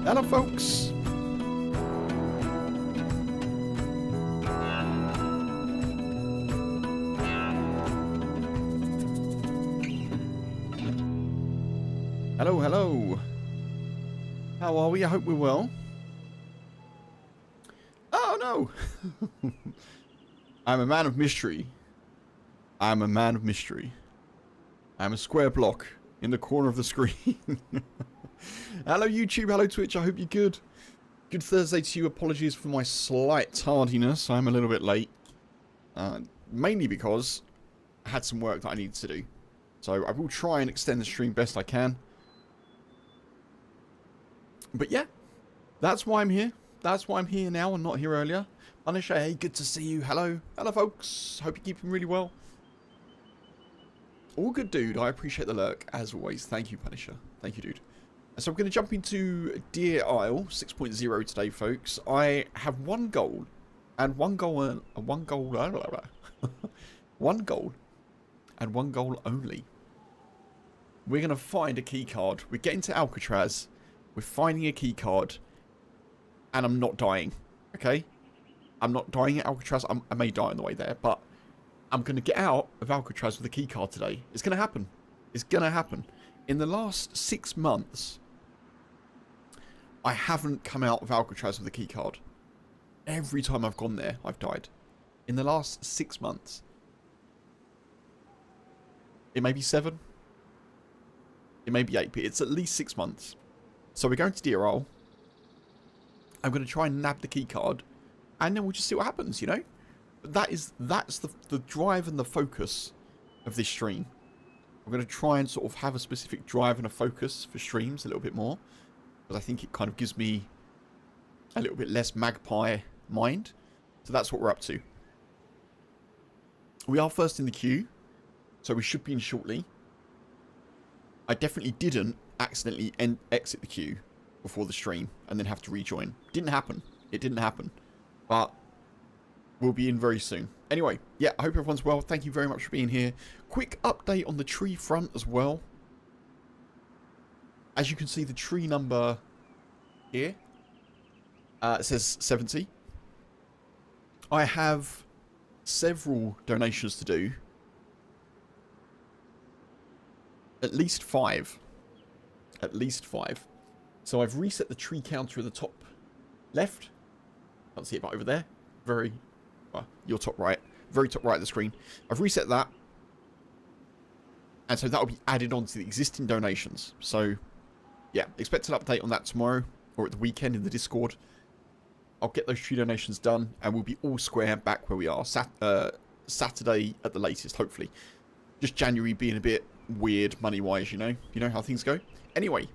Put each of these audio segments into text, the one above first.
Hello, folks. Hello, hello. How are we? I hope we're well. Oh, no. I'm a man of mystery. I'm a man of mystery. I'm a square block in the corner of the screen. Hello, YouTube. Hello, Twitch. I hope you're good. Good Thursday to you. Apologies for my slight tardiness. I'm a little bit late. Mainly because I had some work that I needed to do. So I will try and extend the stream best I can. But yeah, that's why I'm here. That's why I'm here now and not here earlier. Punisher, hey, good to see you. Hello. Hello, folks. Hope you're keeping really well. All good, dude. I appreciate the lurk, as always. Thank you, Punisher. Thank you, dude. So I'm going to jump into Deer Isle 6.0 today, folks. I have one goal, and one goal only. We're going to find a key card. We're getting to Alcatraz. We're finding a key card, and I'm not dying. Okay, I'm not dying at Alcatraz. I may die on the way there, but I'm going to get out of Alcatraz with a key card today. It's going to happen. It's going to happen. In the last 6 months, I haven't come out of Alcatraz with a key card. Every time I've gone there, I've died. In the last 6 months. It may be 7. It may be 8, but it's at least 6 months. So we're going to Deer Isle. I'm going to try and nab the key card, and then we'll just see what happens, you know? That's the drive and the focus of this stream. I'm going to try and sort of have a specific drive and a focus for streams a little bit more, because I think it kind of gives me a little bit less magpie mind. So that's what we're up to. We are first in the queue, so we should be in shortly. I definitely didn't accidentally exit the queue before the stream and then have to rejoin. Didn't happen. It didn't happen. But we'll be in very soon. Anyway, yeah, I hope everyone's well. Thank you very much for being here. Quick update on the tree front as well. As you can see, the tree number here, it says 70. I have several donations to do. At least 5. At least 5. So I've reset the tree counter at the top left. Can't see it, but over there. Very, well, your top right. Very top right of the screen. I've reset that. And so that will be added onto the existing donations. So, yeah, expect an update on that tomorrow. Or at the weekend in the Discord. I'll get those tree donations done. And we'll be all square back where we are. Saturday at the latest, hopefully. Just January being a bit weird money-wise, you know? You know how things go? Anyway.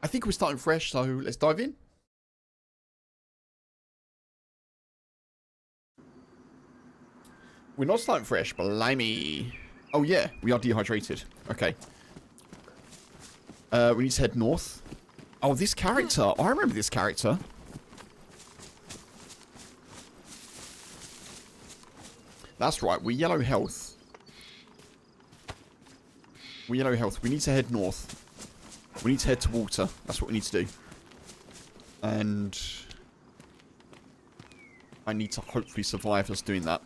I think we're starting fresh, so let's dive in. We're not starting fresh, blimey. Oh yeah, we are dehydrated. Okay. We need to head north. Oh, this character. I remember this character. That's right, we're yellow health. We're yellow health. We need to head north. We need to head to water. That's what we need to do. And I need to hopefully survive us doing that.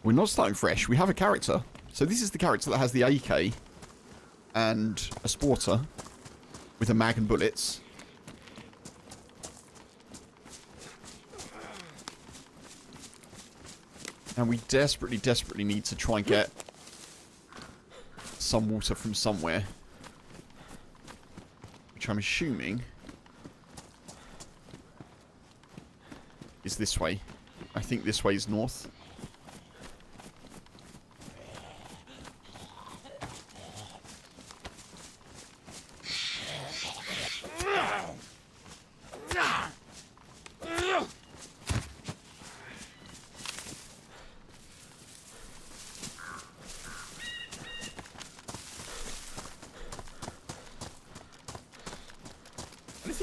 We're not starting fresh. We have a character. So this is the character that has the AK and a sporter with a mag and bullets. And we desperately, desperately need to try and get some water from somewhere. Which I'm assuming is this way. I think this way is north.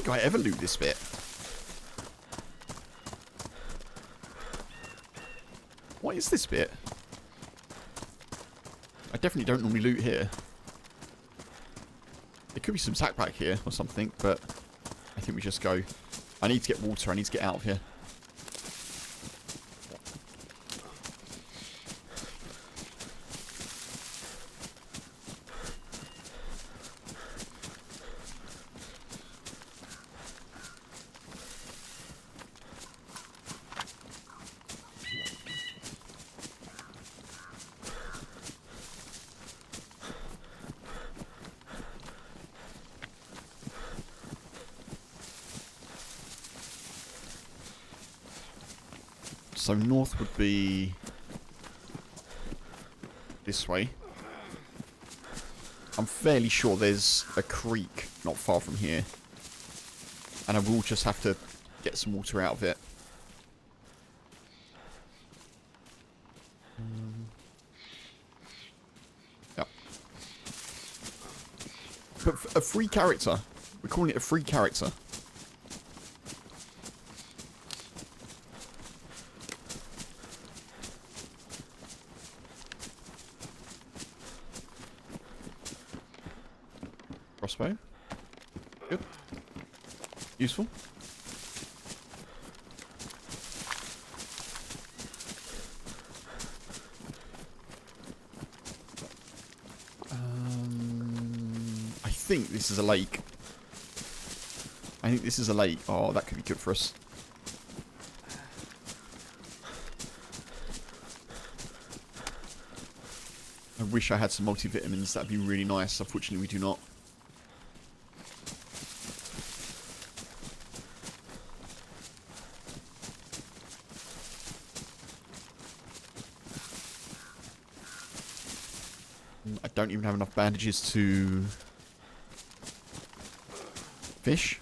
I ever loot this bit. What is this bit? I definitely don't normally loot here. There could be some sack back here or something, but I think we just go. I need to get water. I need to get out of here. So north would be this way. I'm fairly sure there's a creek not far from here. And I will just have to get some water out of it. Yep. But a free character. We're calling it a free character. Crossbow. Good. Useful. I think this is a lake. I think this is a lake. Oh, that could be good for us. I wish I had some multivitamins. That'd be really nice. Unfortunately, we do not. I don't even have enough bandages to fish.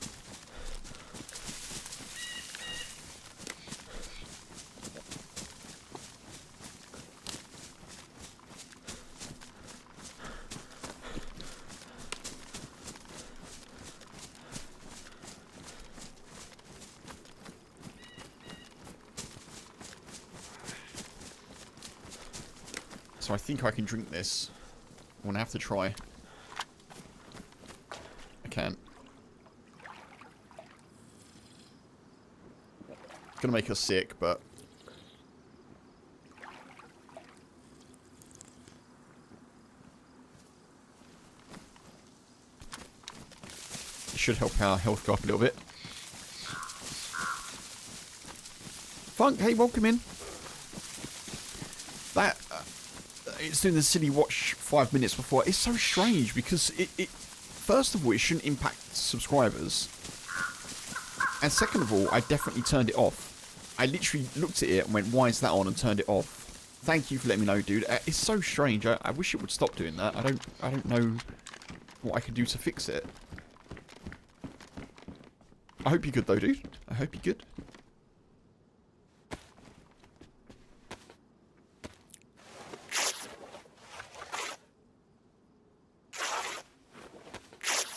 So I think I can drink this. I'm gonna have to try. I can't. It's gonna make us sick, but it should help our health go up a little bit. Funk, hey, welcome in. That it's doing the silly watch 5 minutes before. It's so strange because it first of all, it shouldn't impact subscribers, and second of all, I definitely turned it off. I literally looked at it and went, why is that on, and turned it off. Thank you for letting me know, dude. It's so strange. I wish it would stop doing that. I don't know what I could do to fix it. I hope you're good though, dude. I hope you're good.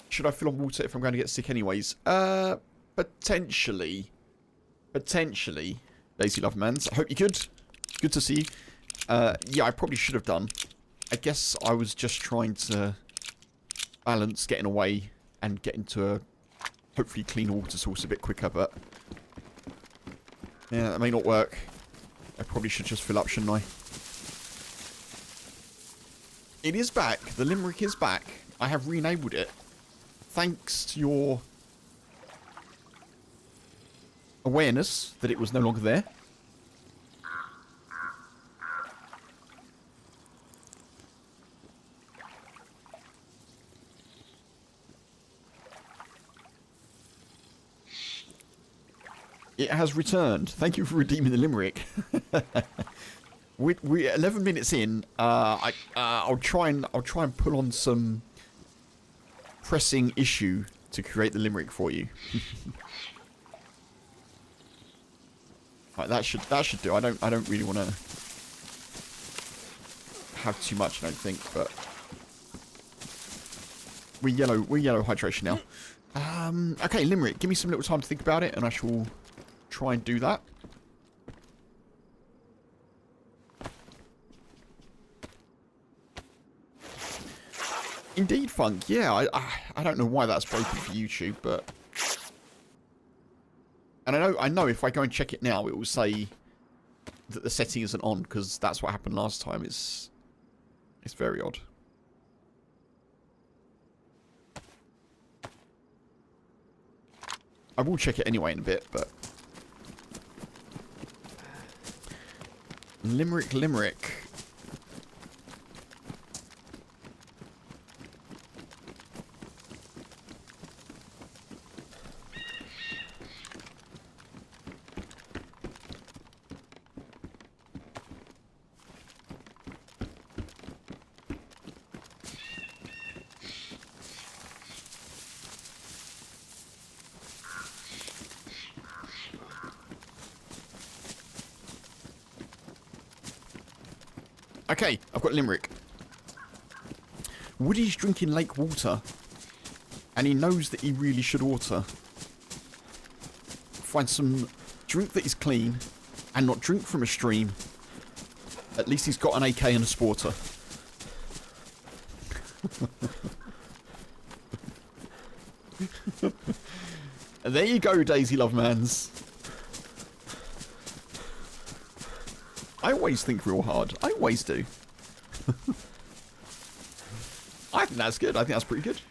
Should I fill on water if I'm going to get sick anyways? Potentially. Potentially. Lazy Love Mans. I hope you're good. Good to see you. Yeah, I probably should have done. I guess I was just trying to balance getting away and getting to a hopefully clean water source a bit quicker, but yeah, that may not work. I probably should just fill up, shouldn't I? It is back. The limerick is back. I have re-enabled it. Thanks to your awareness that it was no longer there. It has returned. Thank you for redeeming the limerick. We're 11 minutes in. I'll try and pull on some pressing issue to create the limerick for you. Right, that should do. I don't really want to have too much, I don't think, but we're yellow hydration now. Okay, limerick. Give me some little time to think about it, and I shall try and do that. Indeed, Funk. Yeah, I don't know why that's broken for YouTube, but... And I know if I go and check it now, it will say that the setting isn't on, because that's what happened last time. It's very odd. I will check it anyway in a bit, but... Limerick. Okay, I've got Limerick. Woody's drinking lake water, and he knows that he really should water. Find some drink that is clean, and not drink from a stream. At least he's got an AK and a sporter. And there you go, Daisy Lovemans. I always think real hard. I always do. I think that's good. I think that's pretty good.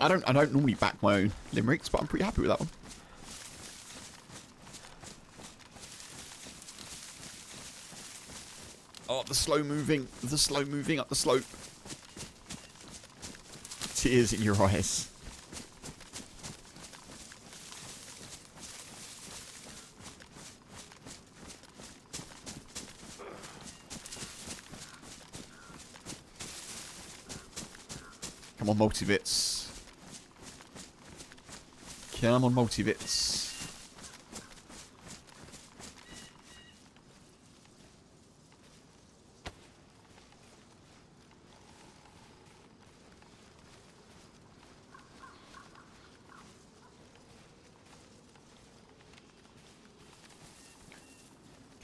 I don't normally back my own limericks, but I'm pretty happy with that one. Oh, the slow moving up the slope. Tears in your eyes. Come on, multivits. Come on, multivits.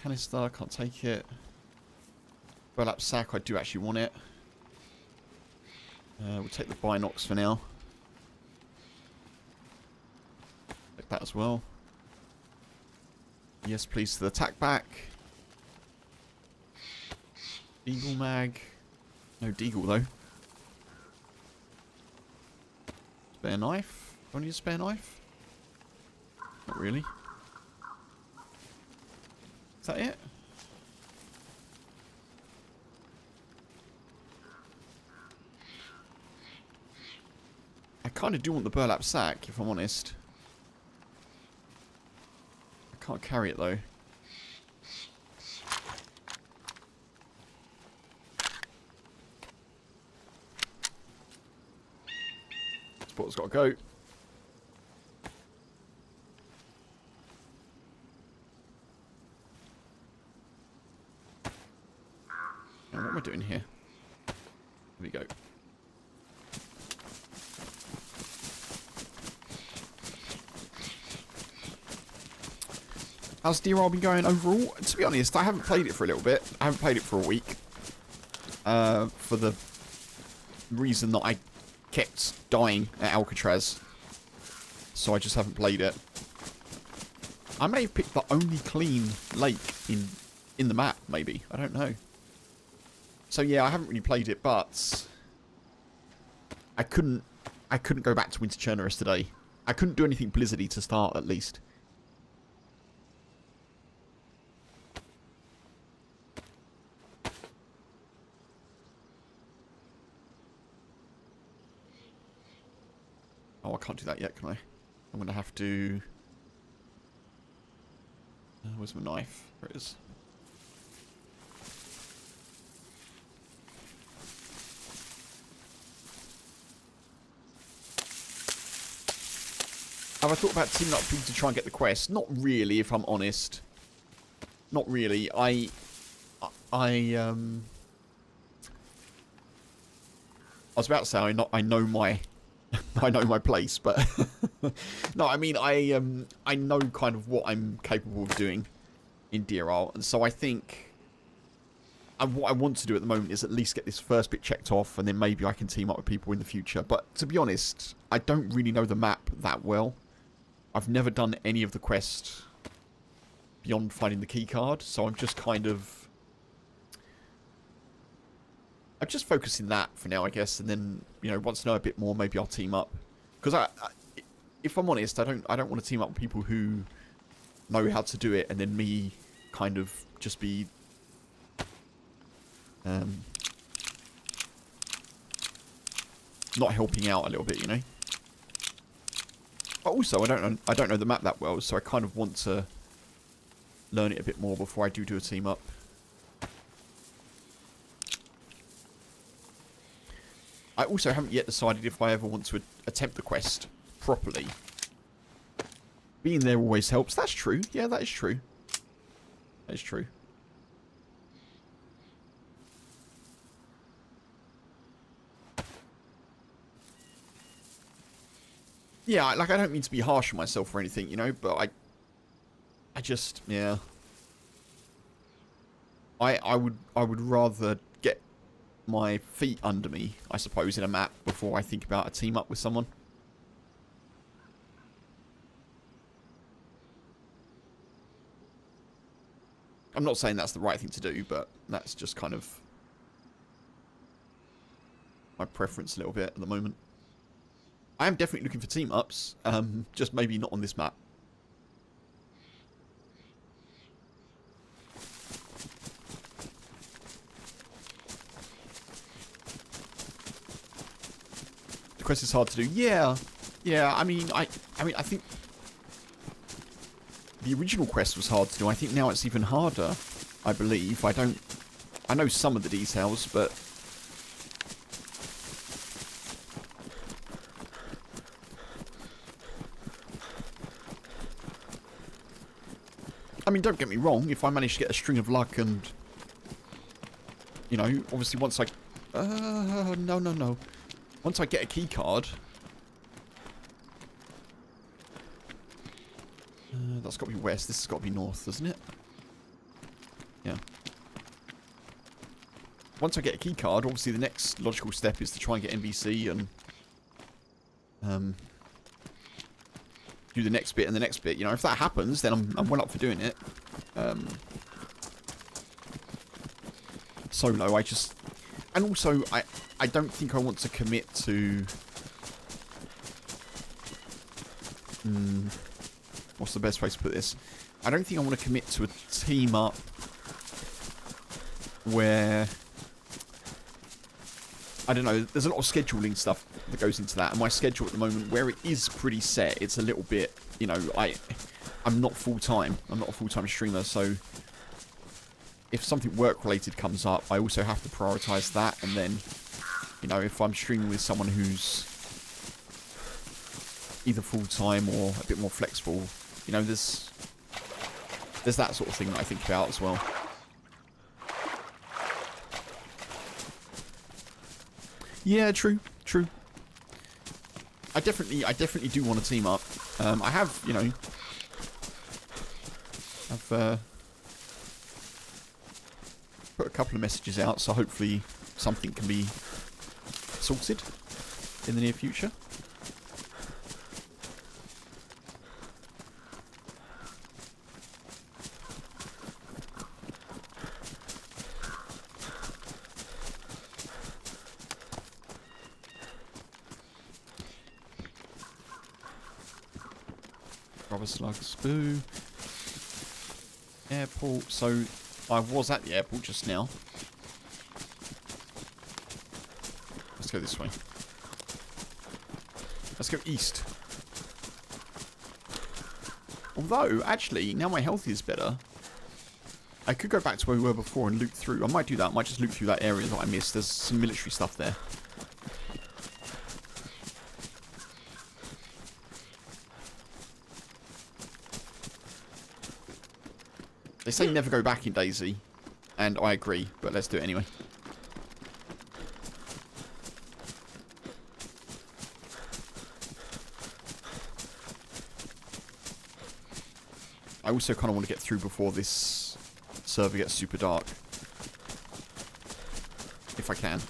Canister, can't take it. Burlap sack, I do actually want it. We'll take the binocs for now. Take that as well. Yes, please, to the tack back. Deagle mag. No deagle, though. Spare knife. Do I need a spare knife? Not really. Is that it? I kind of do want the burlap sack, if I'm honest. I can't carry it, though. Spot's got to go. Now, what am I doing here? Here we go. How's Deer Isle been going overall? To be honest, I haven't played it for a little bit. I haven't played it for a week. For the reason that I kept dying at Alcatraz. So I just haven't played it. I may have picked the only clean lake in the map, maybe. I don't know. So yeah, I haven't really played it, but I couldn't go back to Winter Churnerous today. I couldn't do anything blizzardy to start, at least. Oh, I can't do that yet, can I? I'm going to have to... where's my knife? There it is. Have I thought about teaming up with people to try and get the quest? Not really, if I'm honest. Not really. I was about to say I know my I know my place, but no, I mean I know kind of what I'm capable of doing in Deer Isle, and so I think what I want to do at the moment is at least get this first bit checked off, and then maybe I can team up with people in the future. But to be honest, I don't really know the map that well. I've never done any of the quests beyond finding the key card, so I'm just kind of... I'm just focusing that for now, I guess, and then, you know, once I know a bit more, maybe I'll team up. Because if I'm honest, I don't want to team up with people who know how to do it, and then me kind of just be not helping out a little bit, you know. But also, I don't know the map that well, so I kind of want to learn it a bit more before I do a team up. I also haven't yet decided if I ever want to attempt the quest properly. Being there always helps. That's true. Yeah, that is true. That is true. Yeah, like, I don't mean to be harsh on myself or anything, you know, but I just, yeah. I would rather get my feet under me, I suppose, in a map before I think about a team up with someone. I'm not saying that's the right thing to do, but that's just kind of my preference a little bit at the moment. I am definitely looking for team ups, just maybe not on this map. The quest is hard to do. Yeah, yeah. I mean, I think the original quest was hard to do. I think now it's even harder. I believe. I know some of the details, but I mean, don't get me wrong, if I manage to get a string of luck and, you know, obviously once I... no. Once I get a key card... that's got to be west. This has got to be north, doesn't it? Yeah. Once I get a key card, obviously the next logical step is to try and get NBC and... do the next bit and the next bit. You know, if that happens, then I'm well up for doing it. Solo, I just... And also, I don't think I want to commit to... what's the best way to put this? I don't think I want to commit to a team up where... I don't know, there's a lot of scheduling stuff that goes into that, and my schedule at the moment, where it is pretty set, it's a little bit, you know, I'm not full-time. I'm not a full-time streamer, so if something work-related comes up, I also have to prioritise that, and then, you know, if I'm streaming with someone who's either full-time or a bit more flexible, you know, there's that sort of thing that I think about as well. Yeah, true. I definitely do want to team up. I have, you know, I've put a couple of messages out, so hopefully something can be sorted in the near future. Rubber slugs, boo. Airport, so I was at the airport just now. Let's go this way. Let's go east. Although, actually, now my health is better, I could go back to where we were before and loot through. I might do that. I might just loot through that area that I missed. There's some military stuff there. They say never go back in DayZ, and I agree, but let's do it anyway. I also kind of want to get through before this server gets super dark. if I can.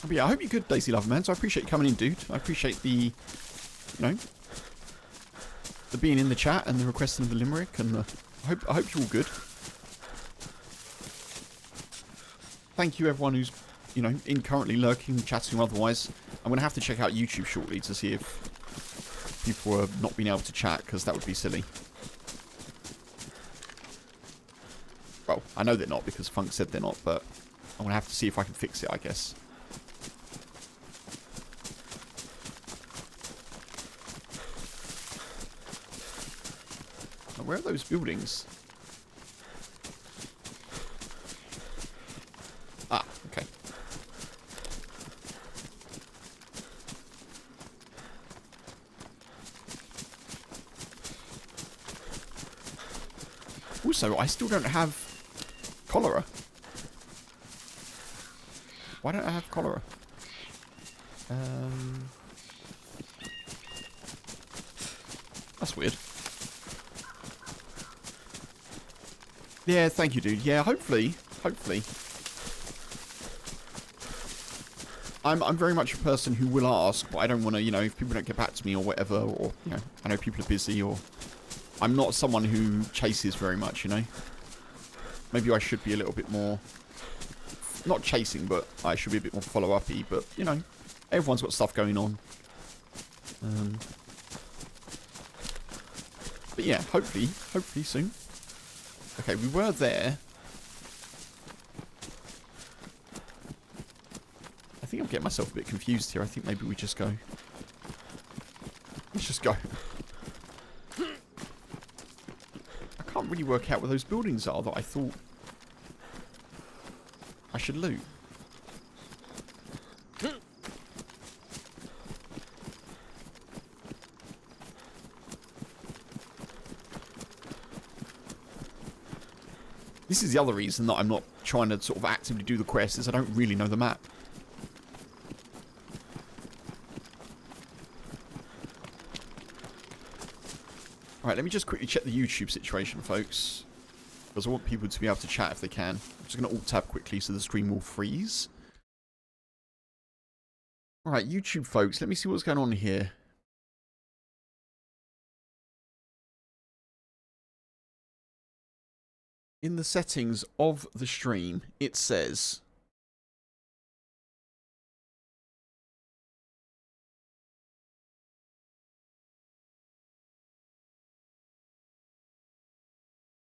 But yeah, I hope you're good, DayZ Loverman. So I appreciate you coming in, dude. I appreciate the, you know, the being in the chat and the requesting of the limerick, and I hope you're all good. Thank you, everyone who's, you know, in currently lurking, chatting, otherwise. I'm going to have to check out YouTube shortly to see if people are not being able to chat, because that would be silly. Well, I know they're not, because Funk said they're not, but I'm going to have to see if I can fix it, I guess. Where are those buildings? Ah, okay. Also, I still don't have cholera. Why don't I have cholera? That's weird. Yeah, thank you, dude. Yeah, hopefully. I'm very much a person who will ask, but I don't want to, you know, if people don't get back to me or whatever, or, you know, I know people are busy, or I'm not someone who chases very much, you know. Maybe I should be a little bit more, not chasing, but I should be a bit more follow-up-y, but, you know, everyone's got stuff going on. But yeah, hopefully soon. Okay, we were there. I think I'm getting myself a bit confused here. I think maybe we just go. Let's just go. I can't really work out where those buildings are that I thought I should loot. This is the other reason that I'm not trying to sort of actively do the quest, is I don't really know the map. Alright, let me just quickly check the YouTube situation, folks. Because I want people to be able to chat if they can. I'm just going to alt-tab quickly so the stream will freeze. Alright, YouTube, folks. Let me see what's going on here. In the settings of the stream, it says...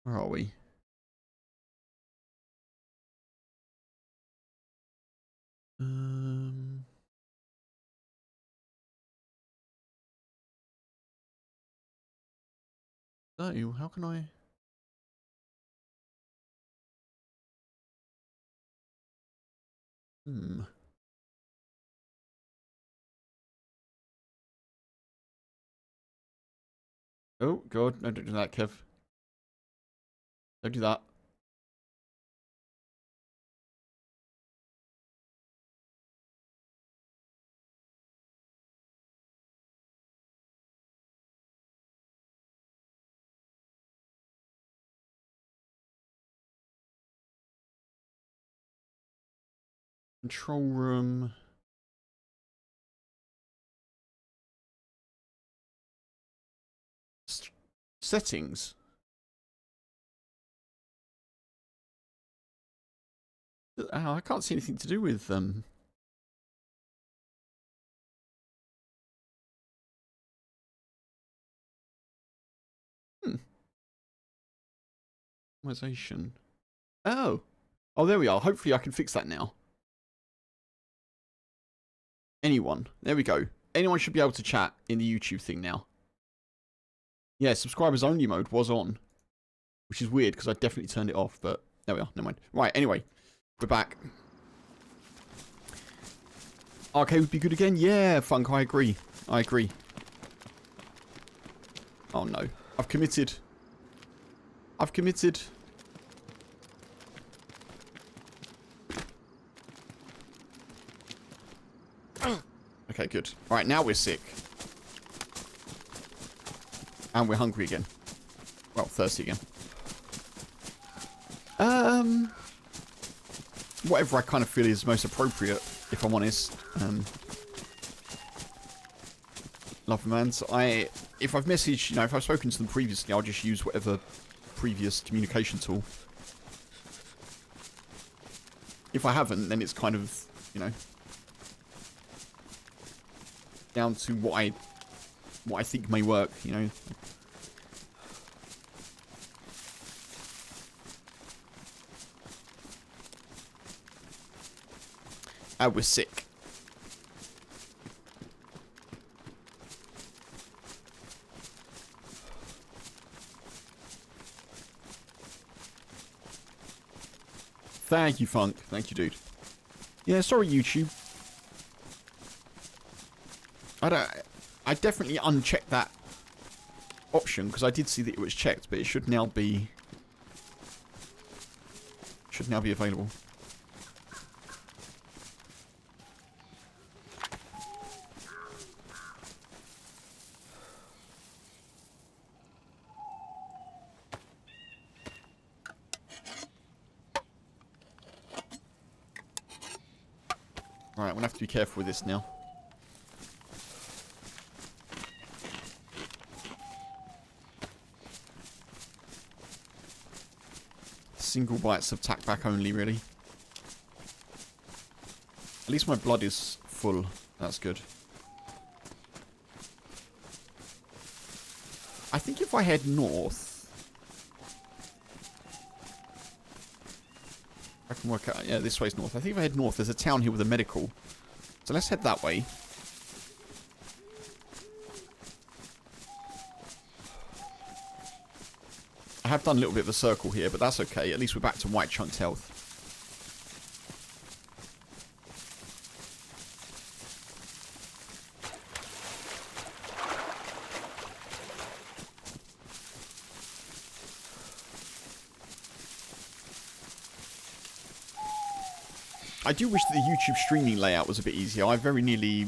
Where are we? So, how can I... Oh, God. No, don't do that, Kev. Don't do that. Control room. Settings. Oh, I can't see anything to do with Optimization. Oh. Oh, there we are. Hopefully I can fix that now. Anyone. There we go. Anyone should be able to chat in the YouTube thing now. Yeah, subscribers only mode was on. Which is weird because I definitely turned it off, but there we are. Never mind. Right, anyway. We're back. Arcade would be good again? Yeah, Funk, I agree. I agree. Oh, no. I've committed. I've committed. Okay, good. Right, now we're sick. And we're hungry again. Well, thirsty again. Whatever I kind of feel is most appropriate, if I'm honest. Love man. So if I've messaged, you know, if I've spoken to them previously, I'll just use whatever previous communication tool. If I haven't, then it's kind of, you know, down to what I think may work, you know. We're sick. Thank you, Funk. Thank you, dude. Yeah, sorry, YouTube. I definitely unchecked that option because I did see that it was checked, but it should now be available. Right, I'm gonna have to be careful with this now. Single bites of tack back only, really. At least my blood is full. That's good. I think if I head north, I can work out. Yeah, this way's north. I think if I head north, there's a town here with a medical. So let's head that way. I have done a little bit of a circle here, but that's okay. At least we're back to white chunked health. I do wish that the YouTube streaming layout was a bit easier. I very nearly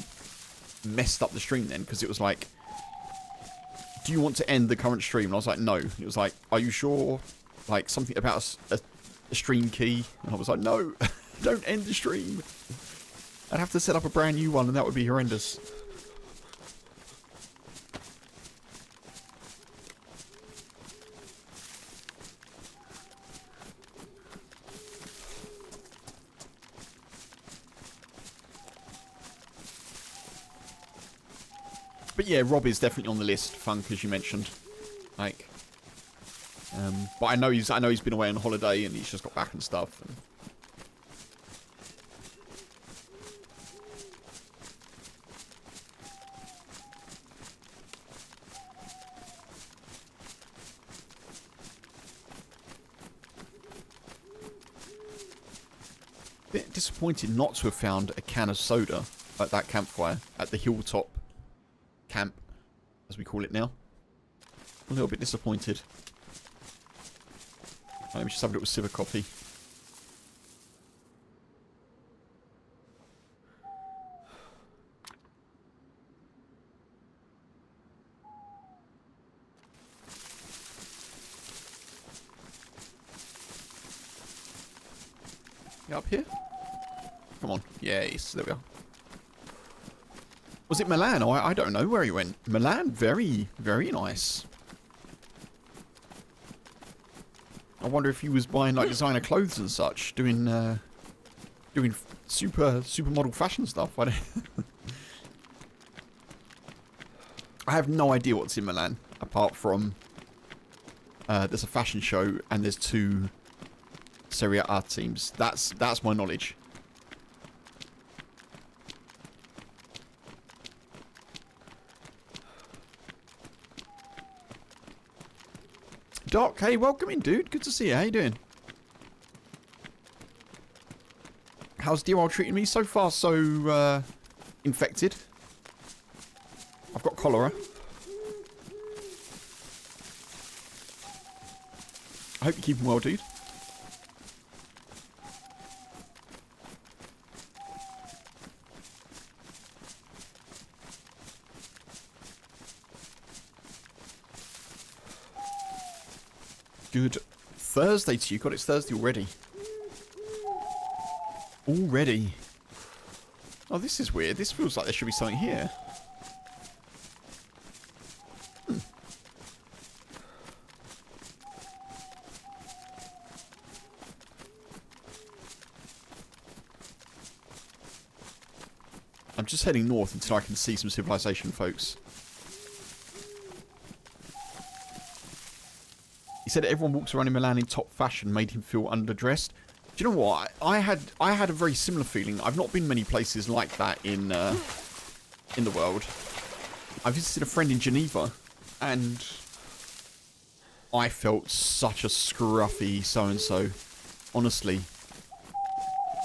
messed up the stream then, because it was like, do you want to end the current stream? And I was like, no. And it was like, are you sure? Like, something about a stream key. And I was like, no, don't end the stream. I'd have to set up a brand new one, and that would be horrendous. But yeah, Rob is definitely on the list, Funk, as you mentioned. Like, but I know he's been away on holiday and he's just got back and stuff. Bit disappointed not to have found a can of soda at that campfire at the hilltop camp, as we call it now. A little bit disappointed. Let me just have a little sip of coffee. You up here? Come on. Yes, there we are. Was it Milan? Oh, I don't know where he went. Milan, very, very nice. I wonder if he was buying like designer clothes and such, doing supermodel fashion stuff. I have no idea what's in Milan apart from there's a fashion show and there's 2 Serie A teams. That's my knowledge. Doc, hey, welcome in, dude. Good to see you. How you doing? How's Deer Isle treating me? So far, so infected. I've got cholera. I hope you're keeping well, dude. Good Thursday to you. God, it's Thursday already. Already. Oh, this is weird. This feels like there should be something here. I'm just heading north until I can see some civilization, folks. He said everyone walks around in Milan in top fashion, made him feel underdressed. Do you know what? I had a very similar feeling. I've not been many places like that in the world. I visited a friend in Geneva, and I felt such a scruffy so-and-so. Honestly.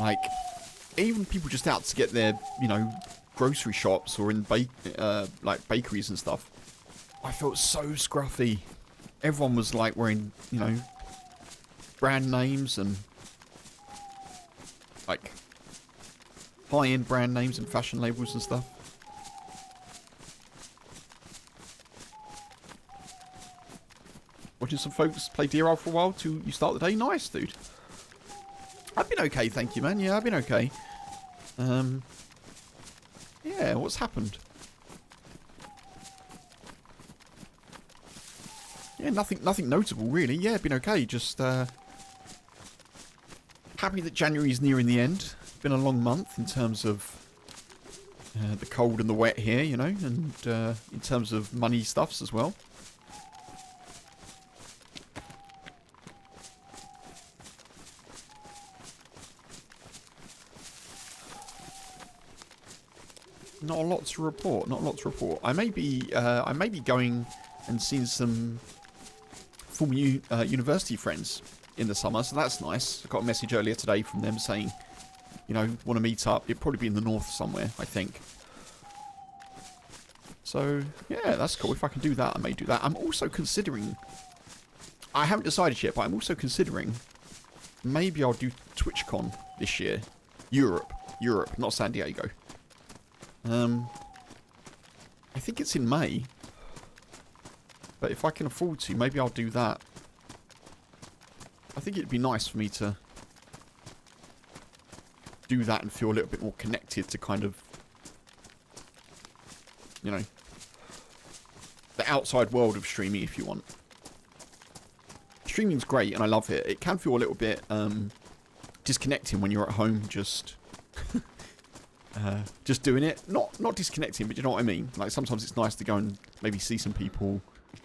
Like, even people just out to get their, you know, grocery shops or in like bakeries and stuff. I felt so scruffy. Everyone was like wearing, you know, brand names and like high-end brand names and fashion labels and stuff. Watching some folks play Deer Isle for a while till you start the day. Nice, dude. I've been okay, thank you, man. Yeah, I've been okay. Yeah, what's happened? Yeah, nothing notable, really. Yeah, been okay. Just happy that January's nearing the end. It's been a long month in terms of the cold and the wet here, you know, and in terms of money stuffs as well. Not a lot to report. Not a lot to report. I may be going and seeing some former university friends in the summer, so that's nice. I got a message earlier today from them saying, you know, want to meet up. It'd probably be in the north somewhere, I think. So yeah, that's cool. If I can do that, I may do that. I'm also considering. I haven't decided yet, but I'm also considering maybe I'll do TwitchCon this year. Europe, not San Diego. I think it's in May. But if I can afford to, maybe I'll do that. I think it'd be nice for me to do that and feel a little bit more connected to kind of, you know, the outside world of streaming, if you want. Streaming's great and I love it. It can feel a little bit disconnecting when you're at home just doing it. Not disconnecting, but you know what I mean? Like sometimes it's nice to go and maybe see some people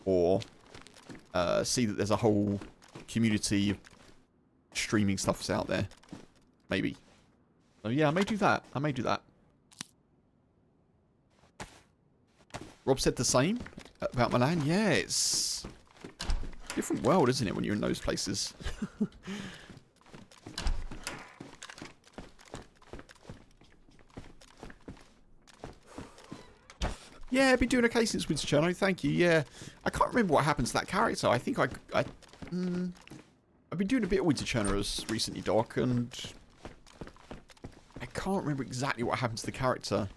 or see that there's a whole community of streaming stuffs out there. Maybe. So yeah, I may do that. I may do that. Rob said the same about Milan. Yeah, it's a different world, isn't it, when you're in those places? Yeah, I've been doing okay since Winter Cherno, thank you, yeah. I can't remember what happened to that character. I think I've been doing a bit of Winter Cherno recently, Doc, and I can't remember exactly what happened to the character.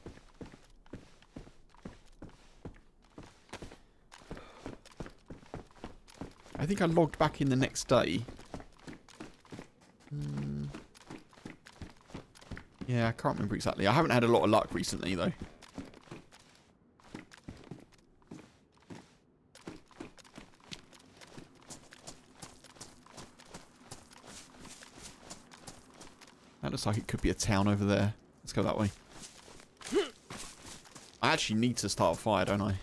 I think I logged back in the next day. Yeah, I can't remember exactly. I haven't had a lot of luck recently, though. That looks like it could be a town over there. Let's go that way. I actually need to start a fire, don't I?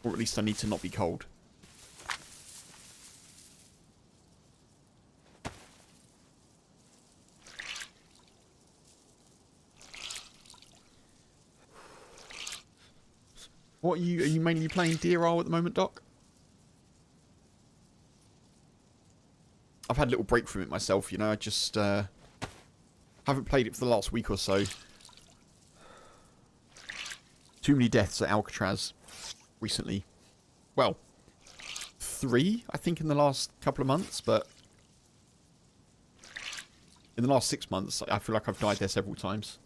Or at least I need to not be cold. What are you mainly playing Deer Isle at the moment, Doc? I've had a little break from it myself, you know. I just haven't played it for the last week or so. Too many deaths at Alcatraz. recently. Well, 3, I think, in the last couple of months, but in the last 6 months, I feel like I've died there several times.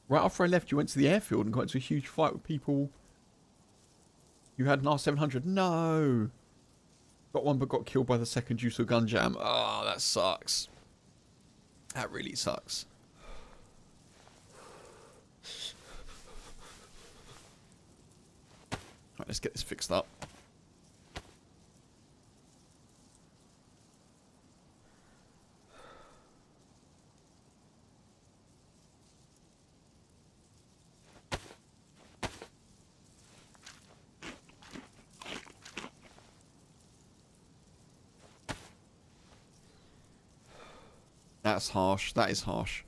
Right after I left, you went to the airfield and got into a huge fight with people. You had an R700. No! Got one but got killed by the second due to a gun jam. Oh, that sucks. That really sucks. Right, let's get this fixed up. That's harsh. That is harsh.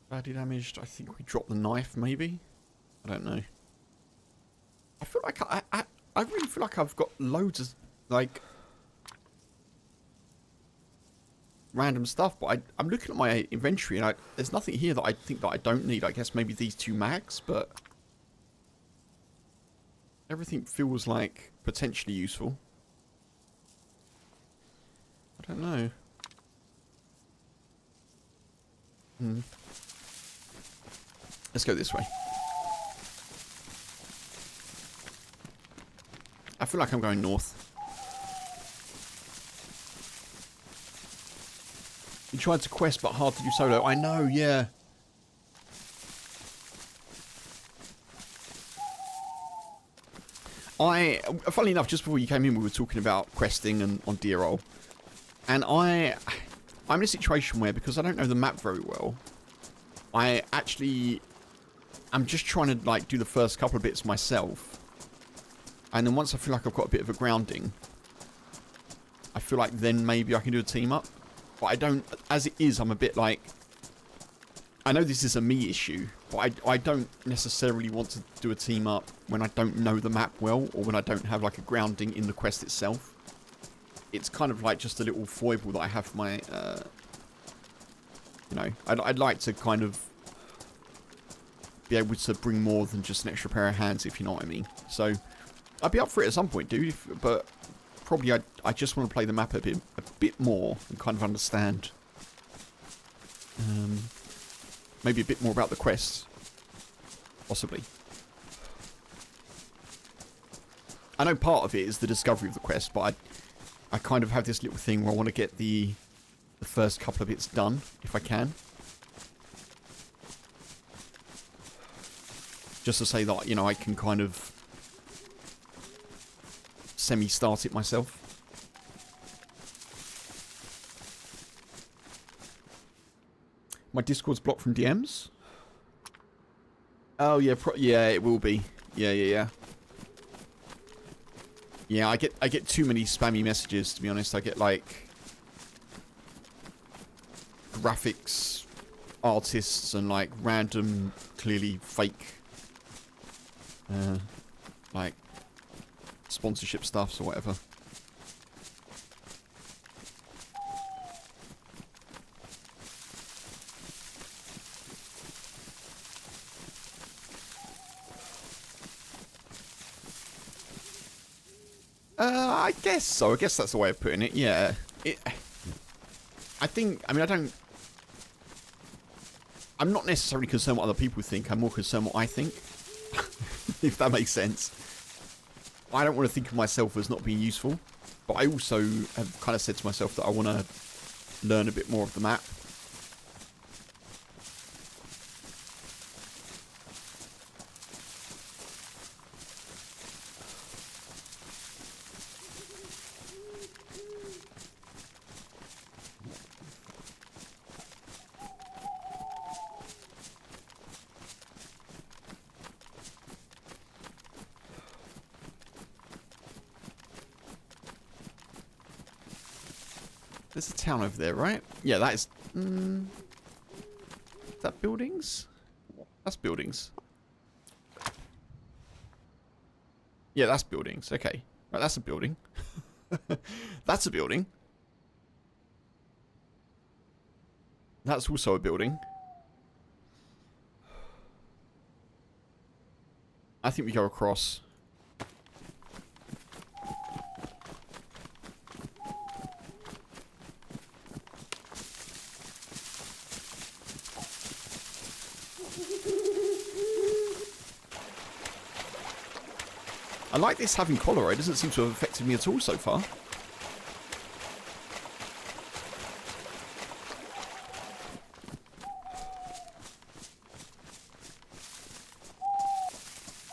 Badly damaged. I think we dropped the knife, maybe? I don't know. I feel like I really feel like I've got loads of, like, random stuff, but I'm looking at my inventory and there's nothing here that I think that I don't need. I guess maybe these 2 mags, but everything feels like potentially useful. I don't know. Let's go this way. I feel like I'm going north. You tried to quest, but hard to do solo. I know, yeah. Funnily enough, just before you came in, we were talking about questing and on Deer Isle. And I'm in a situation where, because I don't know the map very well, I'm just trying to, like, do the first couple of bits myself. And then once I feel like I've got a bit of a grounding, I feel like then maybe I can do a team up. But I don't, as it is, I'm a bit like, I know this is a me issue, but I don't necessarily want to do a team up when I don't know the map well, or when I don't have like a grounding in the quest itself. It's kind of like just a little foible that I have for my, you know, I'd like to kind of be able to bring more than just an extra pair of hands, if you know what I mean. So I'd be up for it at some point, dude. But probably I just want to play the map a bit more and kind of understand. Maybe a bit more about the quests, possibly. I know part of it is the discovery of the quest, but I kind of have this little thing where I want to get the first couple of bits done, if I can. Just to say that, you know, I can kind of semi-start it myself. My Discord's blocked from DMs? Oh, yeah, yeah, it will be. Yeah. Yeah, I get too many spammy messages, to be honest. I get, like, graphics artists and, like, random, clearly fake, like, sponsorship stuffs or whatever. I guess so. I guess that's the way of putting it. Yeah. I think, I mean, I'm not necessarily concerned what other people think. I'm more concerned what I think. If that makes sense. I don't want to think of myself as not being useful. But I also have kind of said to myself that I want to learn a bit more of the map. There's a town over there, right? Yeah, that is... is that buildings? That's buildings. Yeah, that's buildings. Okay. Right, that's a building. That's a building. That's also a building. I think we go across. I like this having cholera. It doesn't seem to have affected me at all so far.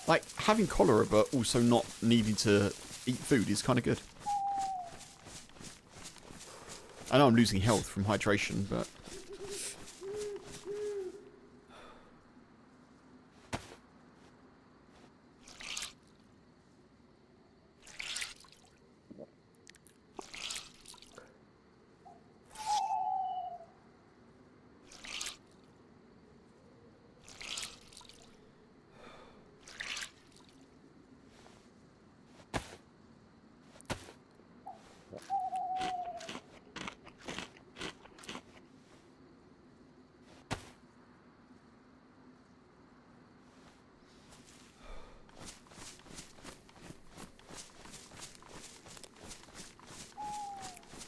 Like, having cholera but also not needing to eat food is kind of good. I know I'm losing health from hydration, but...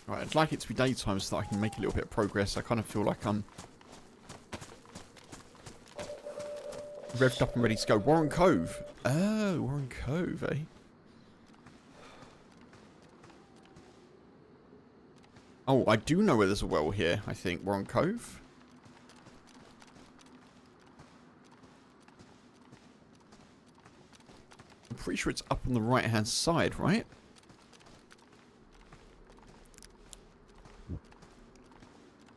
Right, I'd like it to be daytime so that I can make a little bit of progress. I kind of feel like I'm revved up and ready to go. Warren Cove. Oh, Warren Cove, eh? Oh, I do know where there's a well here, I think. Warren Cove. I'm pretty sure it's up on the right-hand side, right?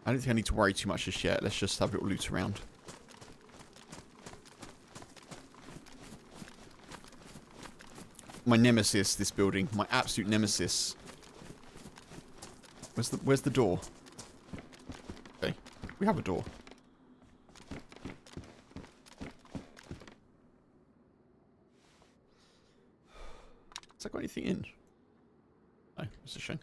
I don't think I need to worry too much just yet. Let's just have a little loot around. My nemesis, this building. My absolute nemesis. Where's the door? Okay. We have a door. Has that got anything in? No, it's a shame.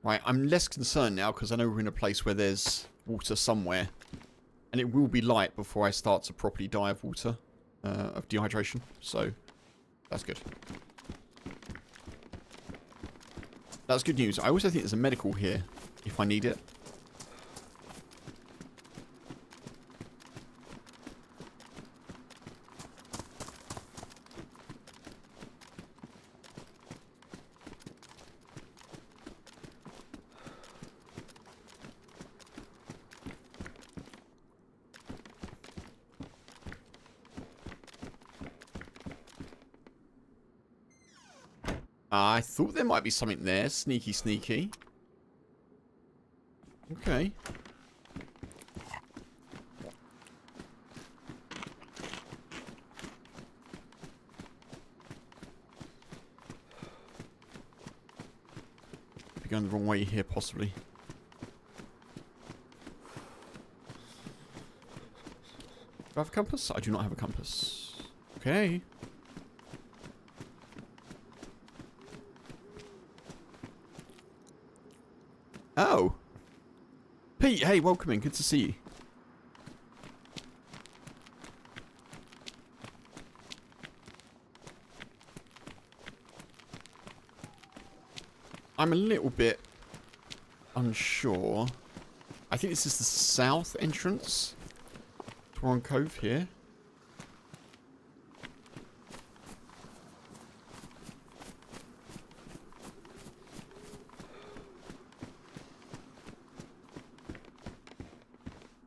Right, I'm less concerned now because I know we're in a place where there's water somewhere. And it will be light before I start to properly die of water, of dehydration. So, that's good. That's good news. I also think there's a medical here, if I need it. I thought there might be something there. Sneaky, sneaky. Okay. Be going the wrong way here, possibly. Do I have a compass? I do not have a compass. Okay. Oh. Pete, hey, welcome in. Good to see you. I'm a little bit unsure. I think this is the south entrance to Warren Cove here.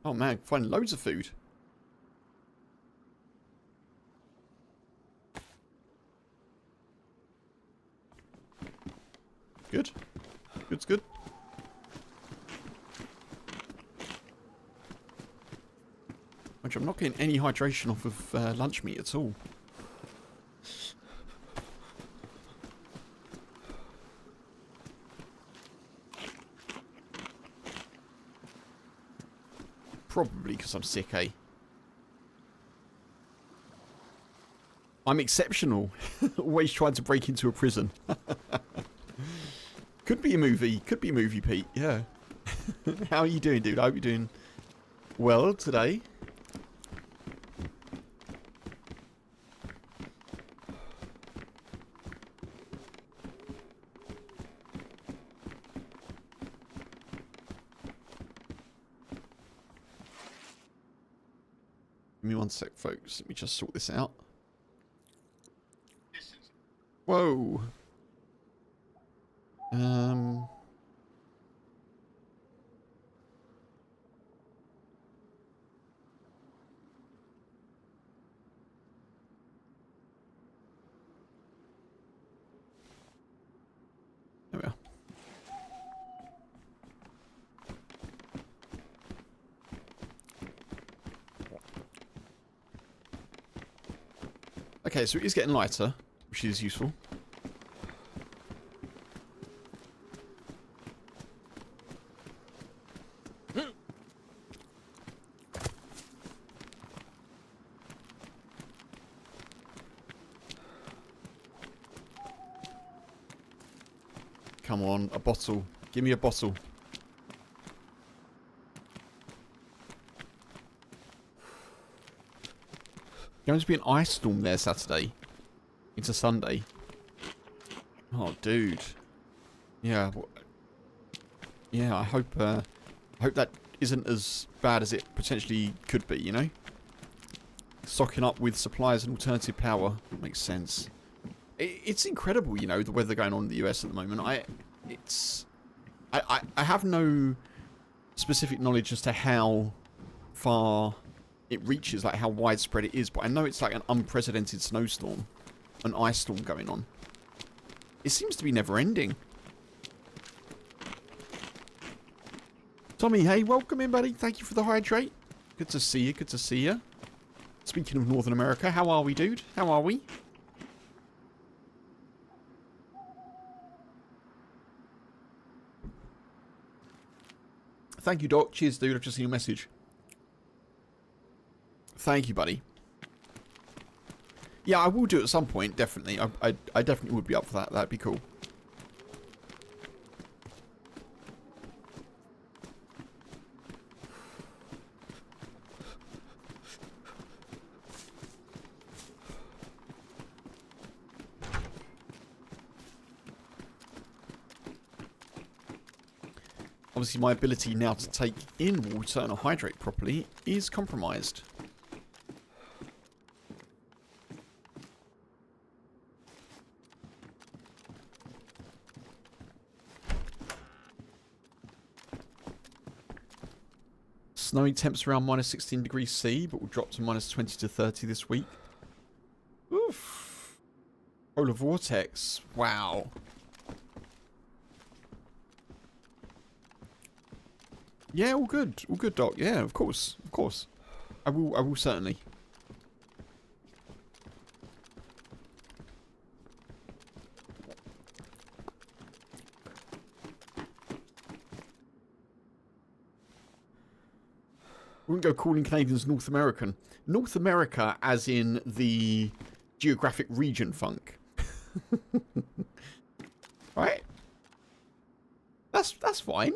Oh man, finding loads of food. Good. Good's good. Which I'm not getting any hydration off of lunch meat at all. Probably because I'm sick, eh? I'm exceptional. Always trying to break into a prison. Could be a movie. Could be a movie, Pete. Yeah. How are you doing, dude? I hope you're doing well today. Give me 1 sec, folks. Let me just sort this out. Whoa. There we are. Okay, so it is getting lighter, which is useful. Come on, a bottle. Give me a bottle. Going to be an ice storm there Saturday into Sunday. Oh, dude. Yeah. Yeah, I hope that isn't as bad as it potentially could be, you know? Stocking up with supplies and alternative power. Makes sense. It's incredible, you know, the weather going on in the US at the moment. I have no specific knowledge as to how far it reaches, like how widespread it is, but I know it's like an unprecedented snowstorm, an ice storm going on. It seems to be never ending. Tommy, hey, welcome in, buddy. Thank you for the hydrate. Good to see you. Good to see you. Speaking of Northern America, how are we, dude? How are we? Thank you, Doc. Cheers, dude. I've just seen your message. Thank you, buddy. Yeah, I will do it at some point, definitely. I definitely would be up for that. That'd be cool. Obviously, my ability now to take in water and hydrate properly is compromised. Snowy temps around minus 16 degrees C, but will drop to minus 20 to 30 this week. Oof. Polar vortex. Wow. Yeah, all good. All good, Doc. Yeah, of course. Of course. I will certainly. We wouldn't go calling Canadians North American. North America as in the geographic region funk. Right? That's fine.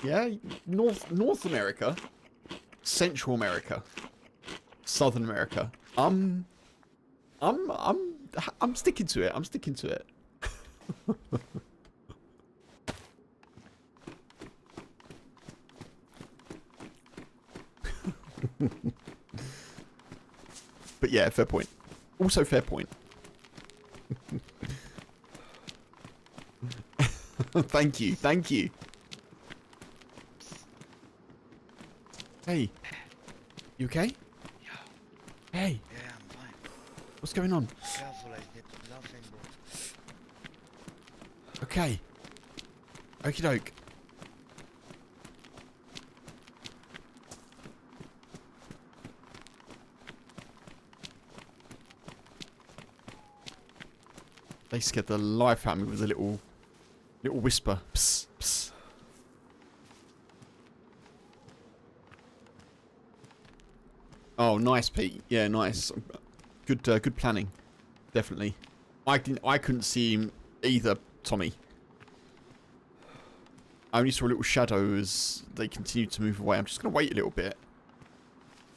Yeah, North America, Central America, Southern America. I'm sticking to it. I'm sticking to it. But yeah, fair point. Also fair point. Thank you. Thank you. Hey. You okay? Yeah. Hey. Yeah, I'm What's going on? Careful, I hit nothing, bro. Okay. Okie doke. They scared the life out of me with a little whisper. Psst, psst. Oh, nice, Pete. Yeah, nice. Good, good planning. Definitely. I couldn't see him either, Tommy. I only saw a little shadow as they continued to move away. I'm just going to wait a little bit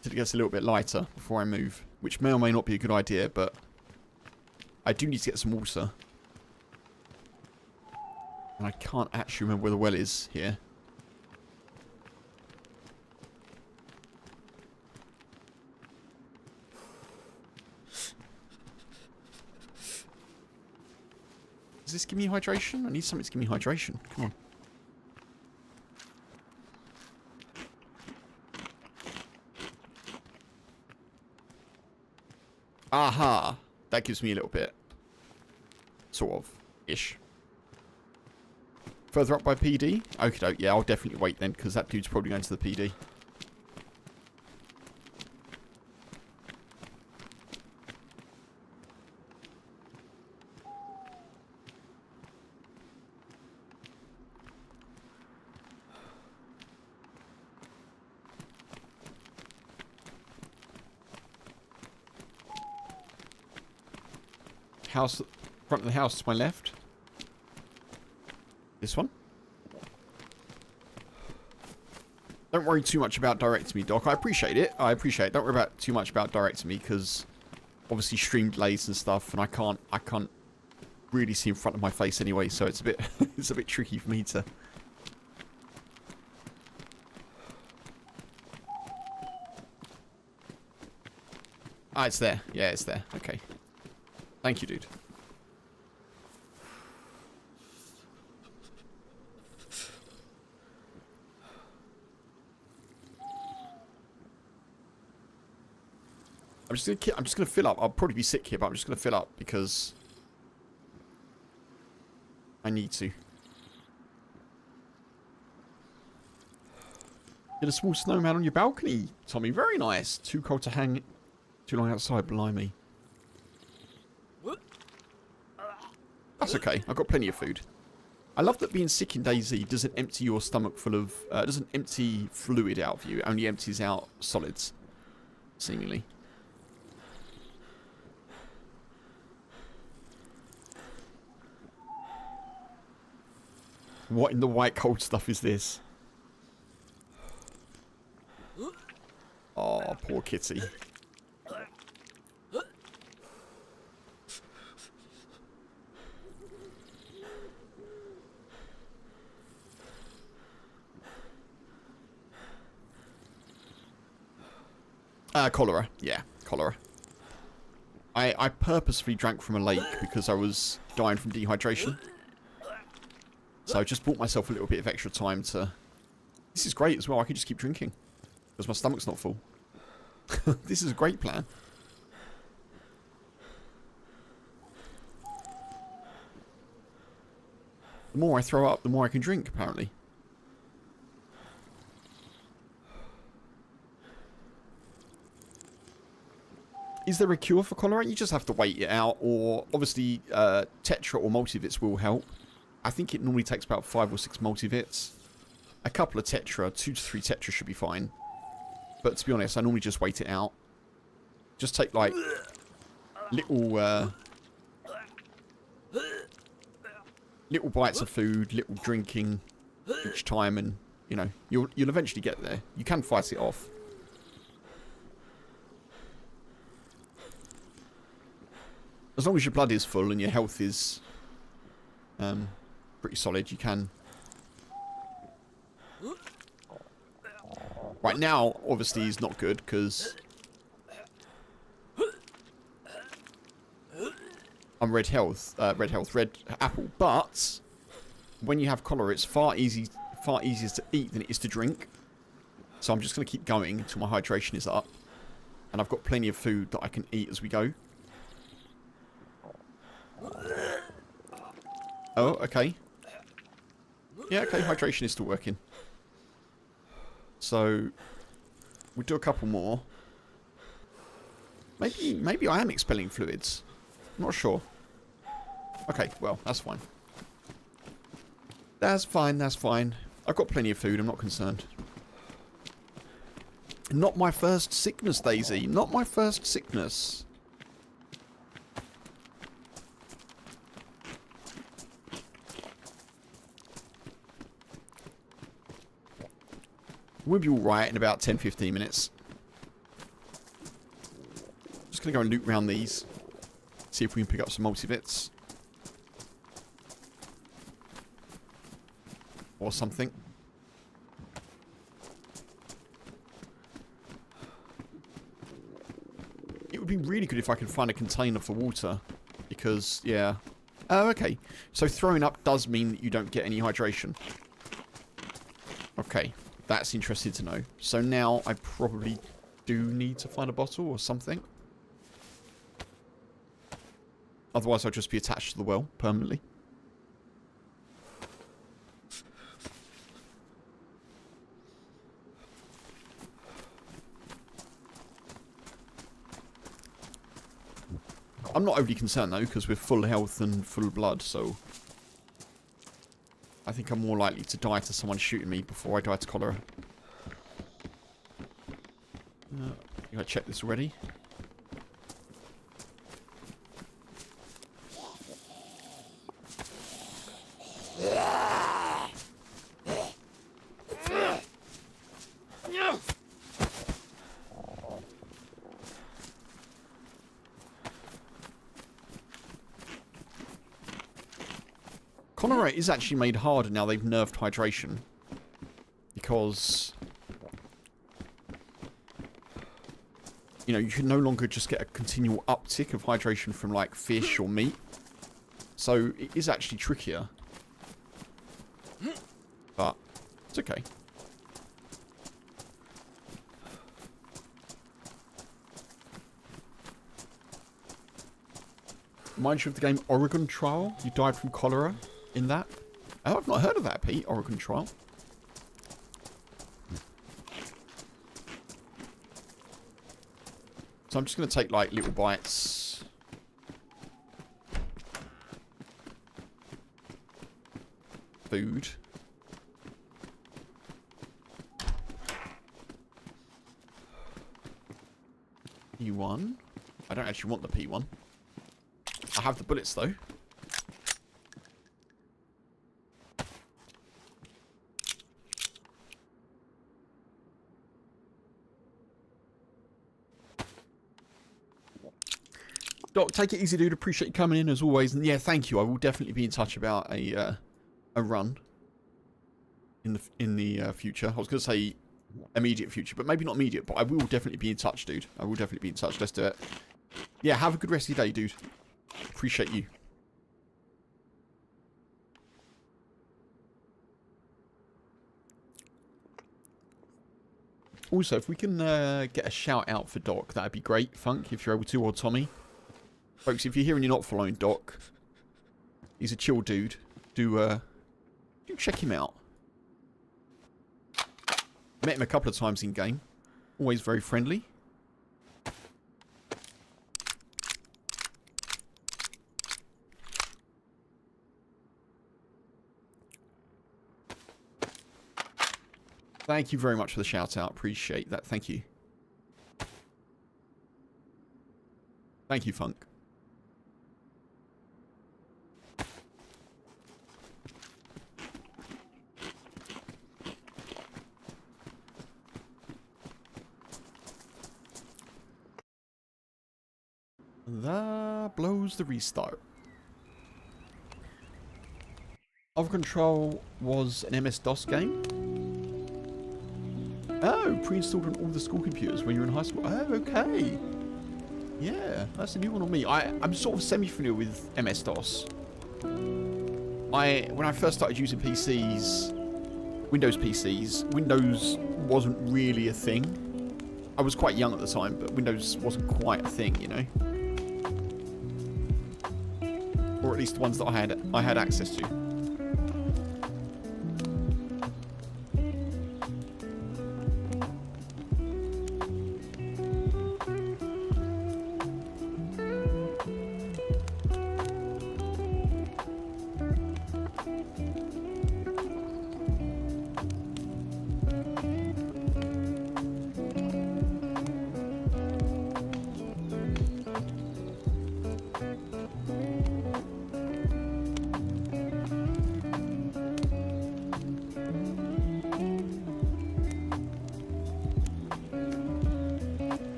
till it gets a little bit lighter before I move, which may or may not be a good idea, but I do need to get some water. And I can't actually remember where the well is here. Does this give me hydration? I need something to give me hydration. Come on. Aha! That gives me a little bit. Sort of. Ish. Further up by PD? Okie doke. Yeah, I'll definitely wait then, because that dude's probably going to the PD. House, front of the house to my left. This one. Don't worry too much about directing me, Doc. I appreciate it. I appreciate it. Don't worry about too much about directing me, because obviously stream delays and stuff, and I can't really see in front of my face anyway, so it's a bit it's a bit tricky for me to. Ah, it's there. Yeah, it's there. Okay. Thank you, dude. I'm just gonna fill up. I'll probably be sick here, but I'm just gonna fill up because I need to. Get a small snowman on your balcony, Tommy. Very nice. Too cold to hang too long outside, blimey. That's okay. I've got plenty of food. I love that being sick in DayZ doesn't empty your stomach full of... doesn't empty fluid out of you. It only empties out solids. Seemingly. What in the white cold stuff is this? Oh, poor kitty. Cholera. Yeah, cholera. I purposefully drank from a lake because I was dying from dehydration. So I just bought myself a little bit of extra time to... This is great as well. I can just keep drinking because my stomach's not full. This is a great plan. The more I throw up, the more I can drink, apparently. Is there a cure for cholera? You just have to wait it out, or obviously tetra or multivits will help. I think it normally takes about 5 or 6 multivits. A couple of tetra, 2 to 3 tetra should be fine. But to be honest, I normally just wait it out. Just take like little little bites of food, little drinking each time, and you know you'll eventually get there. You can fight it off. As long as your blood is full and your health is pretty solid, you can. Right now, obviously, is not good because I'm red apple. But when you have cholera, it's far easier to eat than it is to drink. So I'm just going to keep going until my hydration is up, and I've got plenty of food that I can eat as we go. Oh, okay. Yeah, okay, hydration is still working. So, we'll do a couple more. Maybe I am expelling fluids. I'm not sure. Okay, well, that's fine. That's fine, that's fine. I've got plenty of food, I'm not concerned. Not my first sickness, DayZ. Not my first sickness. We'll be alright in about 10-15 minutes. Just going to go and loot around these. See if we can pick up some multivits. Or something. It would be really good if I could find a container for water. Because, yeah. Oh, okay. So throwing up does mean that you don't get any hydration. Okay. That's interesting to know. So now I probably do need to find a bottle or something. Otherwise I'll just be attached to the well permanently. I'm not overly concerned though, because we're full health and full blood, so I think I'm more likely to die to someone shooting me before I die to cholera. I checked this already. Cholera is actually made harder now they've nerfed hydration. Because, you know, you can no longer just get a continual uptick of hydration from, like, fish or meat. So, it is actually trickier. But, it's okay. Reminds you of the game Oregon Trial? You died from cholera in that? Oh, I've not heard of that, Pete. Oregon Trial. So I'm just going to take, like, little bites. Food. P1. I don't actually want the P1. I have the bullets, though. Doc, take it easy, dude. Appreciate you coming in as always. And yeah, thank you. I will definitely be in touch about a run in the future. I was going to say immediate future, but maybe not immediate. But I will definitely be in touch, dude. I will definitely be in touch. Let's do it. Yeah, have a good rest of your day, dude. Appreciate you. Also, if we can get a shout out for Doc, that'd be great. Funk, if you're able to, or Tommy. Folks, if you're here and you're not following Doc, he's a chill dude. Do check him out. Met him a couple of times in game. Always very friendly. Thank you very much for the shout out. Appreciate that. Thank you. Thank you, Funk. That blows the restart. Of Control was an MS-DOS game. Oh, pre-installed on all the school computers when you were in high school. Oh, okay. Yeah, that's a new one on me. I'm sort of semi-familiar with MS-DOS. When I first started using PCs, Windows PCs, Windows wasn't really a thing. I was quite young at the time, but Windows wasn't quite a thing, you know. at least the ones that I had access to.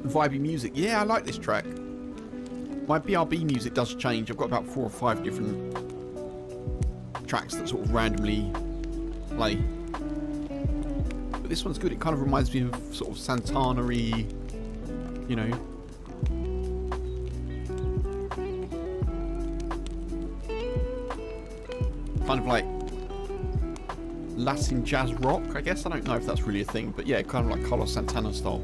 Vibey music. Yeah, I like this track. My BRB music does change. I've got about 4 or 5 different tracks that sort of randomly play. But this one's good. It kind of reminds me of sort of Santana-y, you know. Kind of like Latin jazz rock, I guess. I don't know if that's really a thing. But yeah, kind of like Carlos Santana style.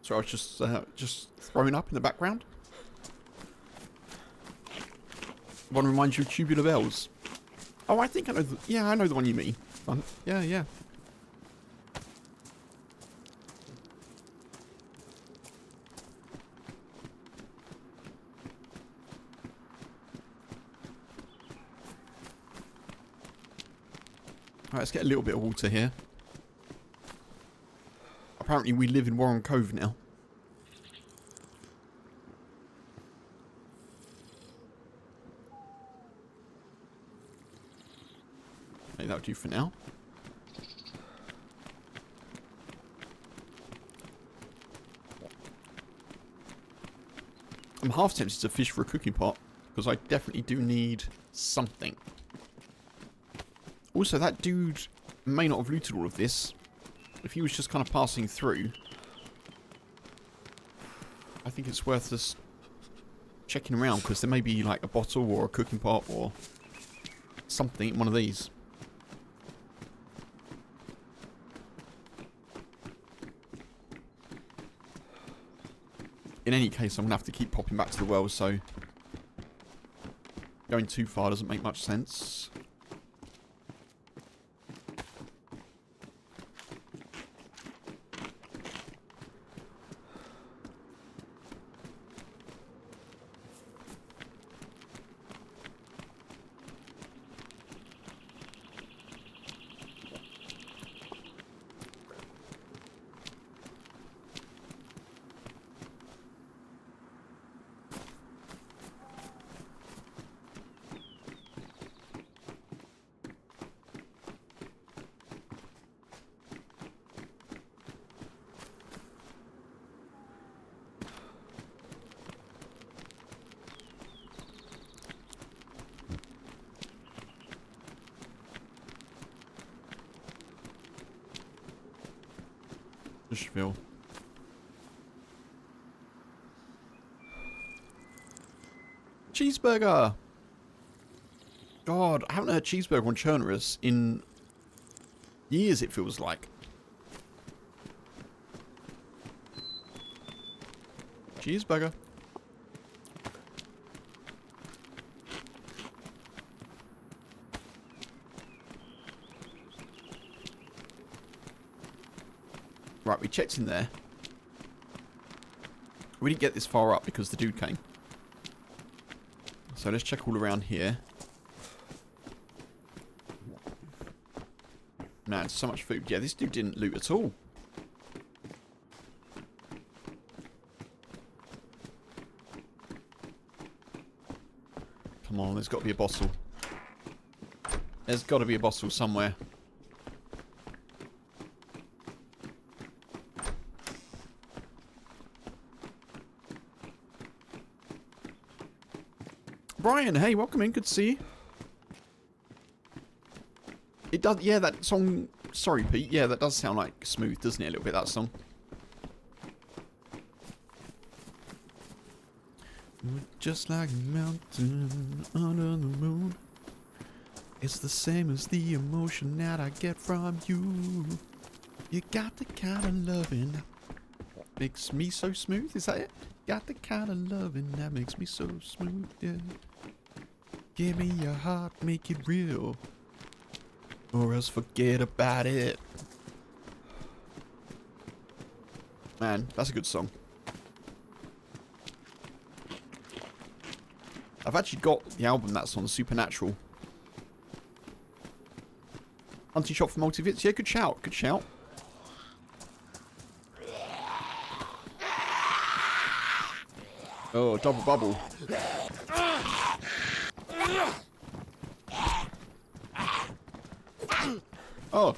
So I was just throwing up in the background. One reminds you of Tubular Bells. Oh, I think I know. Yeah, I know the one you mean. Yeah, yeah. Alright, let's get a little bit of water here. Apparently we live in Warren Cove now. Okay, that'll do for now. I'm half tempted to fish for a cooking pot, because I definitely do need something. Also, that dude may not have looted all of this. If he was just kind of passing through, I think it's worth just checking around, because there may be like a bottle or a cooking pot or something in one of these. In any case, I'm going to have to keep popping back to the well, so going too far doesn't make much sense. Feel. Cheeseburger! God, I haven't had cheeseburger on Churnerus in years, it feels like. Cheeseburger. Right, we checked in there. We didn't get this far up because the dude came. So let's check all around here. Man, so much food. Yeah, this dude didn't loot at all. Come on, there's got to be a bottle. There's got to be a bottle somewhere. Brian, hey, welcome in. Good to see you. It does, yeah, that song. Sorry, Pete. Yeah, that does sound like Smooth, doesn't it? A little bit, that song. Just like a mountain under the moon. It's the same as the emotion that I get from you. You got the kind of loving that makes me so smooth. Is that it? Got the kind of loving that makes me so smooth, yeah. Give me your heart, make it real. Or else forget about it. Man, that's a good song. I've actually got the album that's on, Supernatural. Hunting shop for multivits. Yeah, good shout. Good shout. Oh, double bubble. Oh,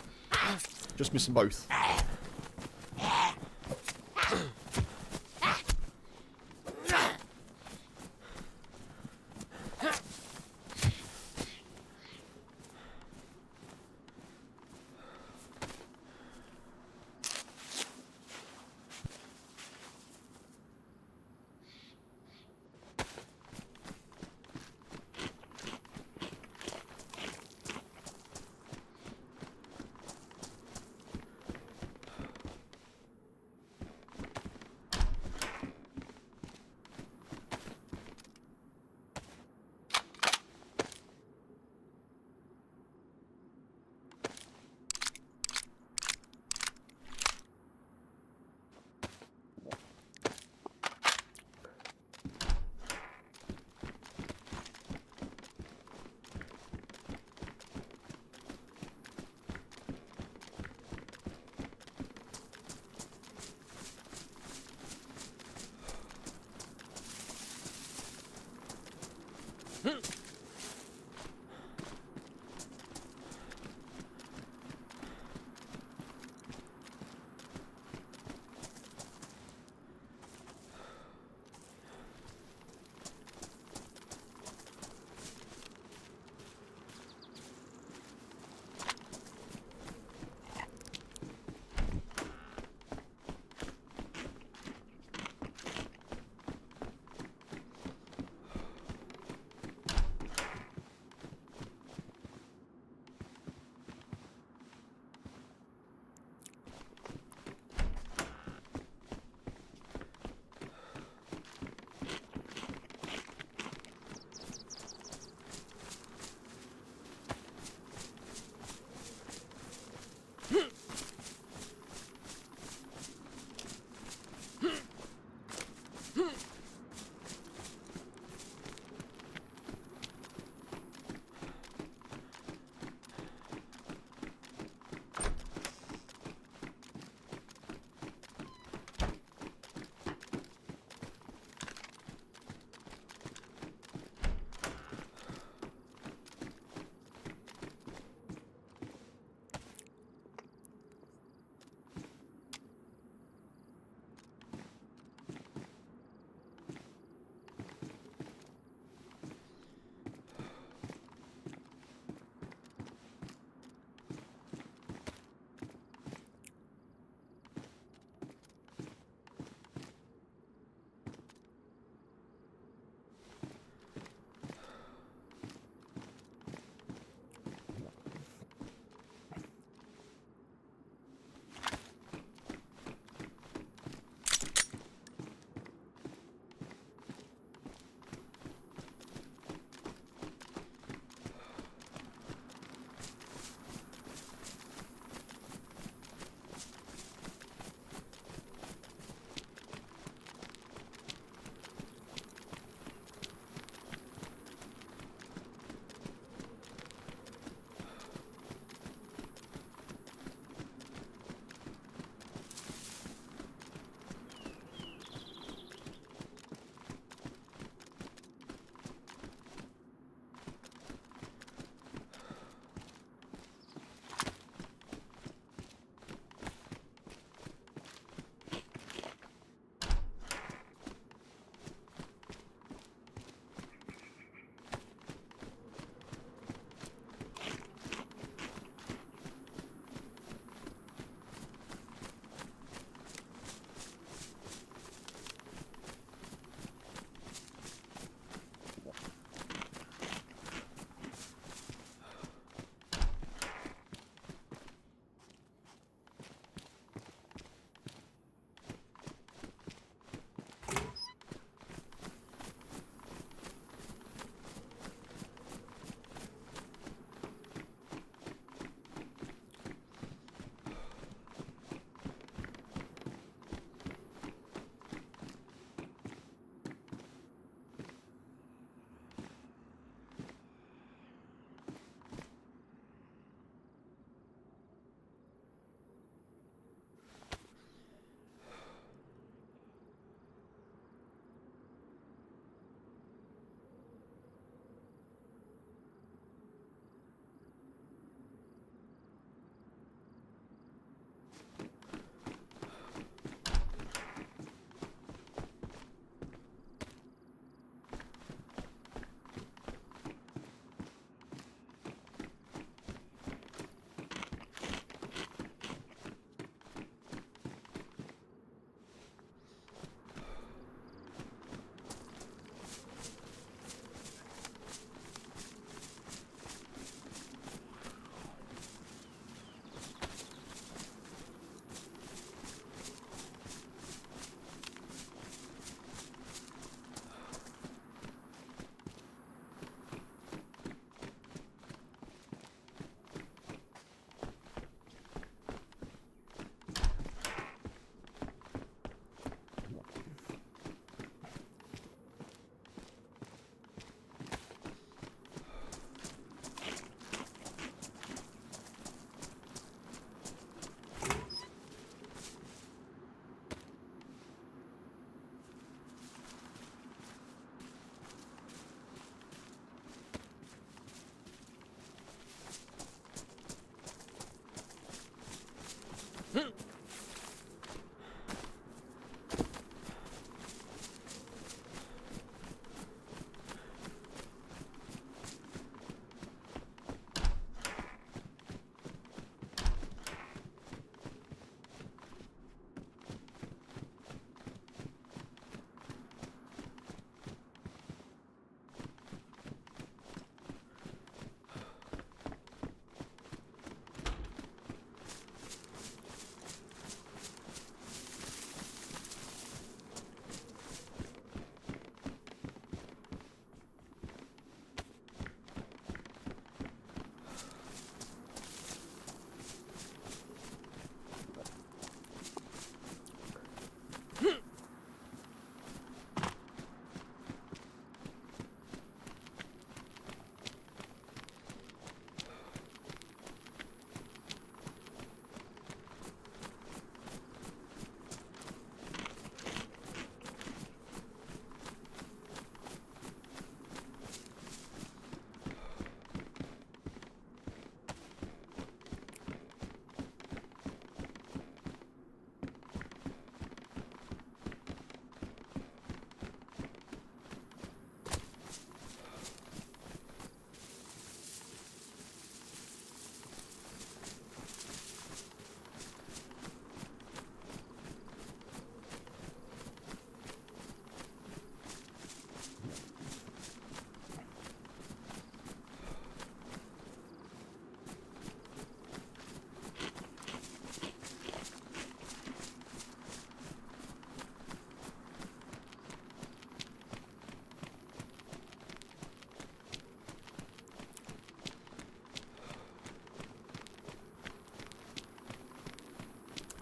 just missing both.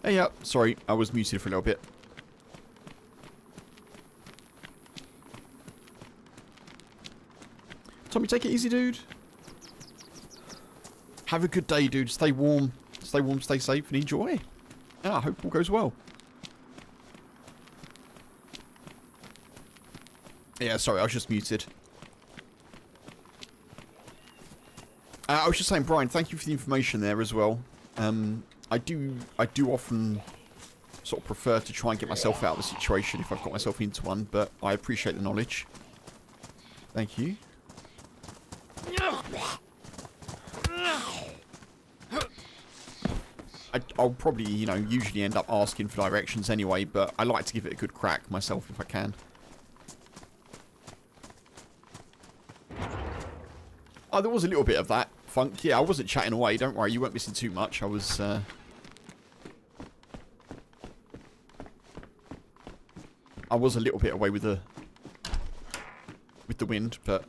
Hey, yeah, sorry, I was muted for a little bit. Tommy, take it easy, dude. Have a good day, dude. Stay warm, stay safe, and enjoy. Yeah, I hope all goes well. Yeah, sorry, I was just muted. I was just saying, Brian, thank you for the information there as well. I do often sort of prefer to try and get myself out of the situation if I've got myself into one, but I appreciate the knowledge. Thank you. I'll probably, you know, usually end up asking for directions anyway, but I like to give it a good crack myself if I can. Oh, there was a little bit of that, Funk. Yeah, I wasn't chatting away, don't worry, you weren't missing too much. I was, a little bit away with the wind, but...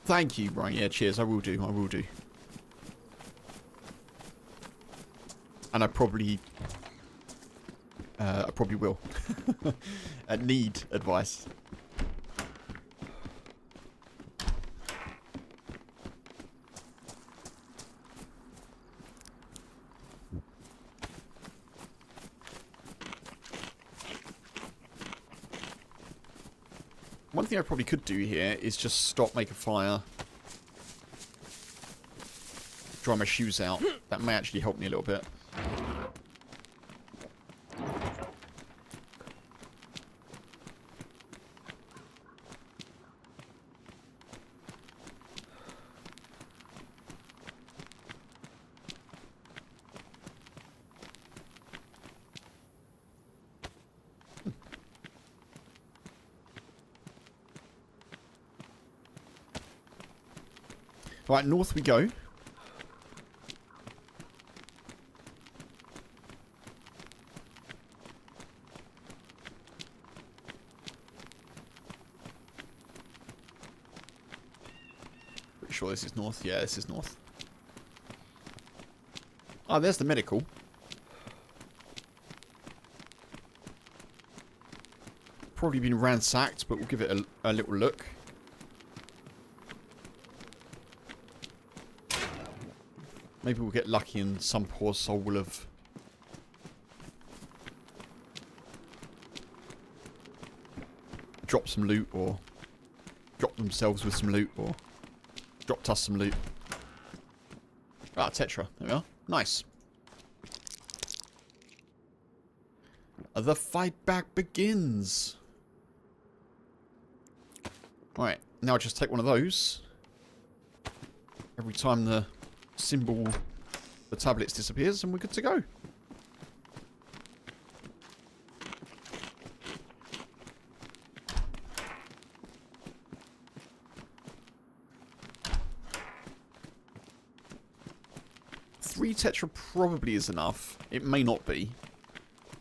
Thank you, Brian. Yeah, cheers. I will do. I will do. And I probably will. Need advice. One thing I probably could do here is just stop, make a fire, dry my shoes out. That may actually help me a little bit. Right, north we go. Pretty sure this is north. Yeah, this is north. Oh, there's the medical. Probably been ransacked, but we'll give it a little look. Maybe we'll get lucky and some poor soul will have dropped some loot, or dropped themselves with some loot, or dropped us some loot. Ah, Tetra. There we are. Nice. The fight back begins. Right, now just take one of those. Every time the symbol, the tablets disappears, and we're good to go. Three Tetra probably is enough. It may not be.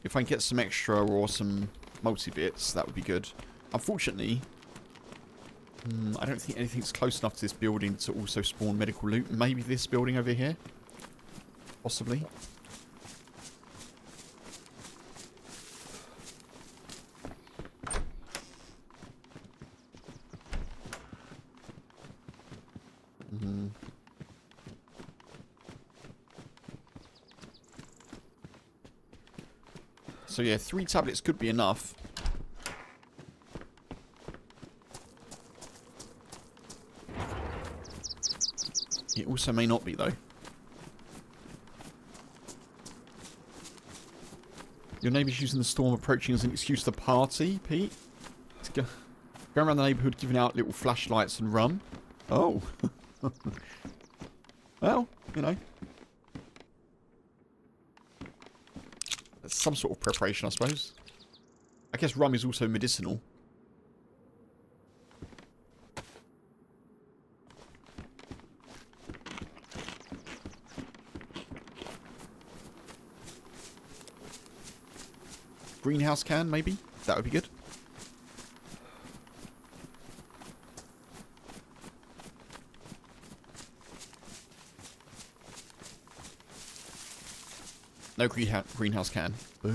If I can get some extra or some multi-bits, that would be good. Unfortunately, I don't think anything's close enough to this building to also spawn medical loot. Maybe this building over here? Possibly. So yeah, 3 tablets could be enough. It also may not be, though. Your neighbour's using the storm approaching as an excuse to party, Pete. To go around the neighbourhood giving out little flashlights and rum. Oh. Well, you know. That's some sort of preparation, I suppose. I guess rum is also medicinal. Greenhouse can, maybe? That would be good. No greenhouse can. Boo.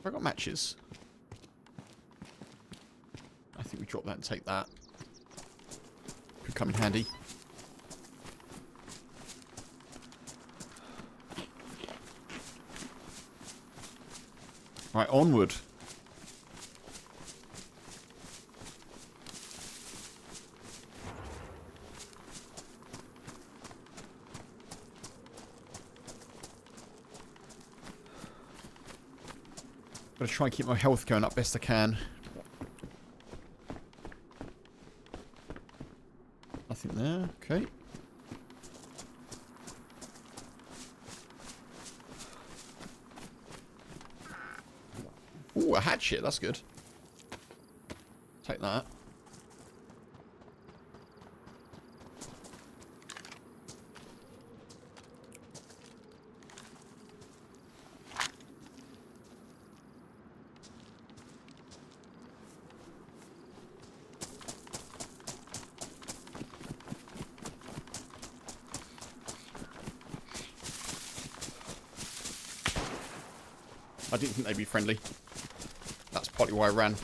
Have I got matches? I think we drop that and take that. Could come in handy. Right, onward. Gotta try and keep my health going up best I can. Nothing there, okay. Ooh, a hatchet, that's good. Take that. I didn't think they'd be friendly. That's partly why I ran.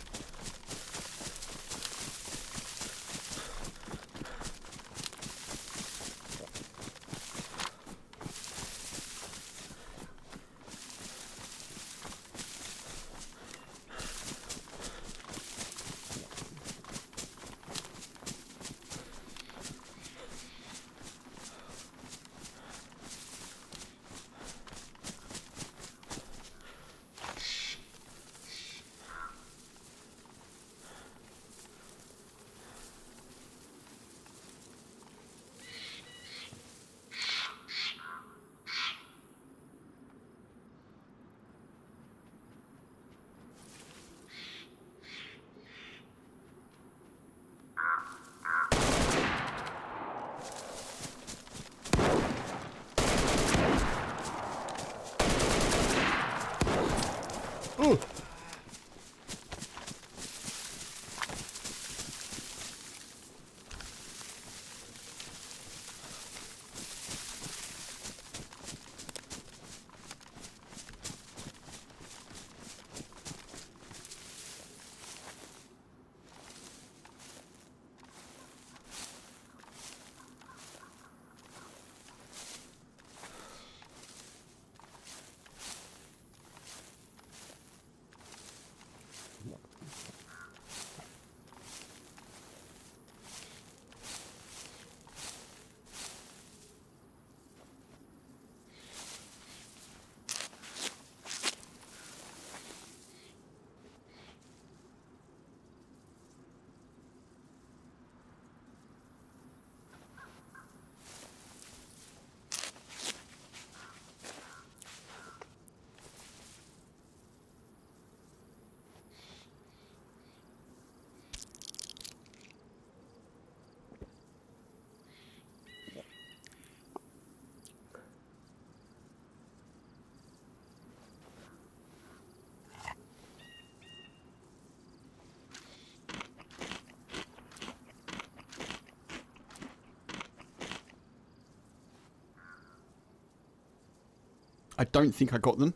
I don't think I got them.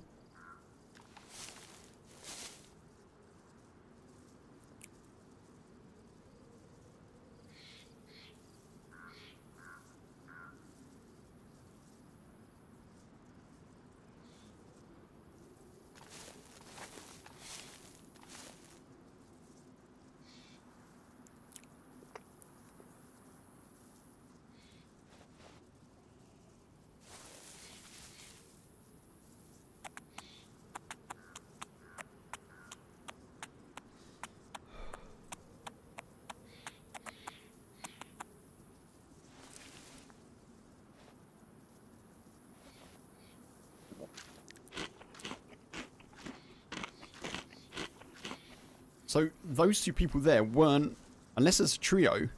So those two people there weren't, unless it's a trio,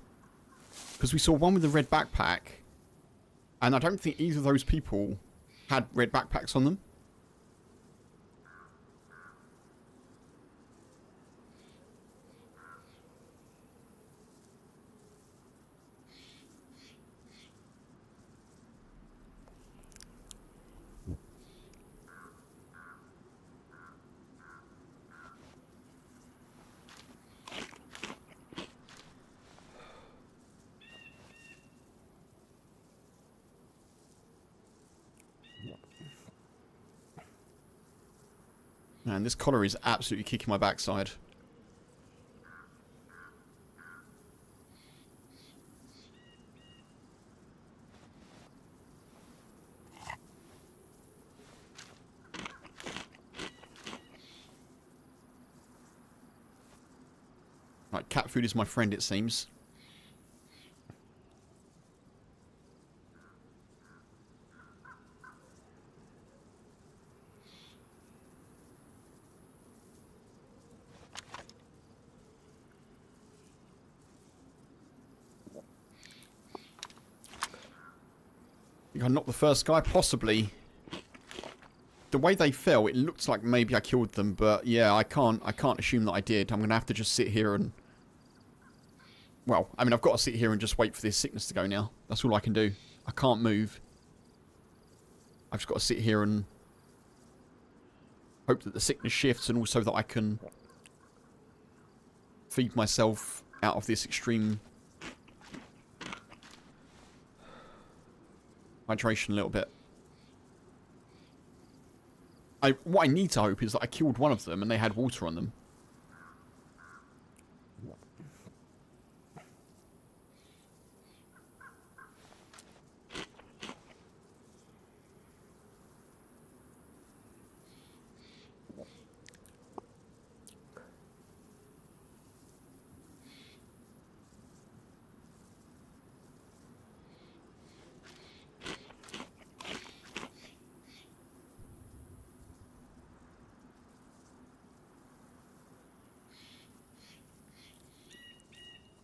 because we saw one with a red backpack, and I don't think either of those people had red backpacks on them. Man, this collar is absolutely kicking my backside. Right, cat food is my friend, it seems. I think I knocked the first guy, possibly. The way they fell, it looks like maybe I killed them, but yeah, I can't assume that I did. I'm gonna have to just sit here and, well, I mean, I've got to sit here and just wait for this sickness to go now. That's all I can do. I can't move. I've just got to sit here and hope that the sickness shifts, and also that I can feed myself out of this extreme hydration a little bit. What I need to hope is that I killed one of them and they had water on them.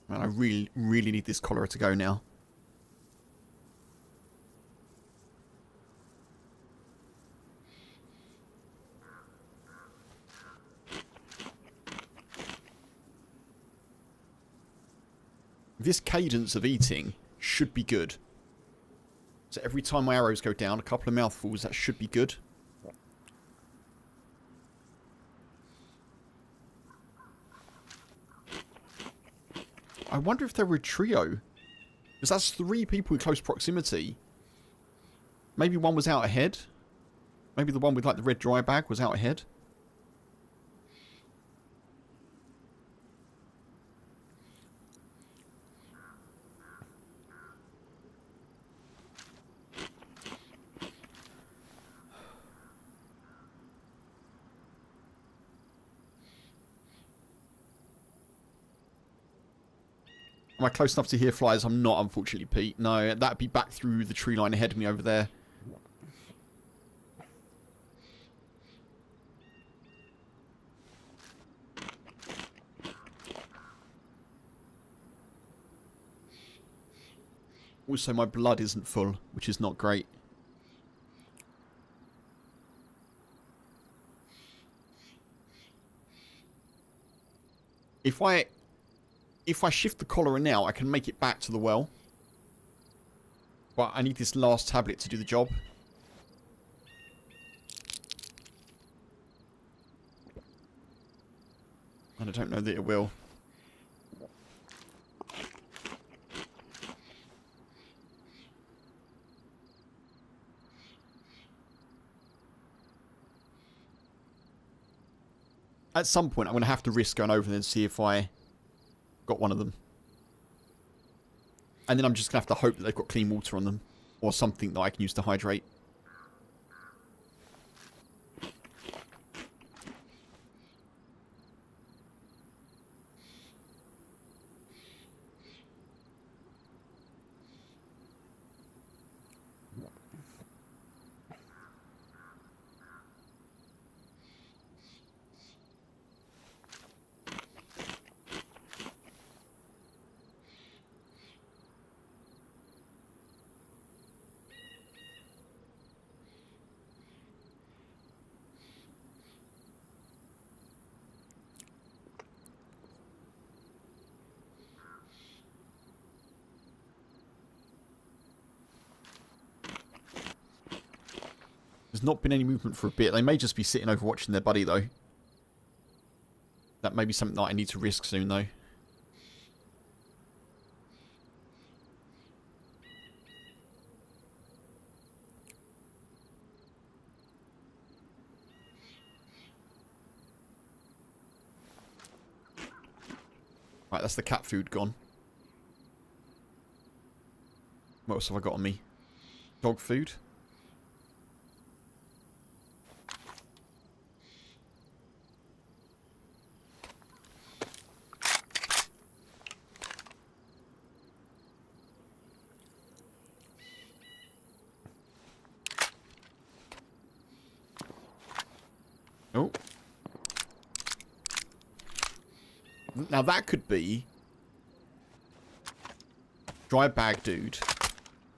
Man, I really need this cholera to go now. This cadence of eating should be good. So every time my arrows go down, a couple of mouthfuls, that should be good. I wonder if they were a trio. Because that's 3 people in close proximity. Maybe one was out ahead. Maybe the one with like the red dry bag was out ahead. Am I close enough to hear flies? I'm not, unfortunately, Pete. No, that'd be back through the tree line ahead of me over there. Also, my blood isn't full, which is not great. If I shift the cholera now, I can make it back to the well. But I need this last tablet to do the job. And I don't know that it will. At some point, I'm going to have to risk going over there and see if I got one of them. And then I'm just going to have to hope that they've got clean water on them. Or something that I can use to hydrate. There's not been any movement for a bit. They may just be sitting over watching their buddy, though. That may be something that I need to risk soon, though. Right, that's the cat food gone. What else have I got on me? Dog food. Oh. Now that could be dry bag dude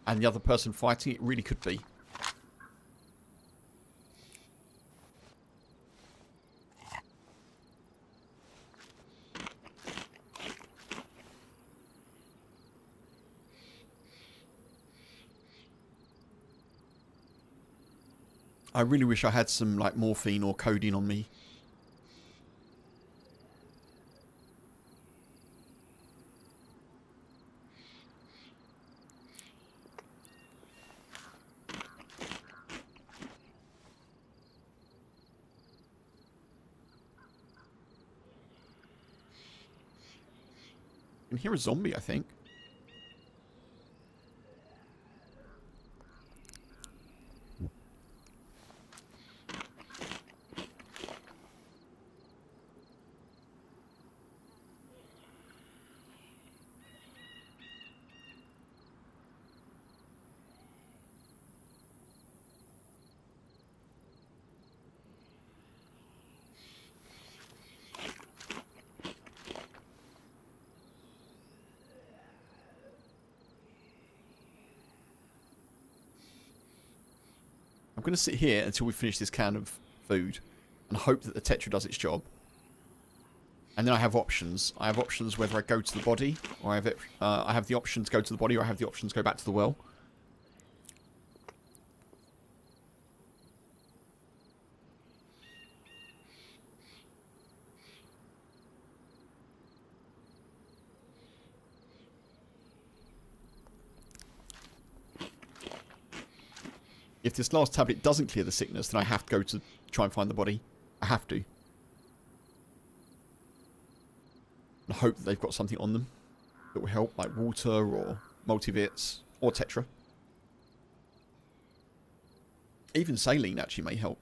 and the other person fighting. It really could be. I really wish I had some like morphine or codeine on me. I can hear a zombie, I think. I'm going to sit here until we finish this can of food and hope that the Tetra does its job. And then I have options. I have options whether I go to the body, or I have the option to go to the body, or I have the option to go back to the well. If this last tablet doesn't clear the sickness, then I have to go to try and find the body. I have to. And hope that they've got something on them that will help, like water or multivits or Tetra. Even saline actually may help.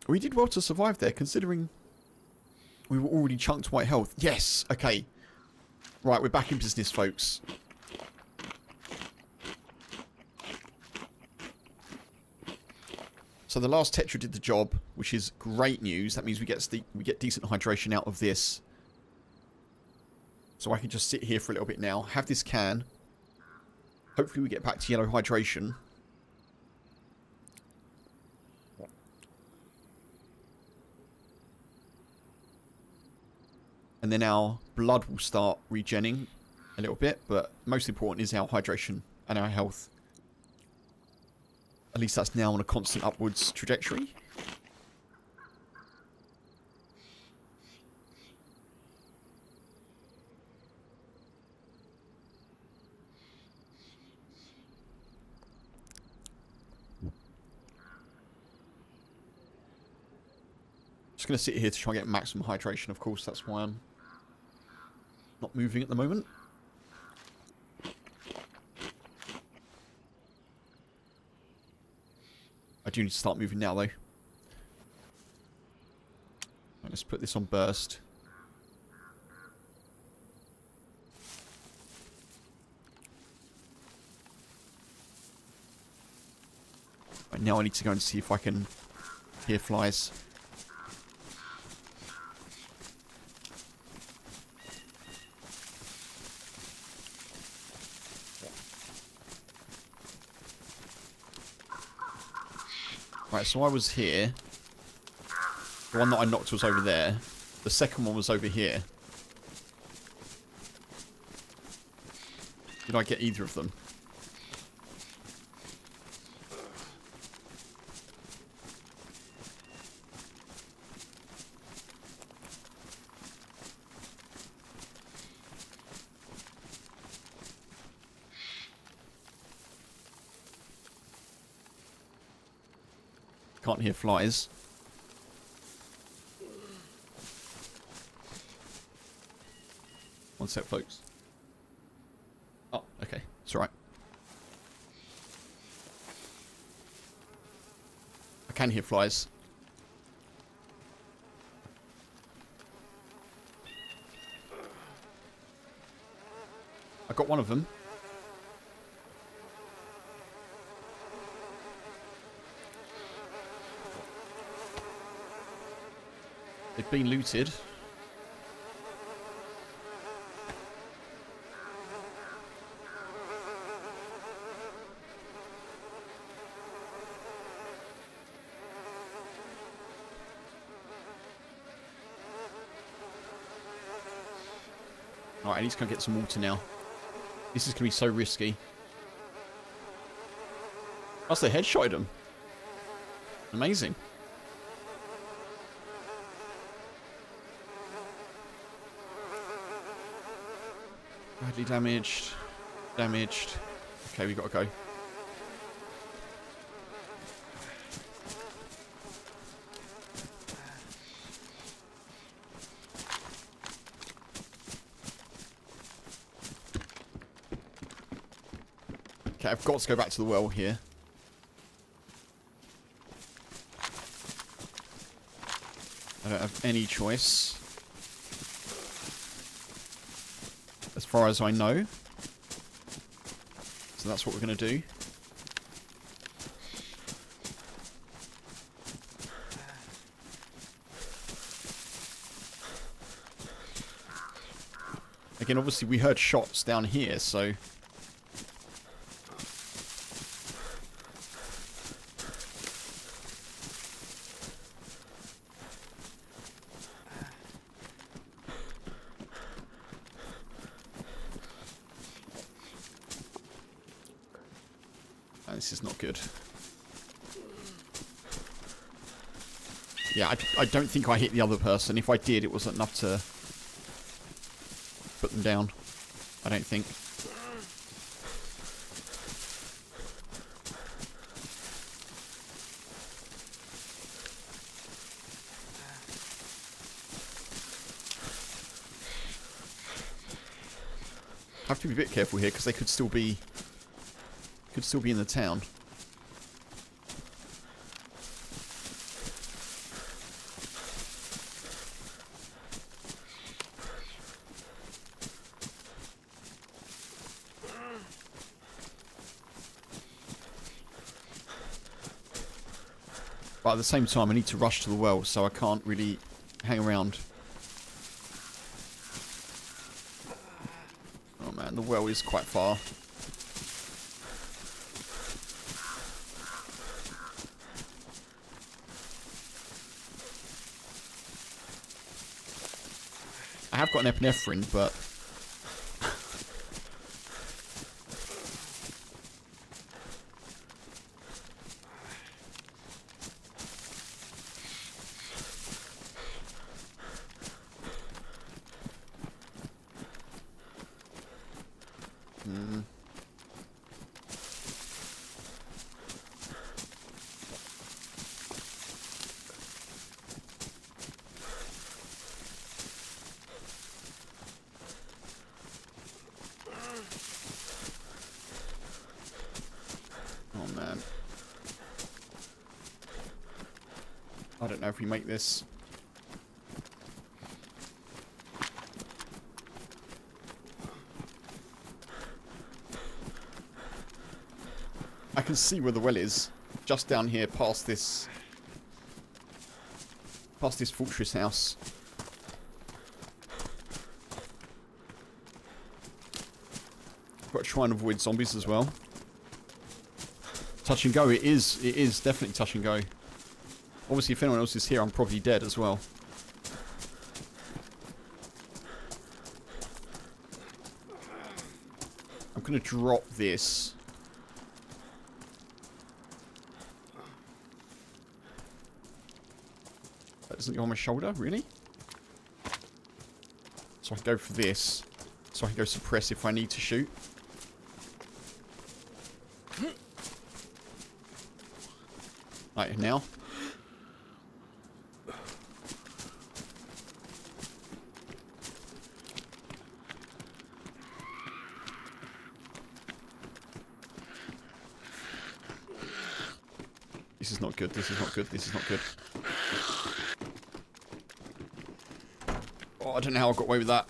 We did well to survive there, considering we were already chunked white health. Yes! Okay. Right, we're back in business, folks. So the last Tetra did the job, which is great news. That means we get decent hydration out of this. So I can just sit here for a little bit now, have this can. Hopefully we get back to yellow hydration. And and then our blood will start regenning a little bit, but most important is our hydration and our health. At least that's now on a constant upwards trajectory. Just going to sit here to try and get maximum hydration, of course. That's why I'm not moving at the moment. I do need to start moving now, though. Right, let's put this on burst. Right, now I need to go and see if I can hear flies. Right, so I was here. The one that I knocked was over there. The second one was over here. Did I get either of them? Can't hear flies. One sec, folks. Oh, okay. It's alright. I can hear flies. I got one of them. They've been looted. Alright, I need to go get some water now. This is going to be so risky. Plus they headshotted him. Amazing. Badly damaged. Damaged. Okay, we gotta go. Okay, I've got to go back to the well here. I don't have any choice. As far as I know. So that's what we're going to do. Again, obviously we heard shots down here, so... This is not good. Yeah, I don't think I hit the other person. If I did, it wasn't enough to put them down. I don't think. I have to be a bit careful here because they could still be in the town. But at the same time, I need to rush to the well, so I can't really hang around. Oh man, the well is quite far. I have got an epinephrine, but... Oh, man. I don't know if we make this. I can see where the well is. Just down here past this fortress house. Got to try and avoid zombies as well. Touch and go, it is definitely touch and go. Obviously if anyone else is here I'm probably dead as well. I'm gonna drop this. That doesn't go on my shoulder, really? So I can go for this. So I can go suppress if I need to shoot. Right, now. This is not good, this is not good, this is not good. Oh, I don't know how I got away with that.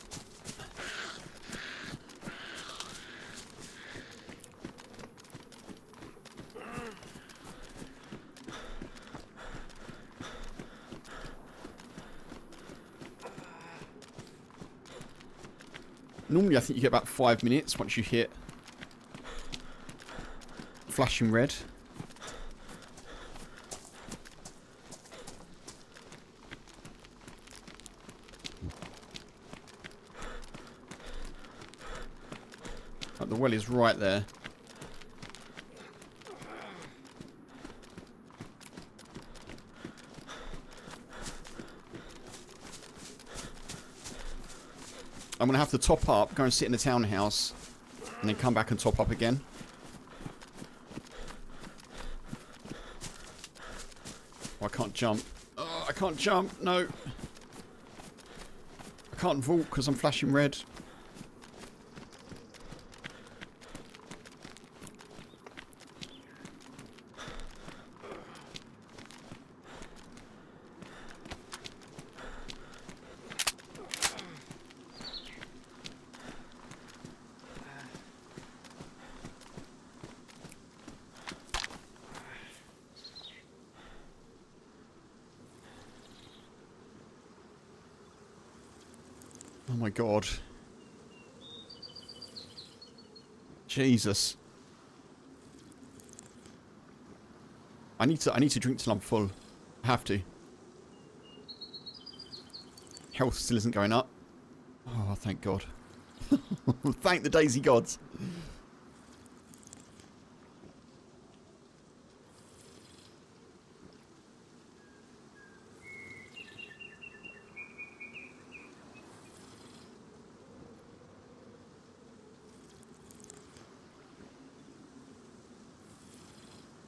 Normally I think you get about 5 minutes once you hit flashing red. The well is right there. I'm going to have to top up, go and sit in the townhouse, and then come back and top up again. Oh, I can't jump. Oh, I can't jump. No. I can't vault because I'm flashing red. Oh my god. Jesus. I need to drink till I'm full. I have to. Health still isn't going up. Oh, thank God. Thank the DayZ gods.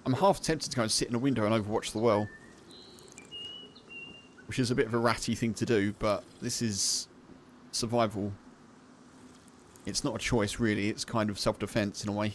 I'm half tempted to go and sit in a window and overwatch the well. Which is a bit of a ratty thing to do, but this is survival. It's not a choice, really. It's kind of self-defense in a way.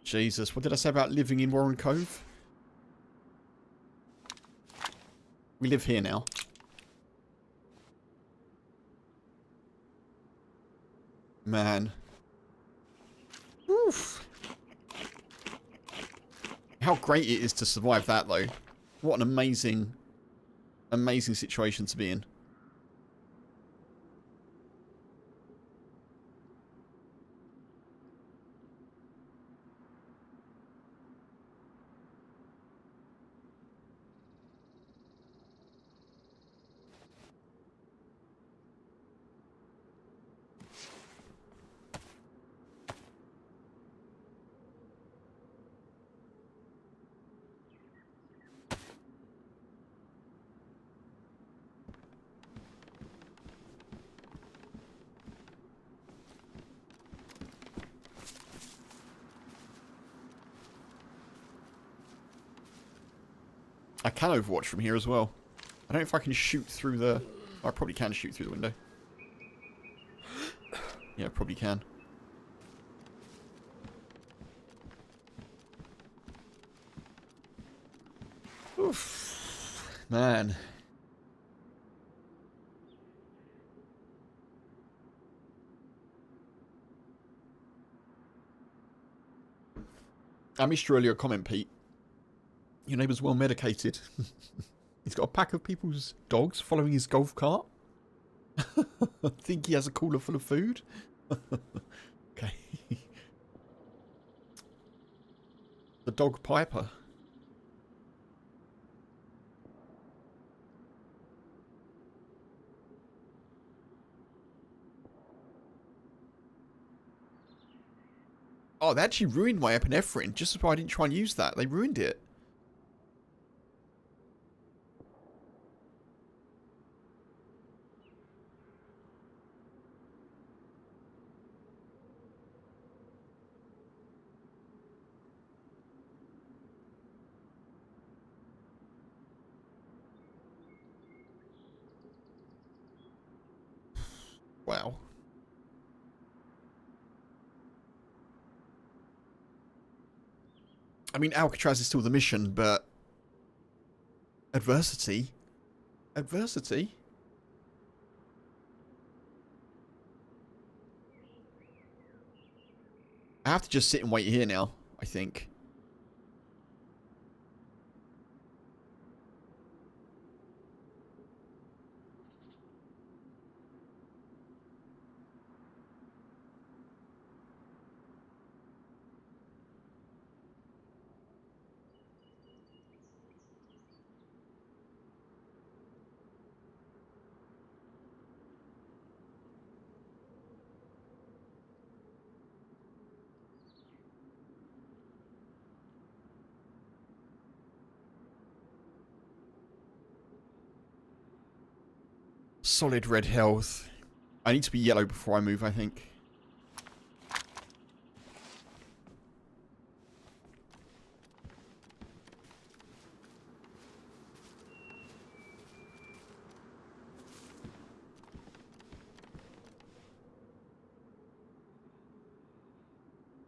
Jesus, what did I say about living in Warren Cove? We live here now. Man. Oof. How great it is to survive that, though. What an amazing, amazing situation to be in. I can overwatch from here as well. I don't know if I can shoot through the... I probably can shoot through the window. Yeah, probably can. Oof. Man. I missed your earlier comment, Pete. Your neighbour's well medicated. He's got a pack of people's dogs following his golf cart. I think he has a cooler full of food. Okay. The dog Piper. Oh, they actually ruined my epinephrine just so I didn't try and use that. They ruined it. Wow. I mean, Alcatraz is still the mission, but... Adversity? Adversity? I have to just sit and wait here now, I think. Solid red health. I need to be yellow before I move, I think.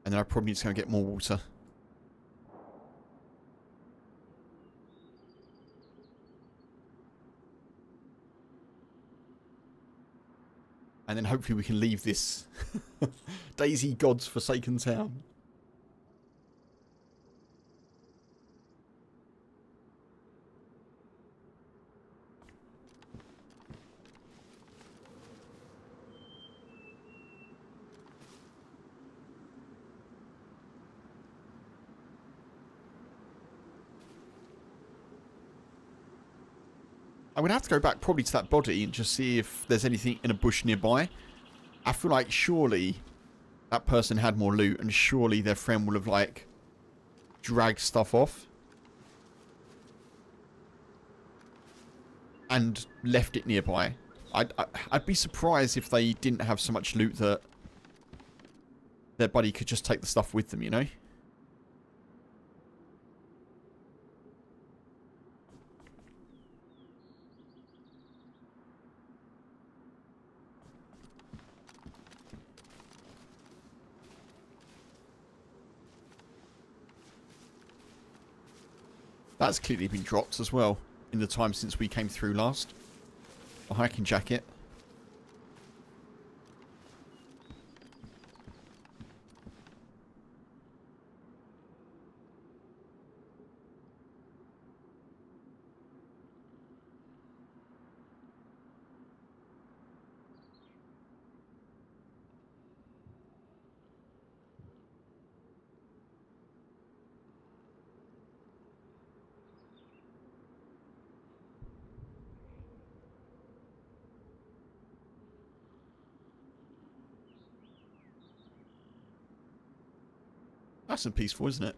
And then I probably need to go and get more water. And then hopefully we can leave this DayZ God's forsaken town. I'm going to have to go back probably to that body and just see if there's anything in a bush nearby. I feel like surely that person had more loot and surely their friend will have, like, dragged stuff off. And left it nearby. I'd be surprised if they didn't have so much loot that their buddy could just take the stuff with them, you know? That's clearly been dropped as well in the time since we came through last. A hiking jacket. Nice and peaceful, isn't it?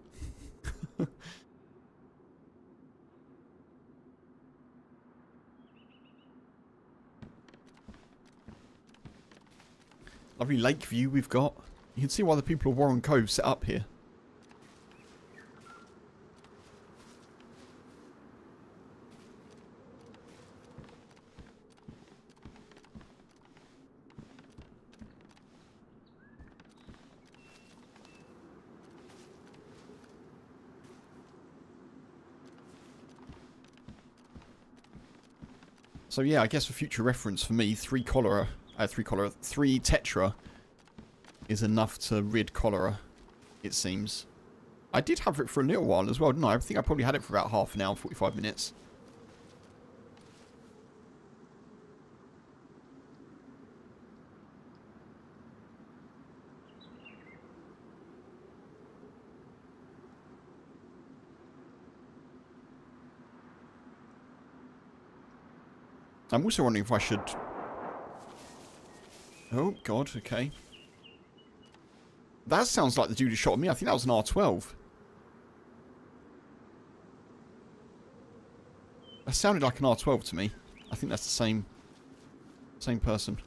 Lovely lake view we've got. You can see why the people of Warren Cove set up here. So yeah, I guess for future reference for me, 3 tetra is enough to rid cholera, it seems. I did have it for a little while as well, didn't I? I think I probably had it for about half an hour, 45 minutes. I'm also wondering if I should... Oh, God, okay. That sounds like the dude who shot me. I think that was an R12. That sounded like an R12 to me. I think that's the same person.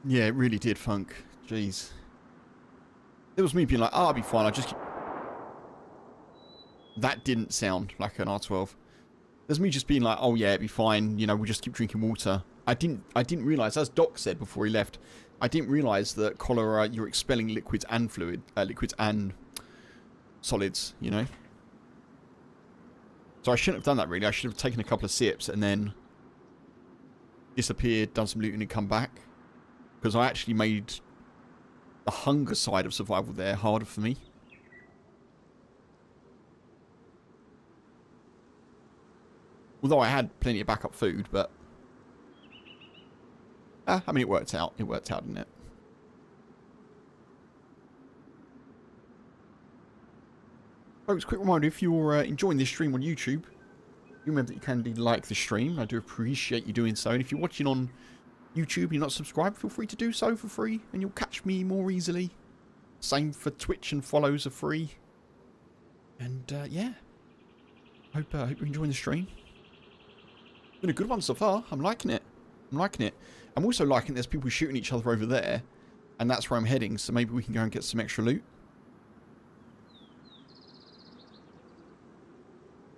Yeah, it really did, Funk. Jeez. It was me being like, oh, I'll be fine. I'll just keep... That didn't sound like an R12. There's me just being like, oh yeah, it'll be fine. You know, we'll just keep drinking water. I didn't realise, as Doc said before he left, I didn't realise that cholera, you're expelling liquids and liquids and solids, you know. So I shouldn't have done that really. I should have taken a couple of sips and then disappeared, done some looting and come back. Because I actually made the hunger side of survival there harder for me. Although I had plenty of backup food, but... I mean, it worked out. It worked out, didn't it? Folks, quick reminder, if you're enjoying this stream on YouTube, remember that you can indeed like the stream. I do appreciate you doing so. And if you're watching on YouTube and you're not subscribed, feel free to do so for free, and you'll catch me more easily. Same for Twitch, and follows are free. And, yeah. Hope you're enjoying the stream. Been a good one so far. I'm liking it. I'm liking it. I'm also liking there's people shooting each other over there, and that's where I'm heading, so maybe we can go and get some extra loot.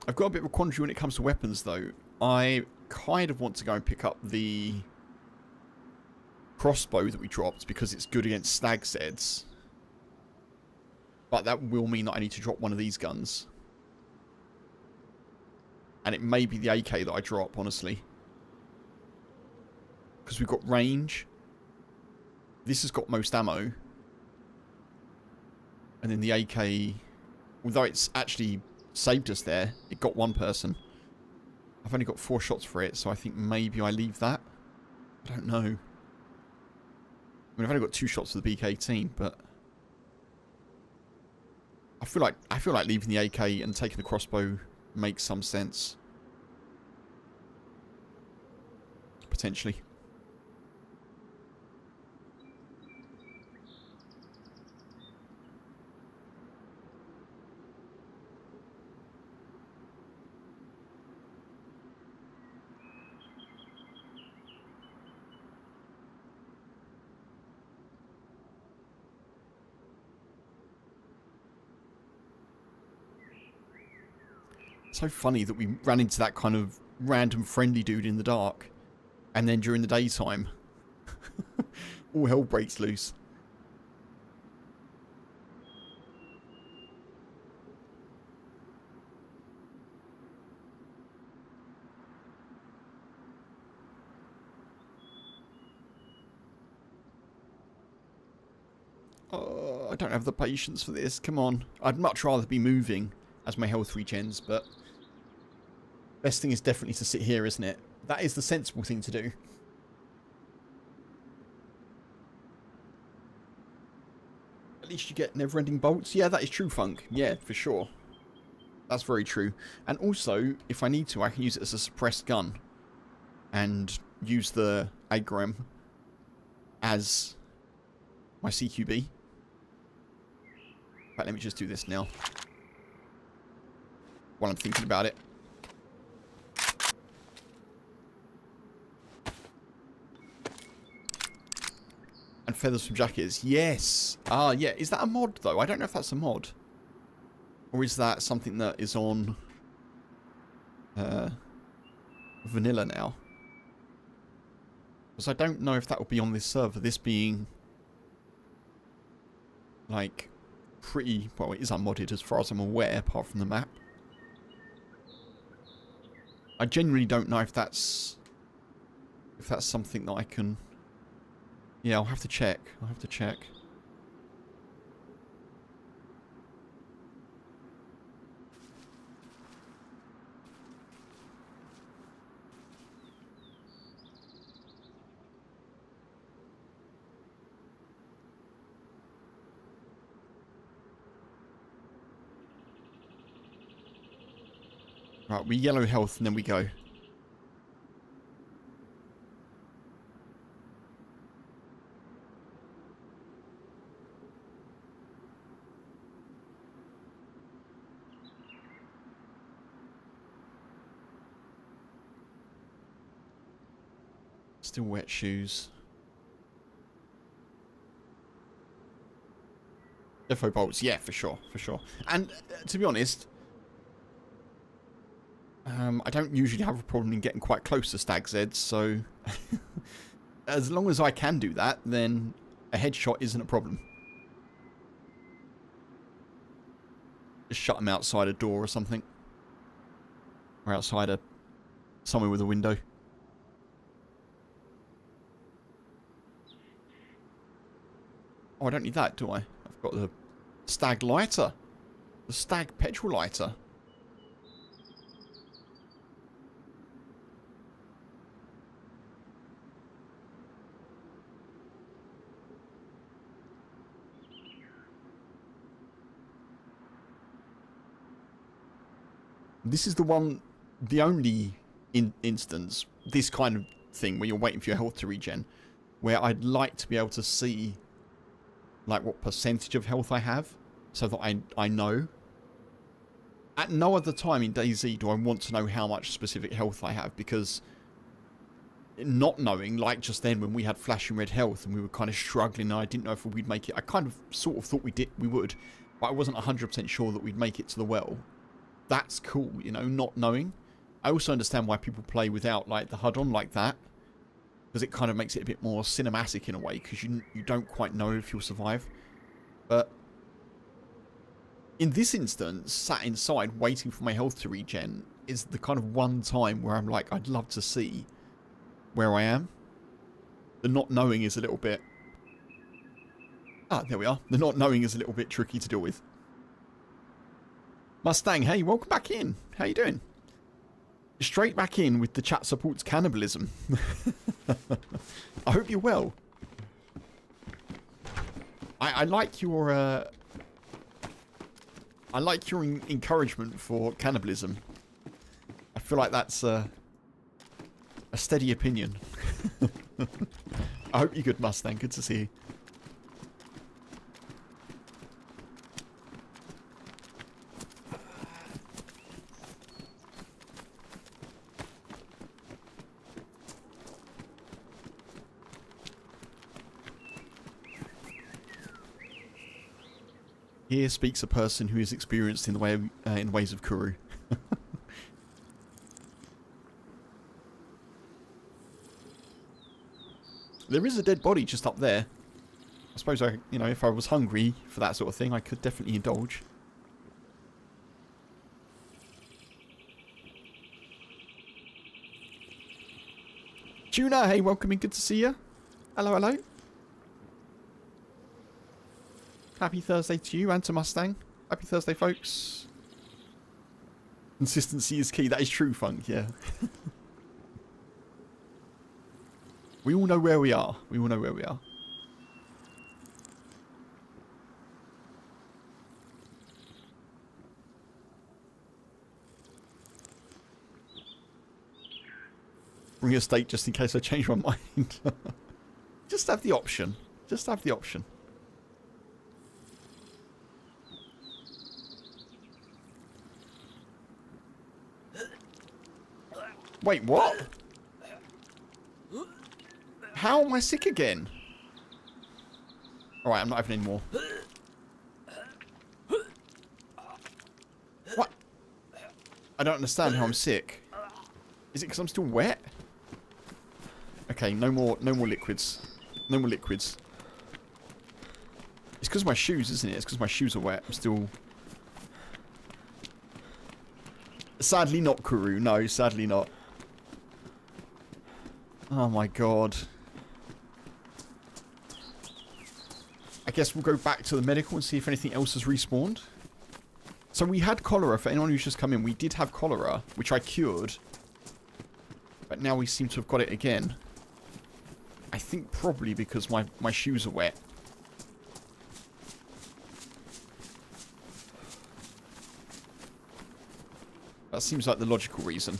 I've got a bit of a quandary when it comes to weapons, though. I kind of want to go and pick up the crossbow that we dropped because it's good against stag's heads. But that will mean that I need to drop one of these guns. And it may be the AK that I drop, honestly. Because we've got range. This has got most ammo. And then the AK, although it's actually saved us there, it got one person. I've only got 4 shots for it, so I think maybe I leave that. I don't know. I mean, I've only got 2 shots for the BK-18, but I feel like leaving the AK and taking the crossbow makes some sense. Potentially. So funny that we ran into that kind of random friendly dude in the dark. And then during the daytime, all hell breaks loose. Oh, I don't have the patience for this. Come on. I'd much rather be moving as my health regens, but best thing is definitely to sit here, isn't it? That is the sensible thing to do. At least you get never-ending bolts. Yeah, that is true, Funk. Yeah, for sure. That's very true. And also, if I need to, I can use it as a suppressed gun. And use the Agram as my CQB. Right, let me just do this now. While I'm thinking about it. And feathers from jackets. Yes. Ah, yeah. Is that a mod, though? I don't know if that's a mod. Or is that something that is on vanilla now? Because I don't know if that will be on this server. This being like pretty, well, it is unmodded as far as I'm aware, apart from the map. I genuinely don't know if that's something that I can. Yeah, I'll have to check. I'll have to check. Right, we yellow health and then we go. Still wet shoes. Defo bolts, yeah, for sure, for sure. And to be honest, I don't usually have a problem in getting quite close to Stag's Head, so as long as I can do that, then a headshot isn't a problem. Just shut him outside a door or something. Or outside somewhere with a window. Oh, I don't need that, do I? I've got the Stag lighter. The Stag petrol lighter. This is the only instance, this kind of thing where you're waiting for your health to regen, where I'd like to be able to see like what percentage of health I have, so that I know. At no other time in DayZ do I want to know how much specific health I have, because not knowing, like just then when we had flashing red health and we were kind of struggling and I didn't know if we'd make it. I kind of sort of thought we would, but I wasn't 100% sure that we'd make it to the well. That's cool, you know, not knowing. I also understand why people play without like the HUD on like that, because it kind of makes it a bit more cinematic in a way, because you don't quite know if you'll survive. But in this instance, sat inside waiting for my health to regen is the kind of one time where I'm like, I'd love to see where I am. The not knowing is a little bit... Ah, there we are. The not knowing is a little bit tricky to deal with. Mustang, hey, welcome back in. How you doing? Straight back in with the chat supports cannibalism. I hope you're well. I like your encouragement for cannibalism. I feel like that's a steady opinion. I hope you're good, Mustang. Good to see you. Here speaks a person who is experienced in the ways of Kuru. There is a dead body just up there. I suppose you know, if I was hungry for that sort of thing, I could definitely indulge. Tuna, hey, welcome in. Good to see you. Hello, hello. Happy Thursday to you and to Mustang. Happy Thursday, folks. Consistency is key. That is true, Funk, yeah. We all know where we are. We all know where we are. Bring a steak just in case I change my mind. Just have the option. Just have the option. Wait, what? How am I sick again? Alright, I'm not having any more. What? I don't understand how I'm sick. Is it because I'm still wet? Okay, no more liquids. No more liquids. It's because of my shoes, isn't it? It's because my shoes are wet. I'm still... Sadly not, Kuru. No, sadly not. Oh my god. I guess we'll go back to the medical and see if anything else has respawned. So we had cholera. For anyone who's just come in, we did have cholera, which I cured. But now we seem to have got it again. I think probably because my shoes are wet. That seems like the logical reason.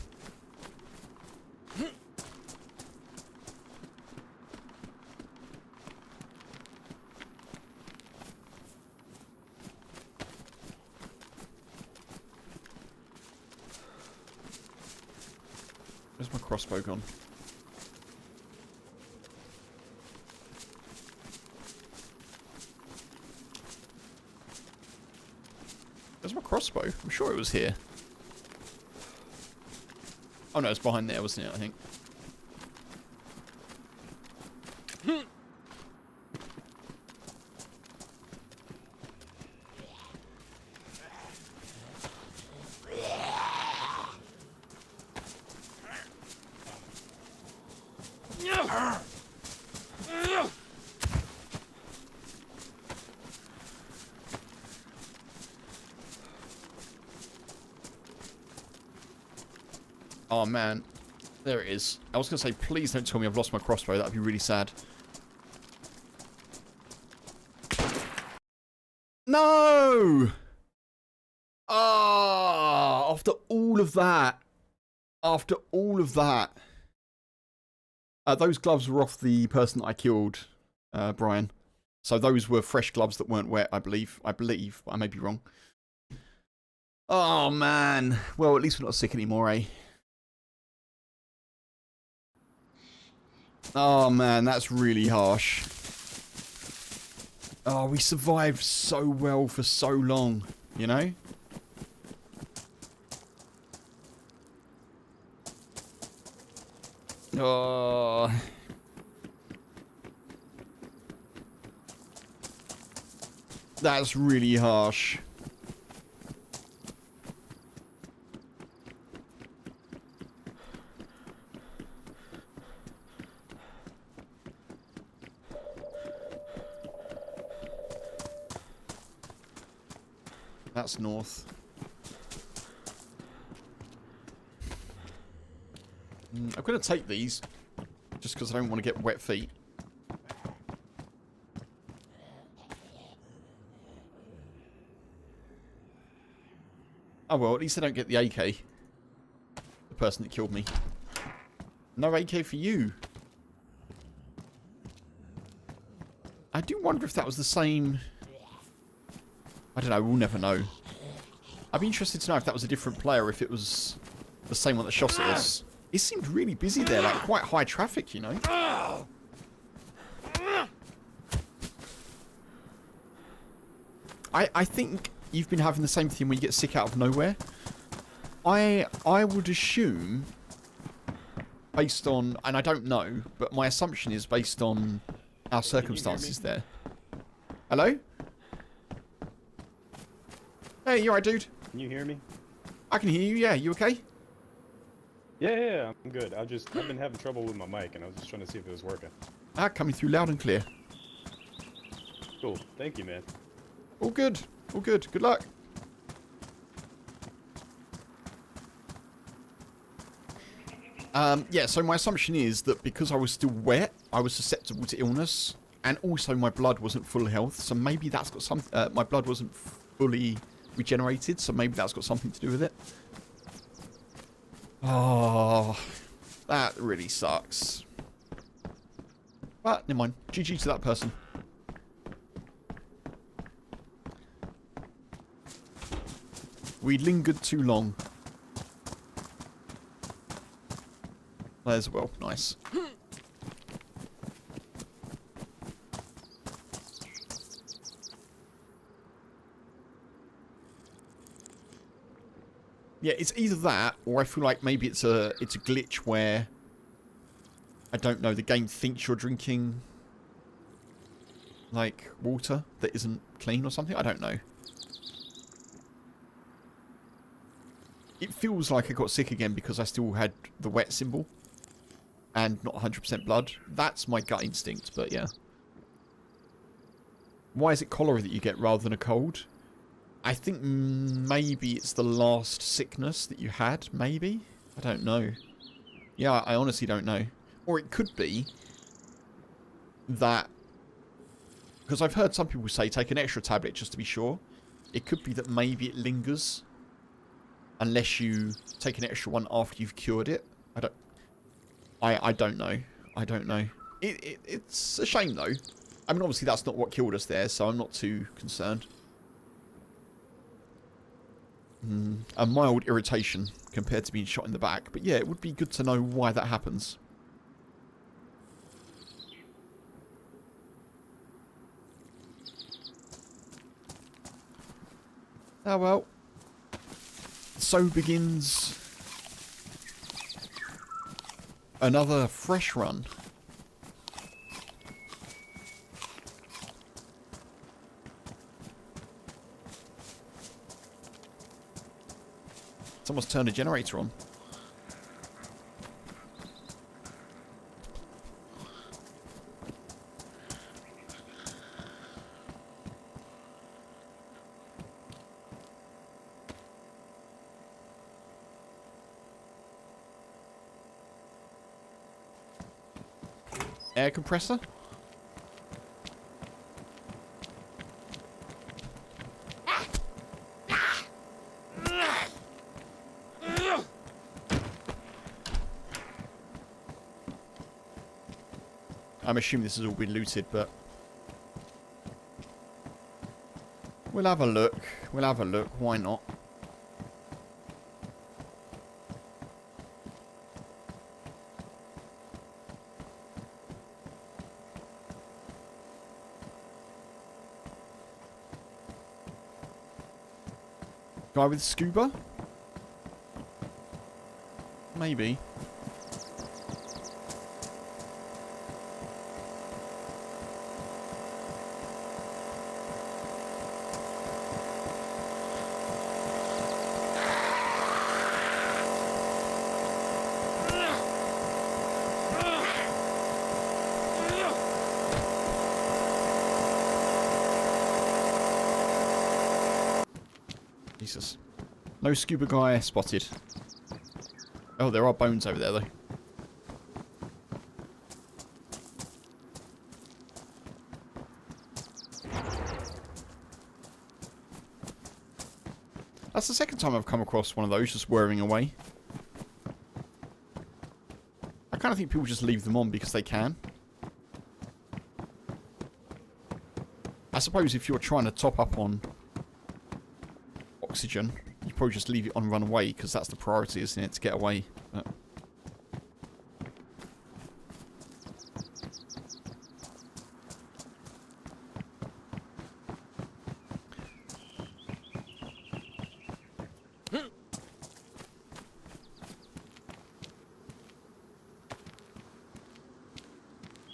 Where's my crossbow gone? Where's my crossbow? I'm sure it was here. Oh no, it's behind there, wasn't it, I think. Oh man, there it is. I was going to say, please don't tell me I've lost my crossbow. That would be really sad. No! Ah, after all of that. After all of that. Those gloves were off the person that I killed, Brian. So those were fresh gloves that weren't wet, I believe. I may be wrong. Oh man. Well, at least we're not sick anymore, eh? Oh man, that's really harsh. Oh, we survived so well for so long, you know? Oh. That's really harsh. That's north. I'm going to take these, just because I don't want to get wet feet. Oh well, at least I don't get the AK. The person that killed me. No AK for you. I do wonder if that was the same... I don't know, we'll never know. I'd be interested to know if that was a different player, if it was the same one that shot at us. It seemed really busy there, like quite high traffic, you know. I think you've been having the same thing when you get sick out of nowhere. I would assume based on, and I don't know, but my assumption is based on our circumstances there. Hello? Hey, you alright, dude? Can you hear me? I can hear you, yeah. You okay? Yeah, I'm good. I've been having trouble with my mic, and I was just trying to see if it was working. Ah, coming through loud and clear. Cool. Thank you, man. All good. All good. Good luck. Yeah, so my assumption is that because I was still wet, I was susceptible to illness, and also my blood wasn't full health, so maybe that's got some... my blood wasn't fully regenerated, so maybe that's got something to do with it. Oh, that really sucks. But, never mind. GG to that person. We lingered too long. As well. Nice. Yeah, it's either that, or I feel like maybe it's a glitch where, I don't know, the game thinks you're drinking like water that isn't clean or something. I don't know. It feels like I got sick again because I still had the wet symbol and not 100% blood. That's my gut instinct, but yeah. Why is it cholera that you get rather than a cold? I think maybe it's the last sickness that you had, maybe? I don't know. Yeah, I honestly don't know. Or it could be that... Because I've heard some people say take an extra tablet just to be sure. It could be that maybe it lingers unless you take an extra one after you've cured it. I don't know. I don't know. It's a shame, though. I mean, obviously, that's not what killed us there, so I'm not too concerned. A mild irritation compared to being shot in the back. But yeah, it would be good to know why that happens. Oh well. So begins another fresh run. Someone's turned a generator on. Air compressor? I'm assuming this has all been looted, but... We'll have a look. We'll have a look. Why not? Guy with scuba? Maybe. Jesus. No scuba guy spotted. Oh, there are bones over there, though. That's the second time I've come across one of those just whirring away. I kind of think people just leave them on because they can. I suppose if you're trying to top up on oxygen, you probably just leave it on run away because that's the priority, isn't it, to get away. But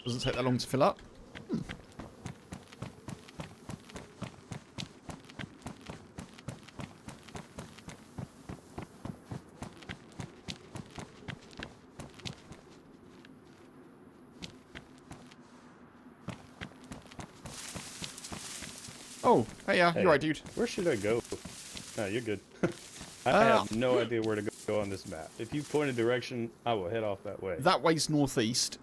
Doesn't take that long to fill up. Oh, hey, Hey, you're right, dude. Where should I go? No, you're good. I have no idea where to go on this map. If you point a direction, I will head off that way. That way's northeast.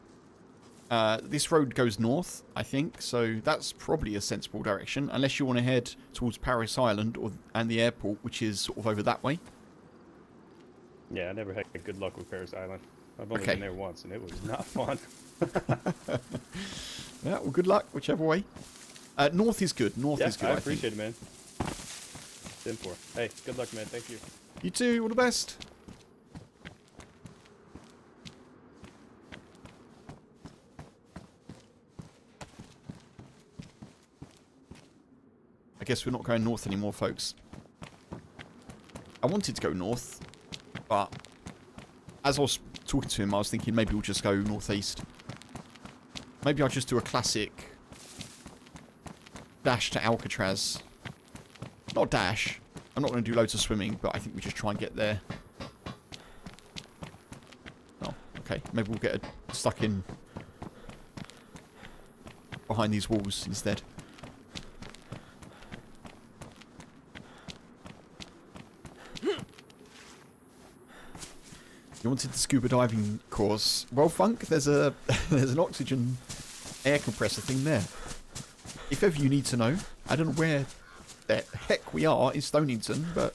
This road goes north, I think, so that's probably a sensible direction, unless you want to head towards Paris Island and the airport, which is sort of over that way. Yeah, I never had good luck with Paris Island. I've only Okay. been there once, and it was not fun. Yeah, well, good luck, whichever way. North is good. North Yeah, is good, I I think. appreciate it, man. 10-4. Hey, good luck, man. Thank you. You too, all the best. I guess we're not going north anymore, folks. I wanted to go north, but as I was talking to him, I was thinking maybe we'll just go northeast. Maybe I'll just do a classic dash to Alcatraz. Not dash. I'm not going to do loads of swimming, but I think we just try and get there. Oh, okay. Maybe we'll get stuck in behind these walls instead. You wanted the scuba diving course? Well, Funk, there's a there's an oxygen air compressor thing there. If ever you need to know, I don't know where the heck we are in Stonington, but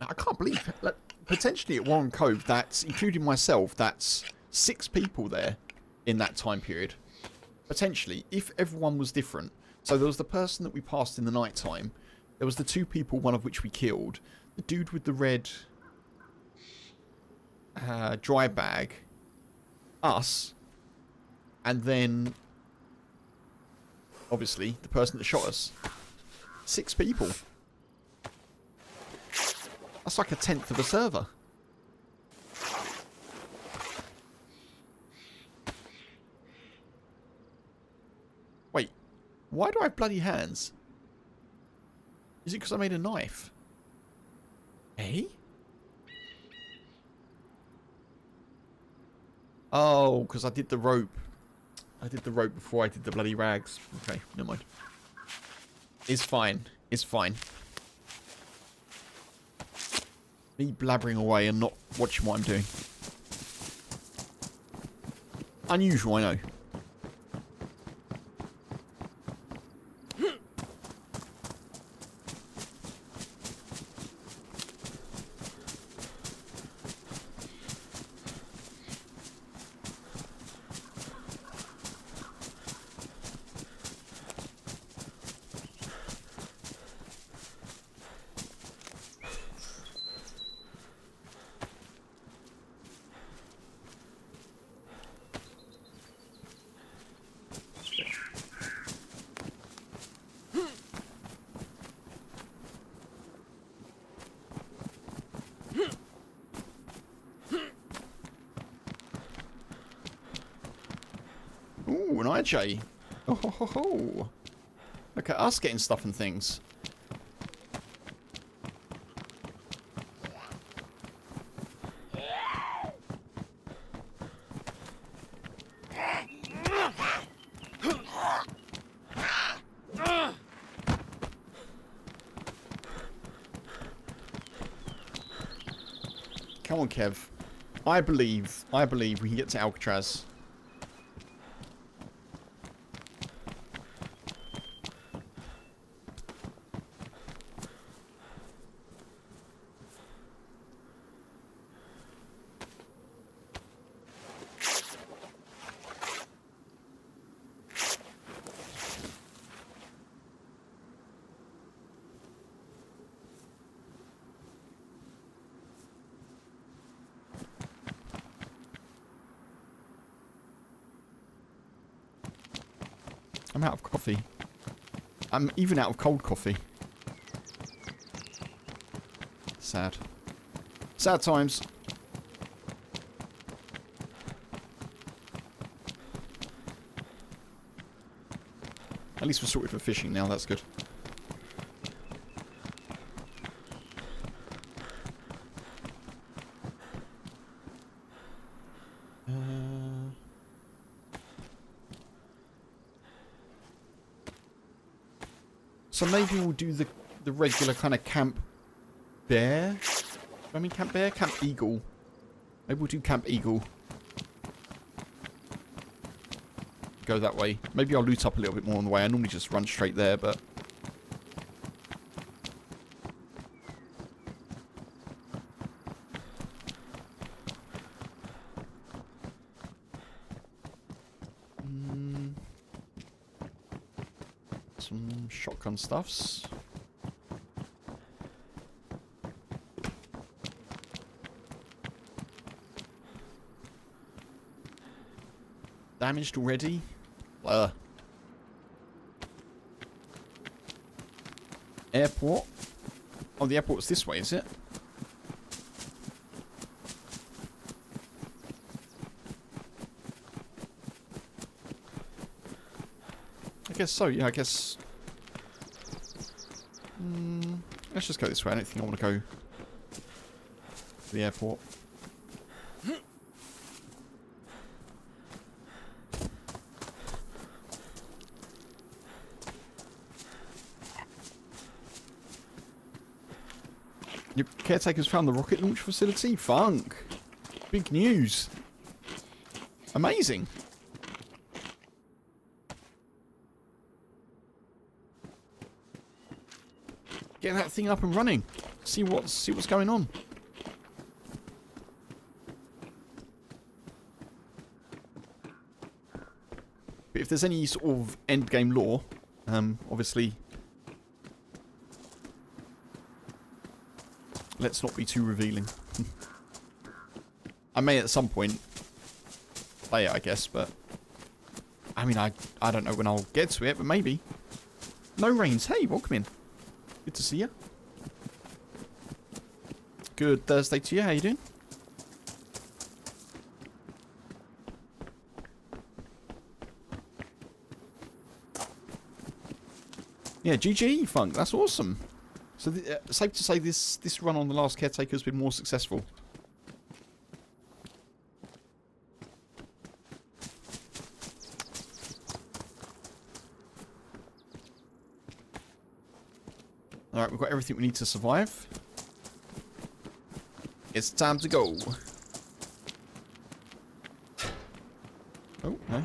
I can't believe, like, potentially at Warren Cove, that's, including myself, that's 6 people there in that time period. Potentially, if everyone was different. So there was the person that we passed in the night time. There was the 2 people, one of which we killed. The dude with the red dry bag. Us. And then, obviously, the person that shot us. 6 people. That's like a tenth of a server. Wait, why do I have bloody hands? Is it because I made a knife? Eh? Oh, because I did the rope. I did the rope before I did the bloody rags. Okay, never mind. It's fine. It's fine. Me blabbering away and not watching what I'm doing. Unusual, I know. Ooh, an IJ. Oh, ho, ho, ho. Look at us getting stuff and things. Come on, Kev. I believe we can get to Alcatraz. I'm out of coffee. I'm even out of cold coffee. Sad. Sad times. At least we're sorted for fishing now, that's good. So maybe we'll do the regular kind of Camp Bear. I mean Camp Bear? Camp Eagle. Maybe we'll do Camp Eagle. Go that way. Maybe I'll loot up a little bit more on the way. I normally just run straight there, but... some shotgun stuffs. Damaged already? Airport? Oh, the airport's this way, is it? I guess so, yeah, I guess... let's just go this way. I don't think I want to go to the airport. Your caretakers found the rocket launch facility? Funk! Big news! Amazing! Get that thing up and running. See what's going on. But if there's any sort of end game lore, obviously, let's not be too revealing. I may at some point play it, I guess, but I mean, I don't know when I'll get to it, but maybe. No Rains, hey, welcome in. Good to see you. Good Thursday to you. How you doing? Yeah, GG Funk. That's awesome. So safe to say this run on the last caretaker has been more successful. Alright, we've got everything we need to survive. It's time to go. Oh, no.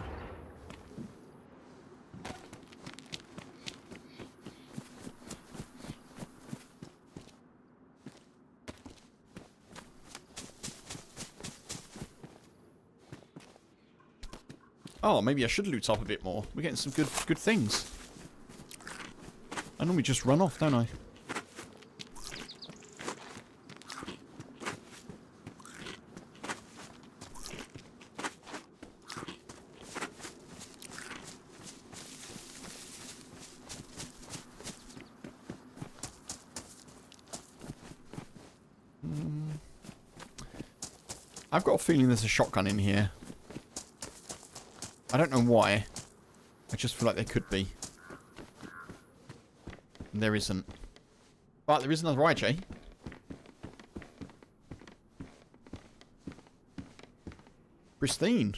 Oh, maybe I should loot up a bit more. We're getting some good things. I normally just run off, don't I? I've got a feeling there's a shotgun in here. I don't know why. I just feel like there could be. And there isn't. But there is another IJ. Pristine.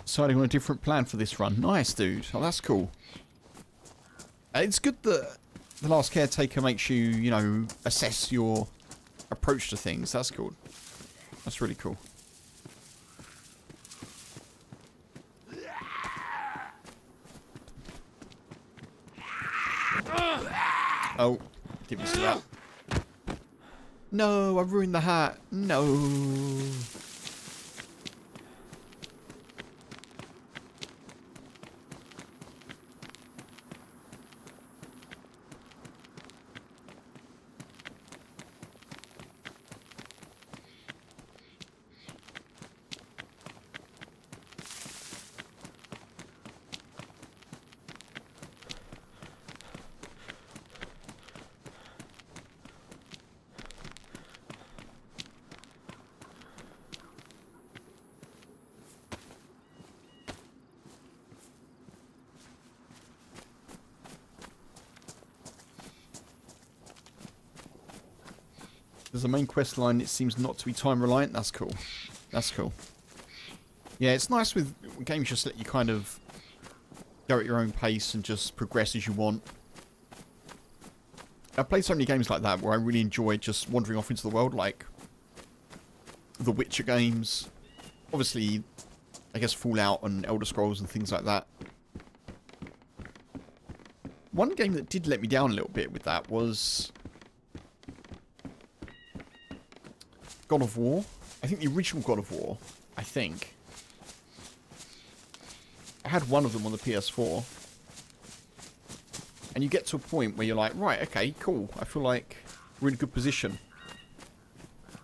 Deciding on a different plan for this run. Nice, dude. Oh, that's cool. It's good that the last caretaker makes you, you know, assess your approach to things. That's cool. That's really cool. Oh, didn't see that. No, I ruined the hat. No. There's a main quest line. It seems not to be time reliant. That's cool. That's cool. Yeah, it's nice with games just let you kind of go at your own pace and just progress as you want. I've played so many games like that where I really enjoy just wandering off into the world, like the Witcher games. Obviously, I guess Fallout and Elder Scrolls and things like that. One game that did let me down a little bit with that was God of War. I think the original God of War, I think. I had one of them on the PS4. And you get to a point where you're like, right, okay, cool. I feel like we're in a good position.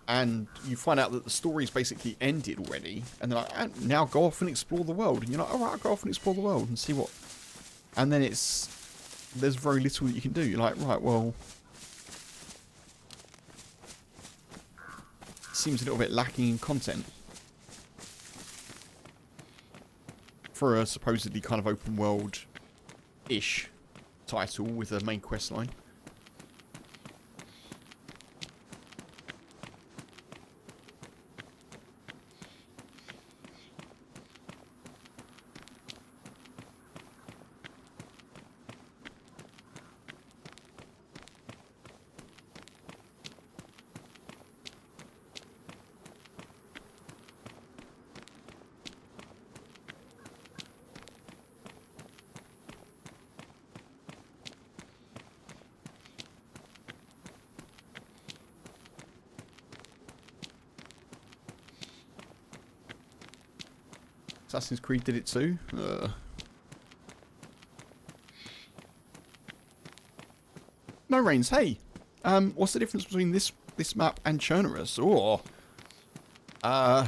And you find out that the story's basically ended already. And they're like, now go off and explore the world. And you're like, alright, I'll go off and explore the world and see what... And then there's very little that you can do. You're like, right, well... Seems a little bit lacking in content. For a supposedly kind of open world-ish title with a main quest line. Assassin's Creed did it too. No Rains, hey. What's the difference between this map and Chernarus? Or at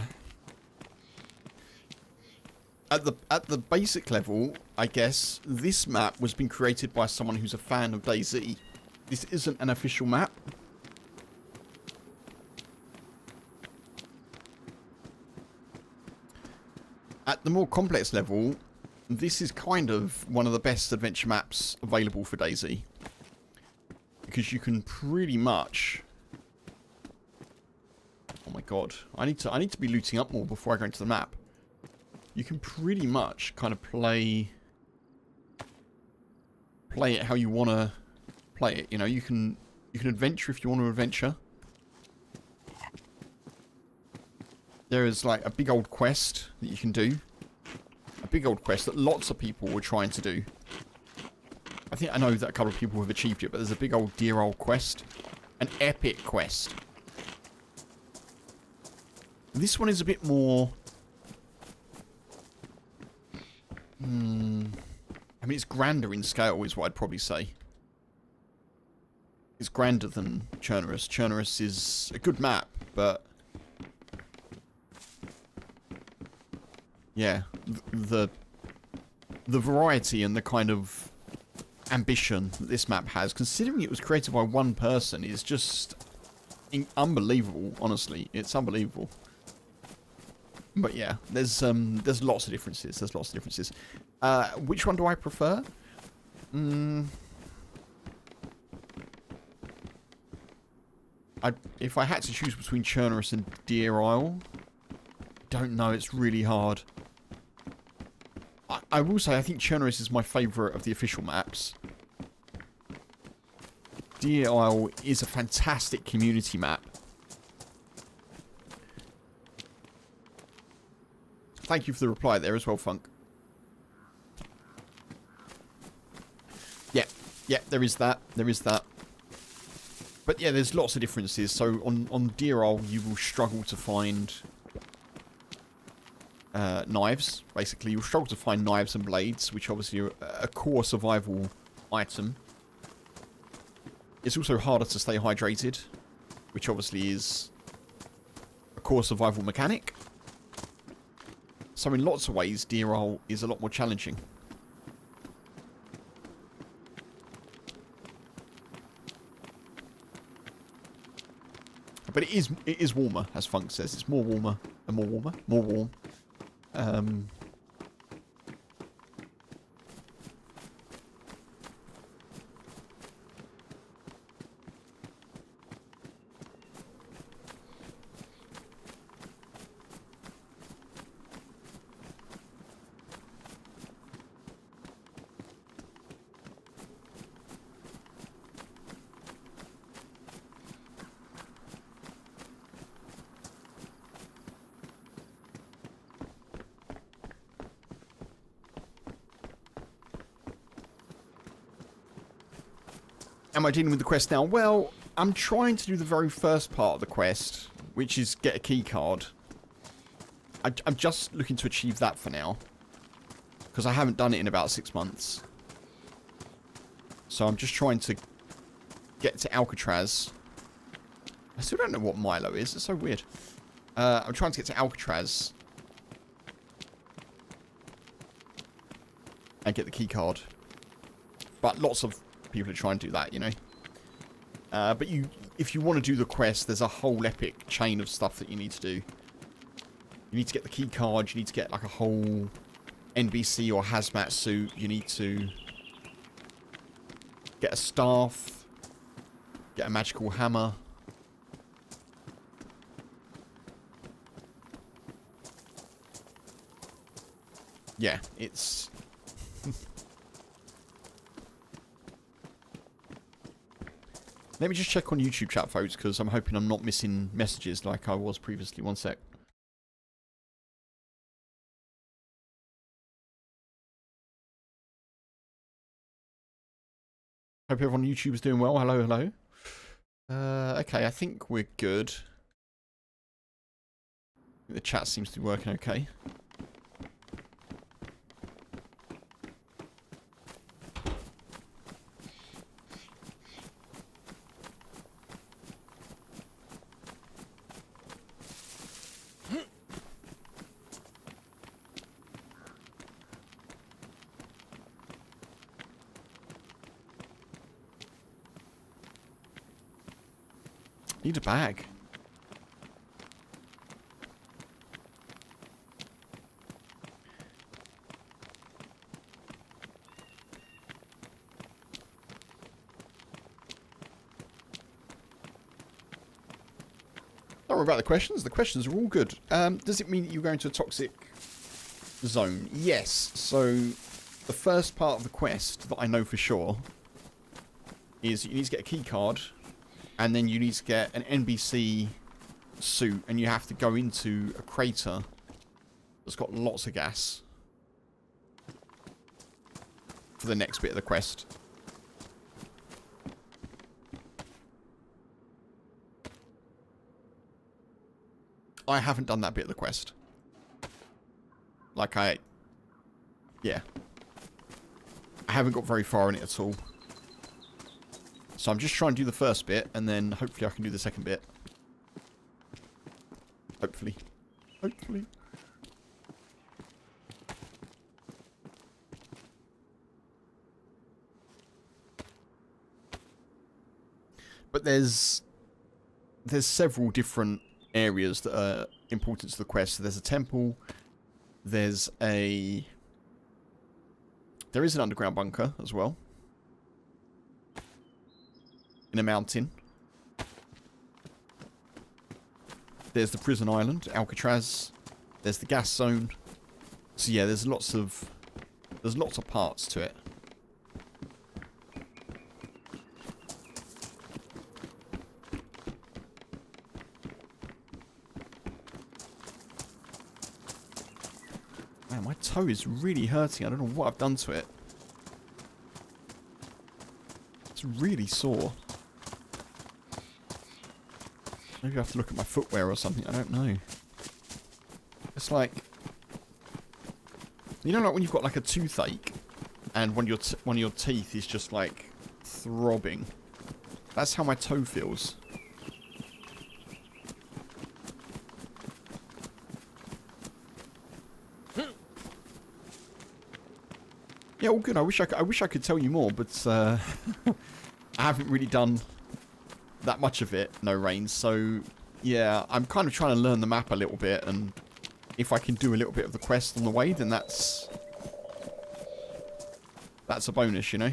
the basic level, I guess this map was being created by someone who's a fan of DayZ. This isn't an official map. At the more complex level, this is kind of one of the best adventure maps available for DayZ. Because you can pretty much... Oh my god. I need to be looting up more before I go into the map. You can pretty much kind of play it how you want to play it. You know, you can adventure if you want to adventure. There is like a big old quest that you can do. A big old quest that lots of people were trying to do. I think I know that a couple of people have achieved it, but there's a big old Deer Isle quest. An epic quest. This one is a bit more... I mean, it's grander in scale is what I'd probably say. It's grander than Chernarus. Chernarus is a good map, but... Yeah, the variety and the kind of ambition that this map has, considering it was created by one person, is just unbelievable, honestly. It's unbelievable. But yeah, there's lots of differences. There's lots of differences. Which one do I prefer? If I had to choose between Chernarus and Deer Isle, don't know, it's really hard. I will say I think Chernarus is my favourite of the official maps. Deer Isle is a fantastic community map. Thank you for the reply there as well, Funk. Yeah, Yeah, there is that. There is that. But yeah, there's lots of differences. So on Deer Isle, you will struggle to find knives. Basically, you'll struggle to find knives and blades, which obviously are a core survival item. It's also harder to stay hydrated, which obviously is a core survival mechanic. So in lots of ways, Deer Isle is a lot more challenging. But it is warmer, as Funk says. It's more warmer and more warmer. More warm. Am I dealing with the quest now? Well, I'm trying to do the very first part of the quest, which is get a key card. I'm just looking to achieve that for now, because I haven't done it in about 6 months. So I'm just trying to get to Alcatraz. I still don't know what Milo is. It's so weird. I'm trying to get to Alcatraz and get the key card. But lots of people are trying to do that, you know. But if you want to do the quest, there's a whole epic chain of stuff that you need to do. You need to get the key card. You need to get like a whole NBC or hazmat suit. You need to get a staff, get a magical hammer. Yeah, it's... Let me just check on YouTube chat, folks, because I'm hoping I'm not missing messages like I was previously. One sec. Hope everyone on YouTube is doing well. Hello, hello. Okay, I think we're good. The chat seems to be working okay. Need a bag. Don't worry about the questions. The questions are all good. Does it mean that you're going to a toxic zone? Yes. So the first part of the quest that I know for sure is you need to get a key card. And then you need to get an NBC suit, and you have to go into a crater that's got lots of gas for the next bit of the quest. I haven't done that bit of the quest. Like yeah. I haven't got very far in it at all. So I'm just trying to do the first bit, and then hopefully I can do the second bit. Hopefully. Hopefully. But there's several different areas that are important to the quest. So there's a temple. There is an underground bunker as well. In a mountain. There's the prison island, Alcatraz. There's the gas zone. So yeah, there's lots of parts to it. Man, my toe is really hurting. I don't know what I've done to it. It's really sore. Maybe I have to look at my footwear or something. I don't know. It's like, you know, like when you've got like a toothache, and one of your teeth is just like throbbing. That's how my toe feels. Yeah, all good. I wish I could tell you more, but I haven't really done that much of it. No rain, so yeah, I'm kind of trying to learn the map a little bit, and if I can do a little bit of the quest on the way, then that's a bonus, you know.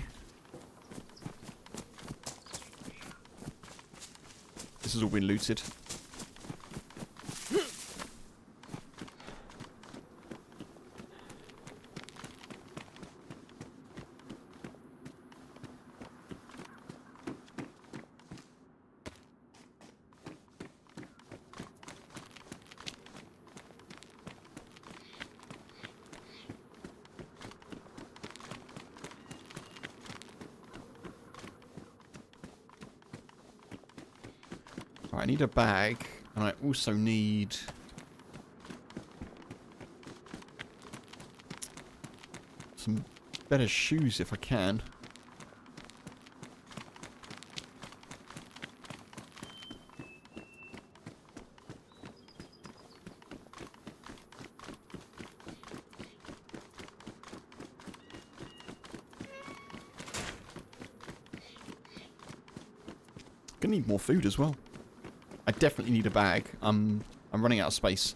This has all been looted. I need a bag, and I also need some better shoes if I can. Gonna need more food as well. I definitely need a bag. I'm running out of space.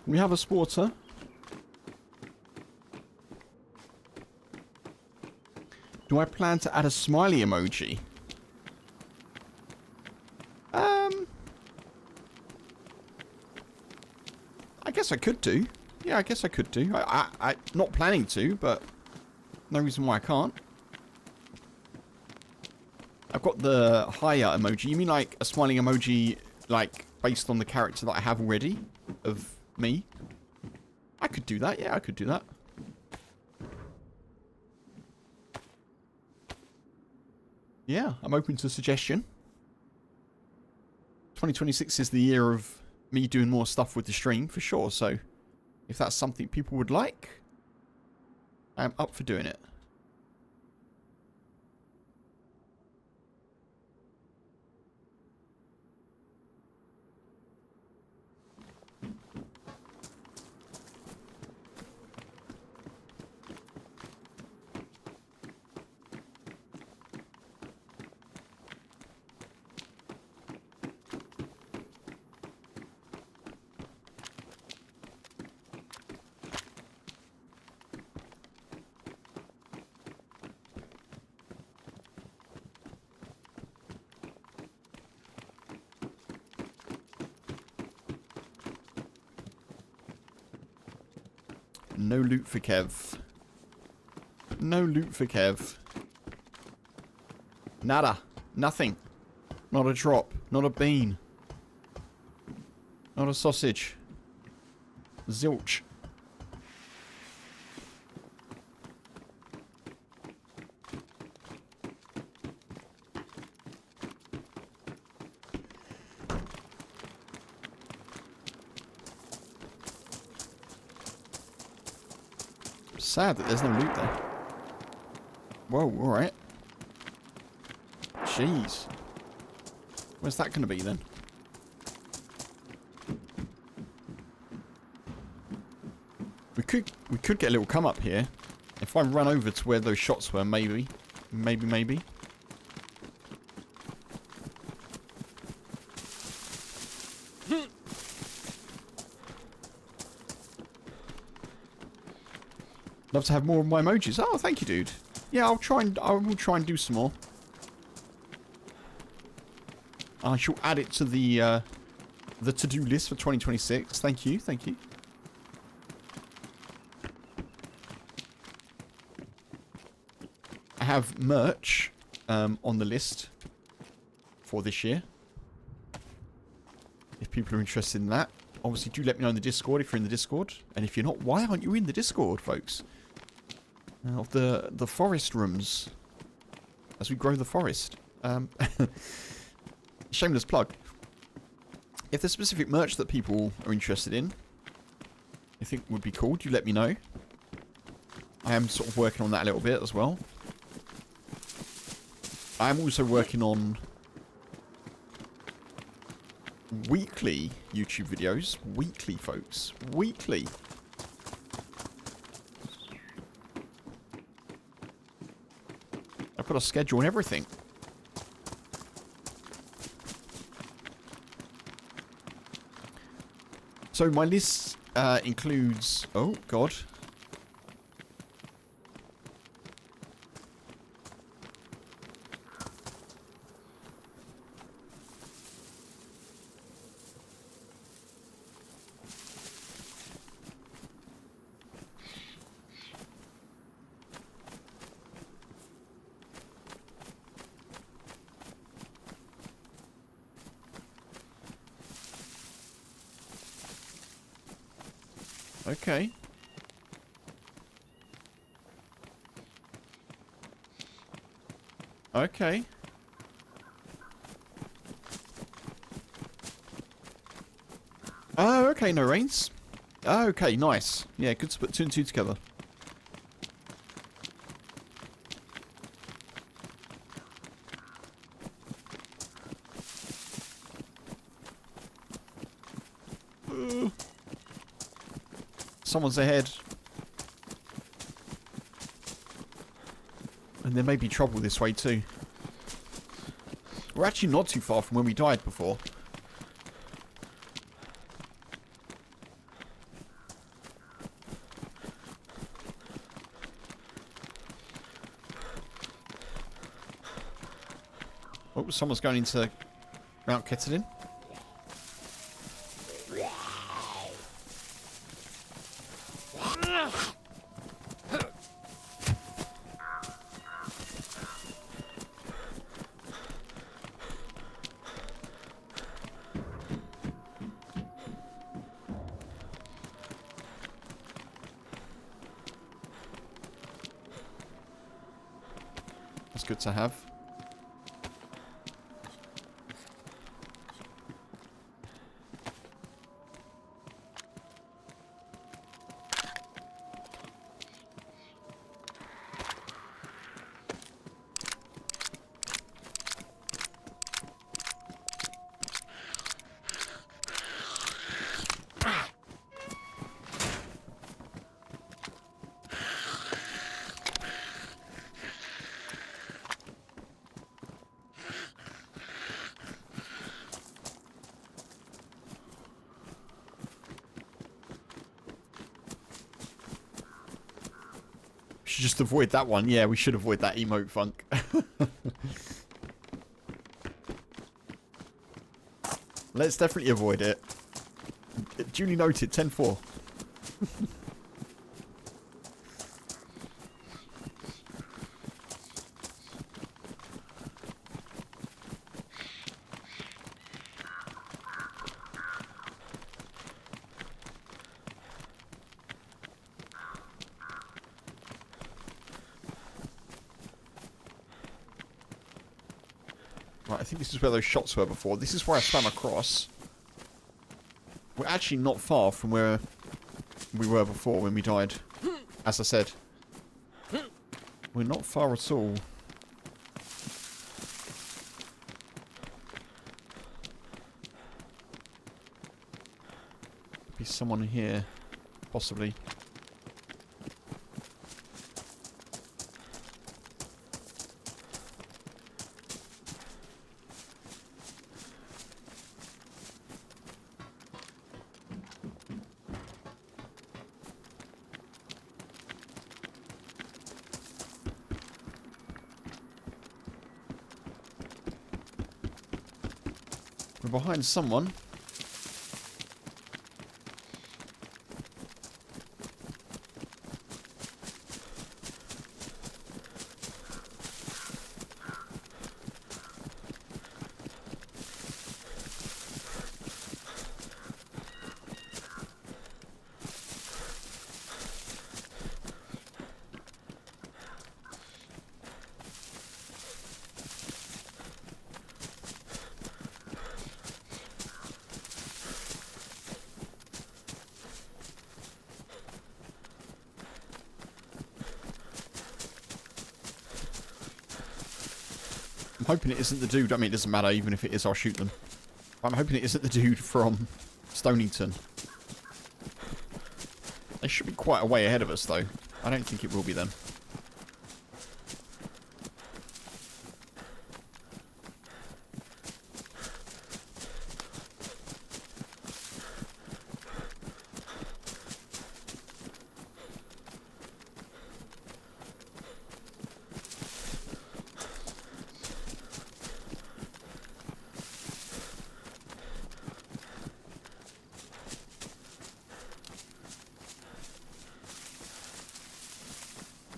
We have a sporter. Do I plan to add a smiley emoji? I guess I could do. Yeah, I guess I could do. I'm not planning to, but no reason why I can't. I've got the higher emoji. You mean like a smiling emoji, like, based on the character that I have already of me? I could do that. Yeah, I could do that. Yeah, I'm open to suggestion. 2026 is the year of me doing more stuff with the stream, for sure. So, if that's something people would like, I'm up for doing it. No loot for Kev. No loot for Kev. Nada. Nothing. Not a drop. Not a bean. Not a sausage. Zilch. Sad that there's no loot there. Whoa, alright. Jeez. Where's that going to be then? We could get a little come up here. If I run over to where those shots were, maybe. Maybe. Love to have more of my emojis. Oh, thank you, dude. Yeah, I will try and do some more. I shall add it to the to-do list for 2026. Thank you. I have merch on the list for this year. If people are interested in that. Obviously, do let me know in the Discord if you're in the Discord. And if you're not, why aren't you in the Discord, folks? Of the forest rooms. As we grow the forest. Shameless plug. If there's specific merch that people are interested in, I think would be cool, do let me know. I am sort of working on that a little bit as well. I am also working on weekly YouTube videos. Weekly, folks. Weekly. I've got a schedule and everything. So my list includes... Oh, God. Okay. Okay. Oh, okay, no rains. Oh, okay, nice. Yeah, good to put 2 and 2 together. Someone's ahead. And there may be trouble this way too. We're actually not too far from when we died before. Oh, someone's going into Mount Kettering. That's good to have. Should just avoid that one. Yeah, we should avoid that emote funk. Let's definitely avoid it. Duly noted, 10-4. Right, I think this is where those shots were before. This is where I swam across. We're actually not far from where we were before when we died. As I said. We're not far at all. Be someone here. Possibly. We're behind someone. I'm hoping it isn't the dude. I mean, it doesn't matter. Even if it is, I'll shoot them. I'm hoping it isn't the dude from Stonington. They should be quite a way ahead of us, though. I don't think it will be them.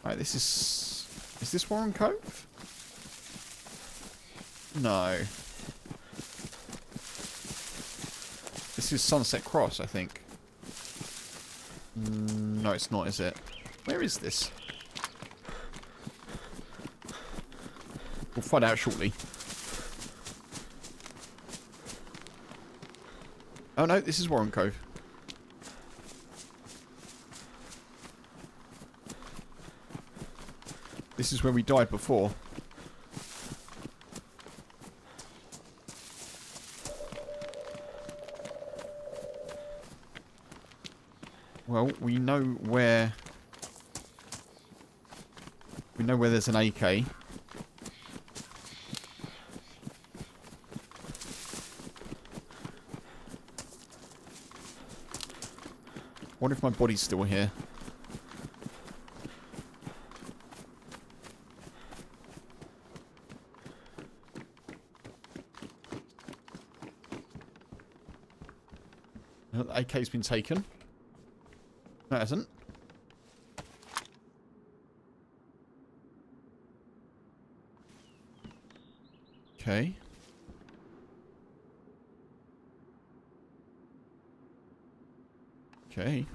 Right, this is... Is this Warren Cove? No. This is Sunset Cross, I think. No, it's not, is it? Where is this? We'll find out shortly. Oh no, this is Warren Cove. This is where we died before. Well, we know where... We know where there's an AK. What if my body's still here? The AK's been taken. No, it hasn't. Okay. Okay.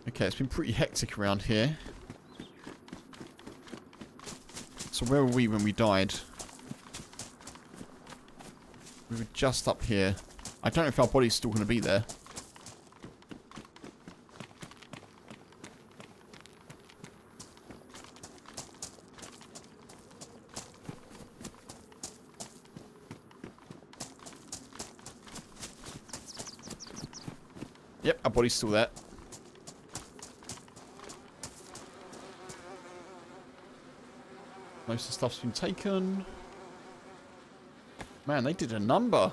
Okay, it's been pretty hectic around here. So where were we when we died? We were just up here. I don't know if our body's still going to be there. Yep, our body's still there. Most of the stuff's been taken. Man, they did a number.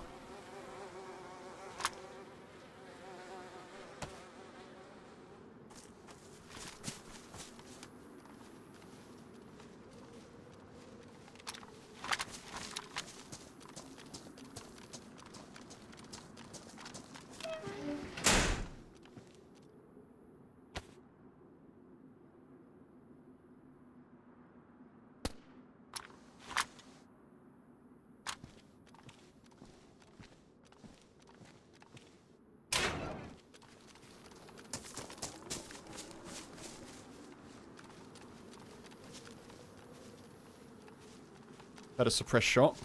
Had a suppressed shot.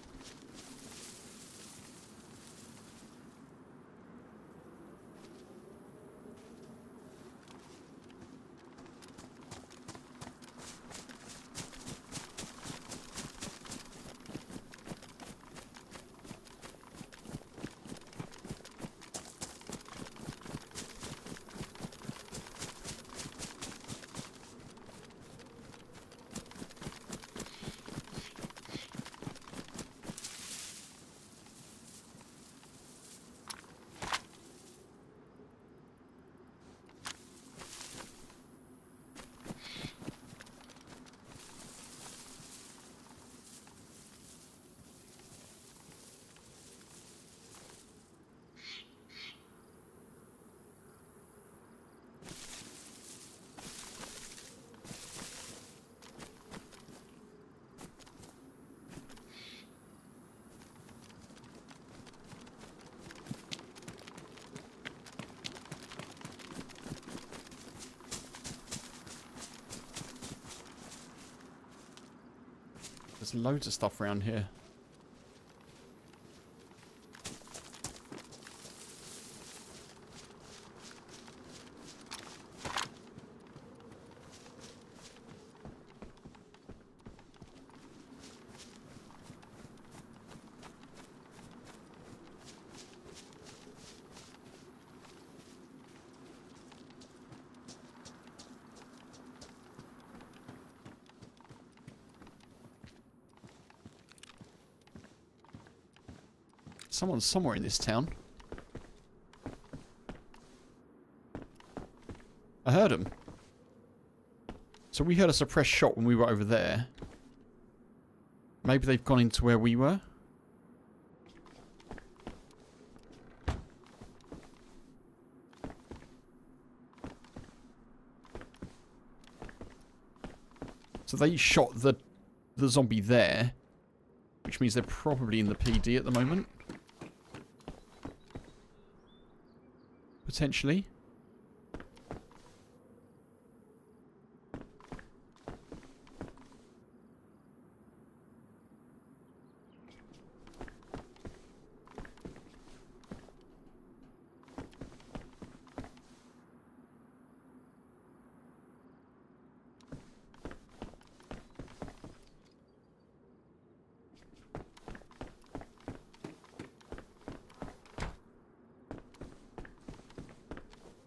There's loads of stuff around here. Someone's somewhere in this town. I heard him. So we heard a suppressed shot when we were over there. Maybe they've gone into where we were. So they shot the zombie there, which means they're probably in the PD at the moment. Potentially.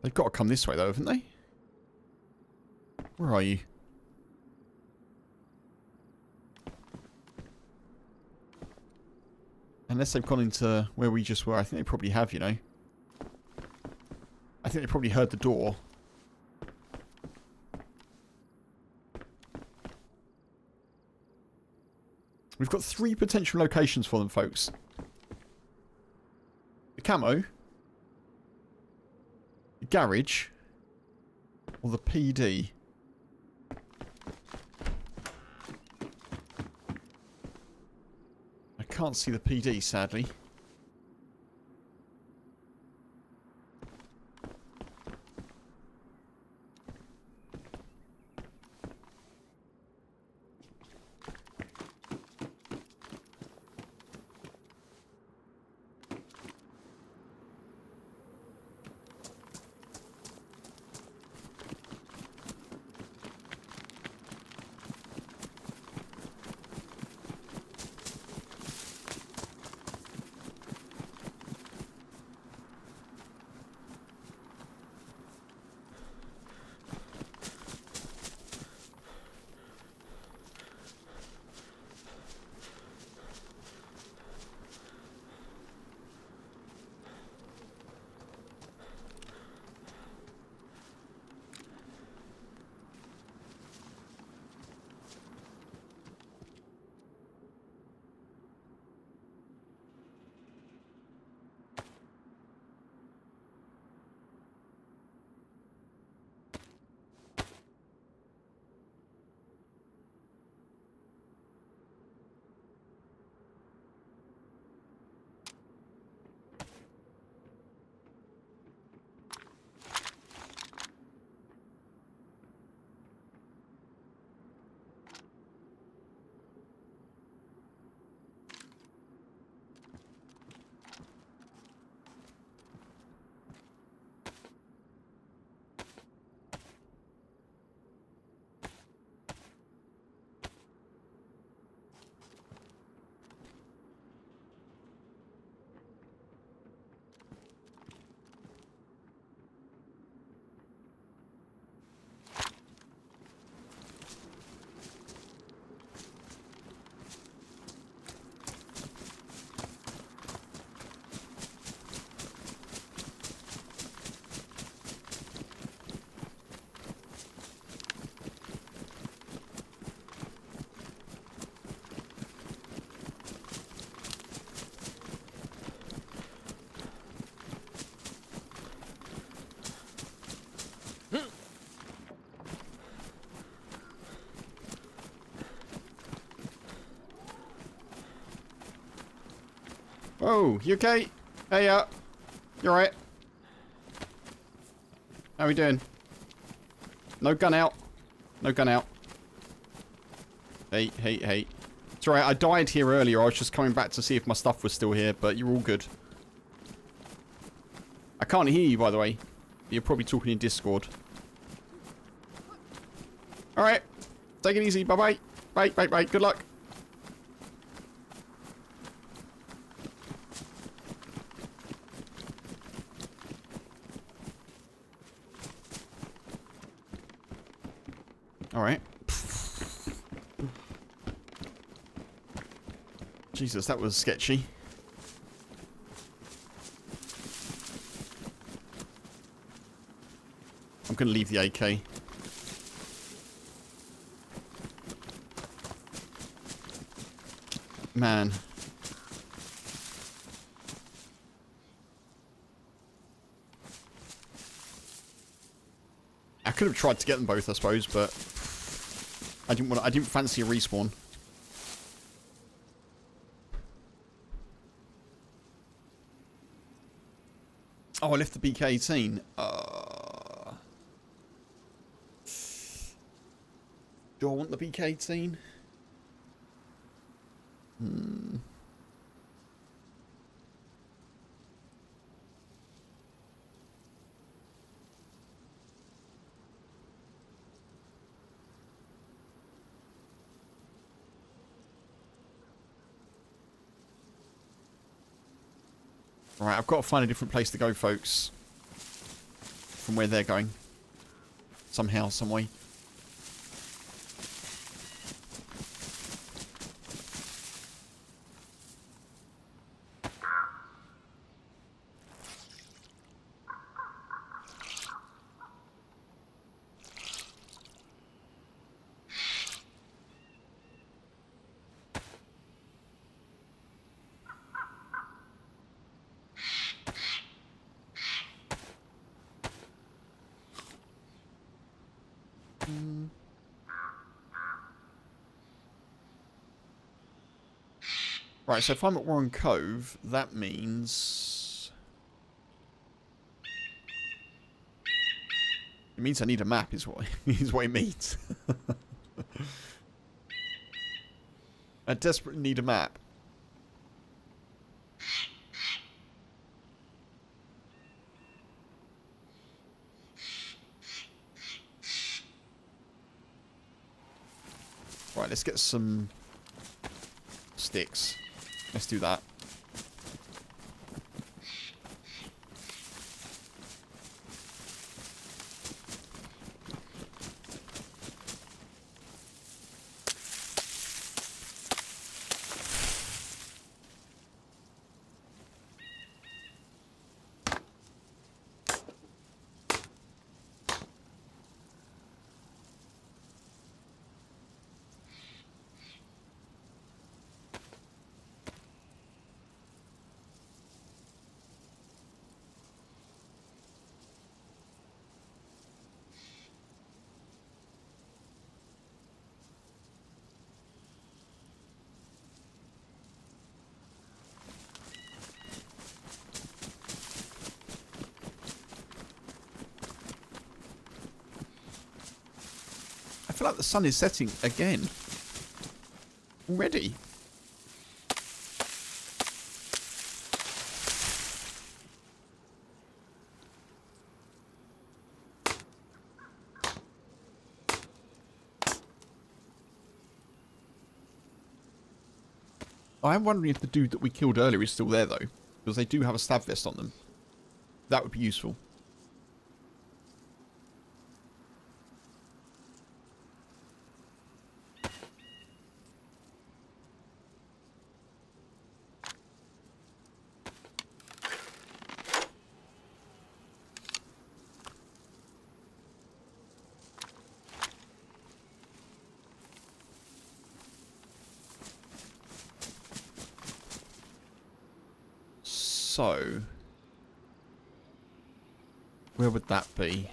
They've got to come this way though, haven't they? Where are you? Unless they've gone into where we just were. I think they probably have, you know. I think they probably heard the door. We've got 3 potential locations for them, folks. The camo. The garage. Or the PD. I can't see the PD, sadly. Oh, you okay? Hey, you alright? How we doing? No gun out. No gun out. Hey, hey, hey. It's alright, I died here earlier. I was just coming back to see if my stuff was still here, but you're all good. I can't hear you, by the way. You're probably talking in Discord. Alright. Take it easy. Bye-bye. Bye, bye, bye. Good luck. Alright. Jesus, that was sketchy. I'm going to leave the AK. Man. I could have tried to get them both, I suppose, but I didn't fancy a respawn. Oh, I left the BK-18. Do I want the BK-18? Right, I've got to find a different place to go, folks. From where they're going. Somehow, some way. Right, so if I'm at Warren Cove, that means... It means I need a map, is what it means. I desperately need a map. Right, let's get some sticks. Let's do that. I feel like the sun is setting again. Already. I am wondering if the dude that we killed earlier is still there, though. Because they do have a stab vest on them. That would be useful. So, where would that be?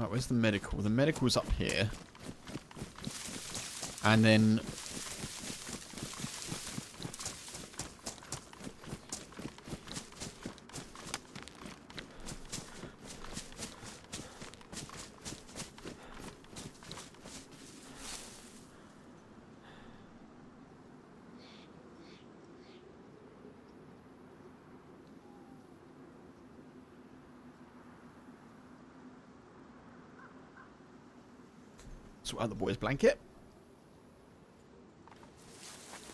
Right, where's the medical? The medical's up here. And then... sort out the boy's blanket.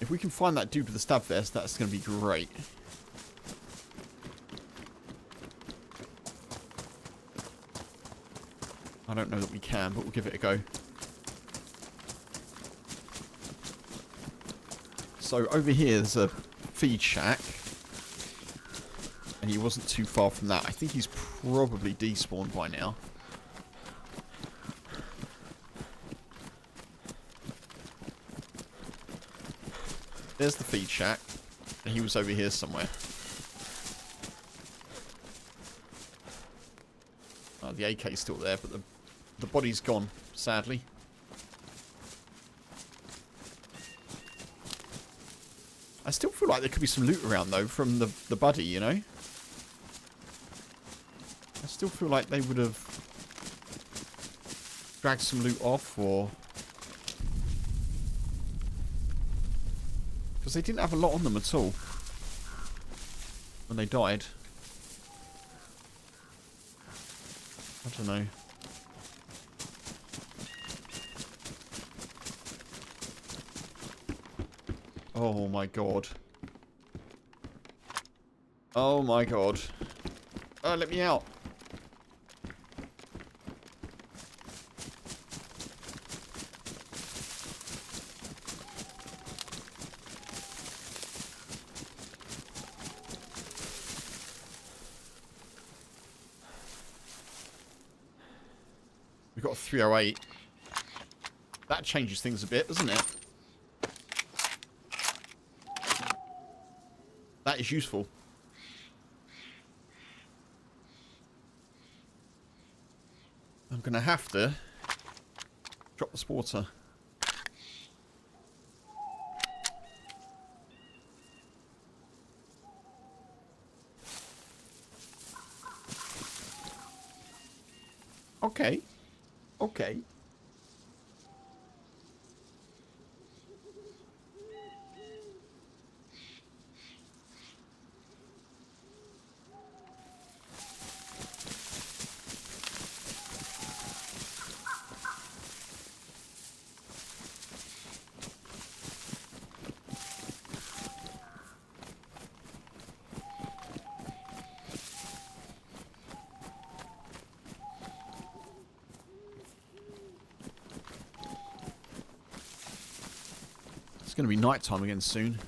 If we can find that dude with the stab vest, that's going to be great. I don't know that we can, but we'll give it a go. So over here there's a feed shack. And he wasn't too far from that. I think he's probably despawned by now. There's the feed shack. And he was over here somewhere. Oh, the AK's still there, but the body's gone, sadly. I still feel like there could be some loot around, though, from the buddy, you know? I still feel like they would have dragged some loot off, or... Because they didn't have a lot on them at all when they died. I don't know. Oh my god. Oh my god. Let me out. We've got a 308. That changes things a bit, doesn't it? That is useful. I'm going to have to drop the sporter. Okay. Okay. It's going to be night time again soon.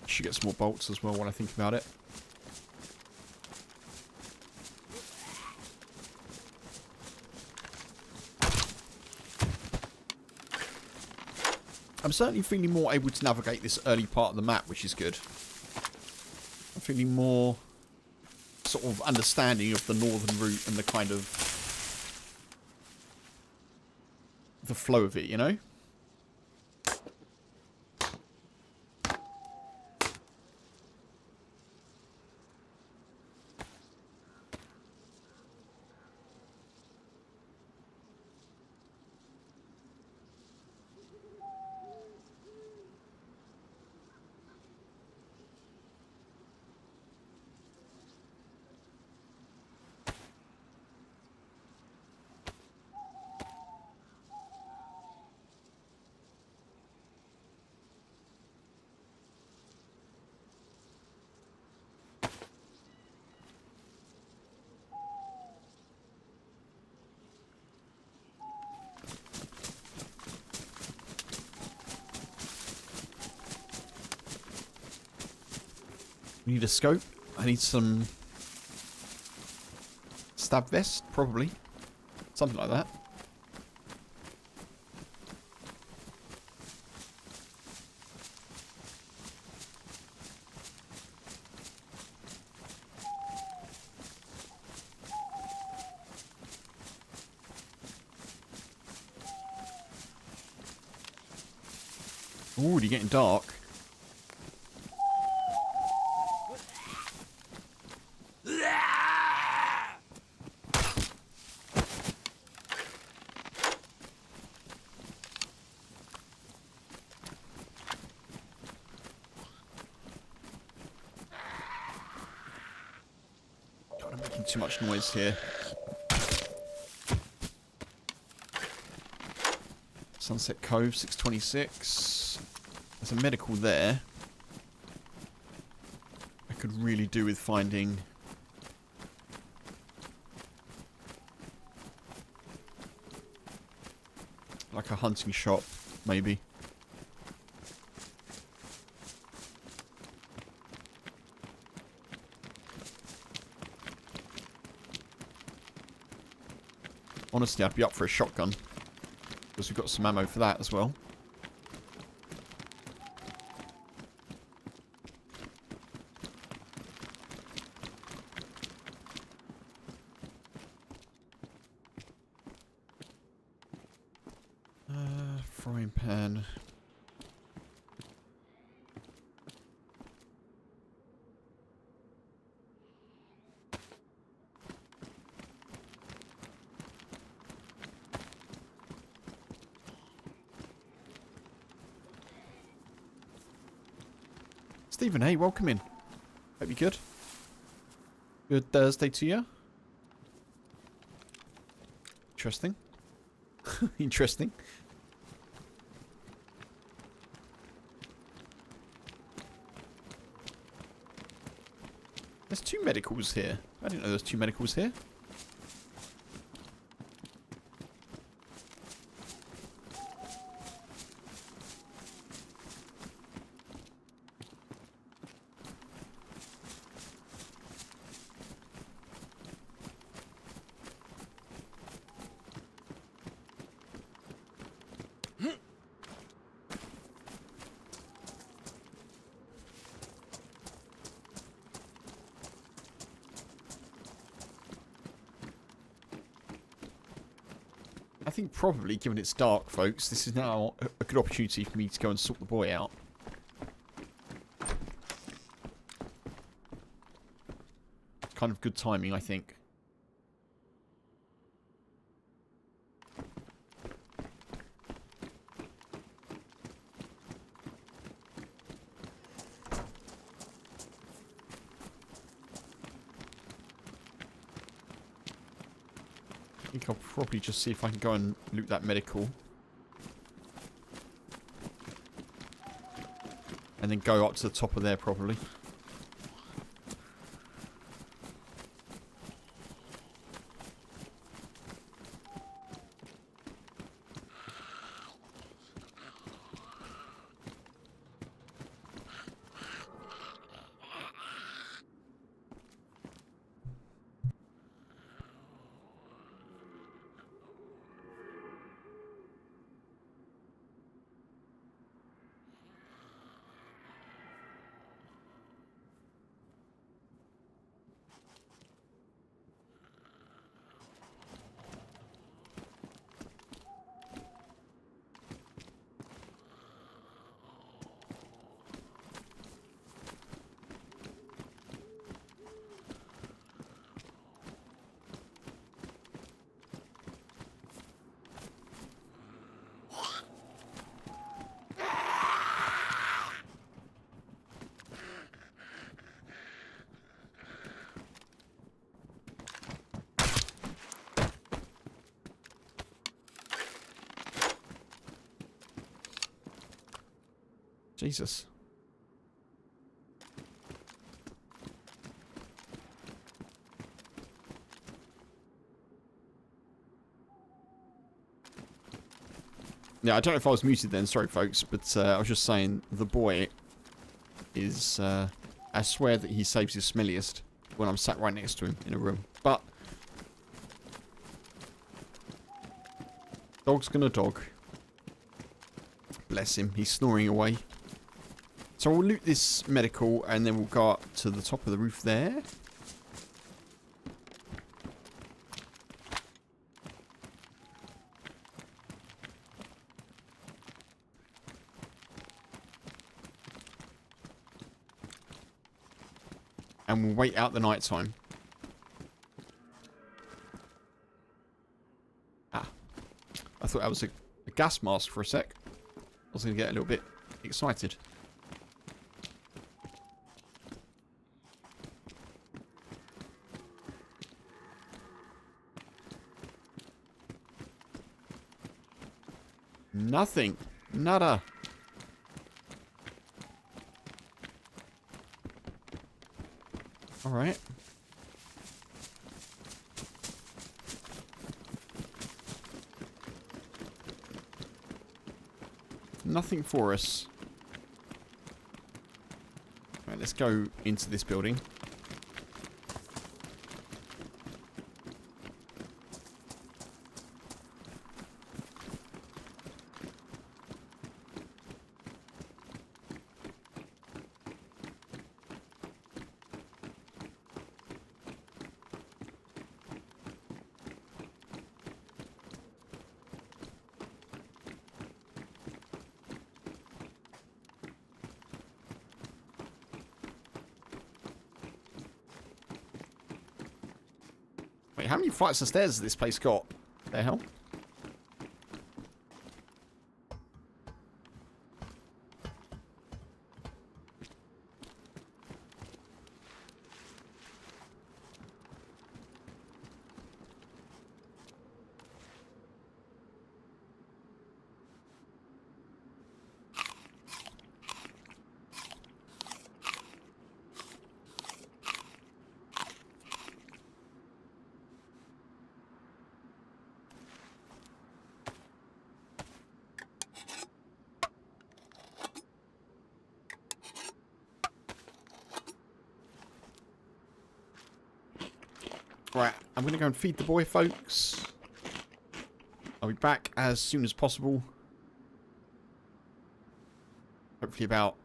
Should get some more bolts as well when I think about it. I'm certainly feeling more able to navigate this early part of the map, which is good. I'm feeling more sort of understanding of the northern route and the kind of the flow of it, you know? We need a scope. I need some stab vest, probably. Something like that. Already getting dark. God, I'm making too much noise here. Sunset Cove, 626. There's a medical there. I could really do with finding... like a hunting shop, maybe. Honestly, I'd be up for a shotgun. Because we've got some ammo for that as well. Frying pan. Stephen, hey, welcome in. Hope you're good. Good Thursday to you. Interesting. Interesting. There's 2 medicals here. I didn't know there's 2 medicals here. I think probably, given it's dark, folks, this is now a good opportunity for me to go and sort the boy out. Kind of good timing, I think. I think I'll probably just see if I can go and loot that medical. And then go up to the top of there, probably. Jesus. Yeah, I don't know if I was muted then, sorry folks, but I was just saying the boy is I swear that he saves his smelliest when I'm sat right next to him in a room. But dog's gonna dog. Bless him. He's snoring away. So we'll loot this medical and then we'll go up to the top of the roof there. And we'll wait out the night time. Ah. I thought that was a gas mask for a sec. I was going to get a little bit excited. Nothing. Nada. Alright. Nothing for us. Right, let's go into this building. Wait, how many flights of stairs has this place got? The hell? Right, I'm going to go and feed the boy, folks. I'll be back as soon as possible. Hopefully about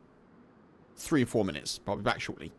3 or 4 minutes, but I'll be back shortly.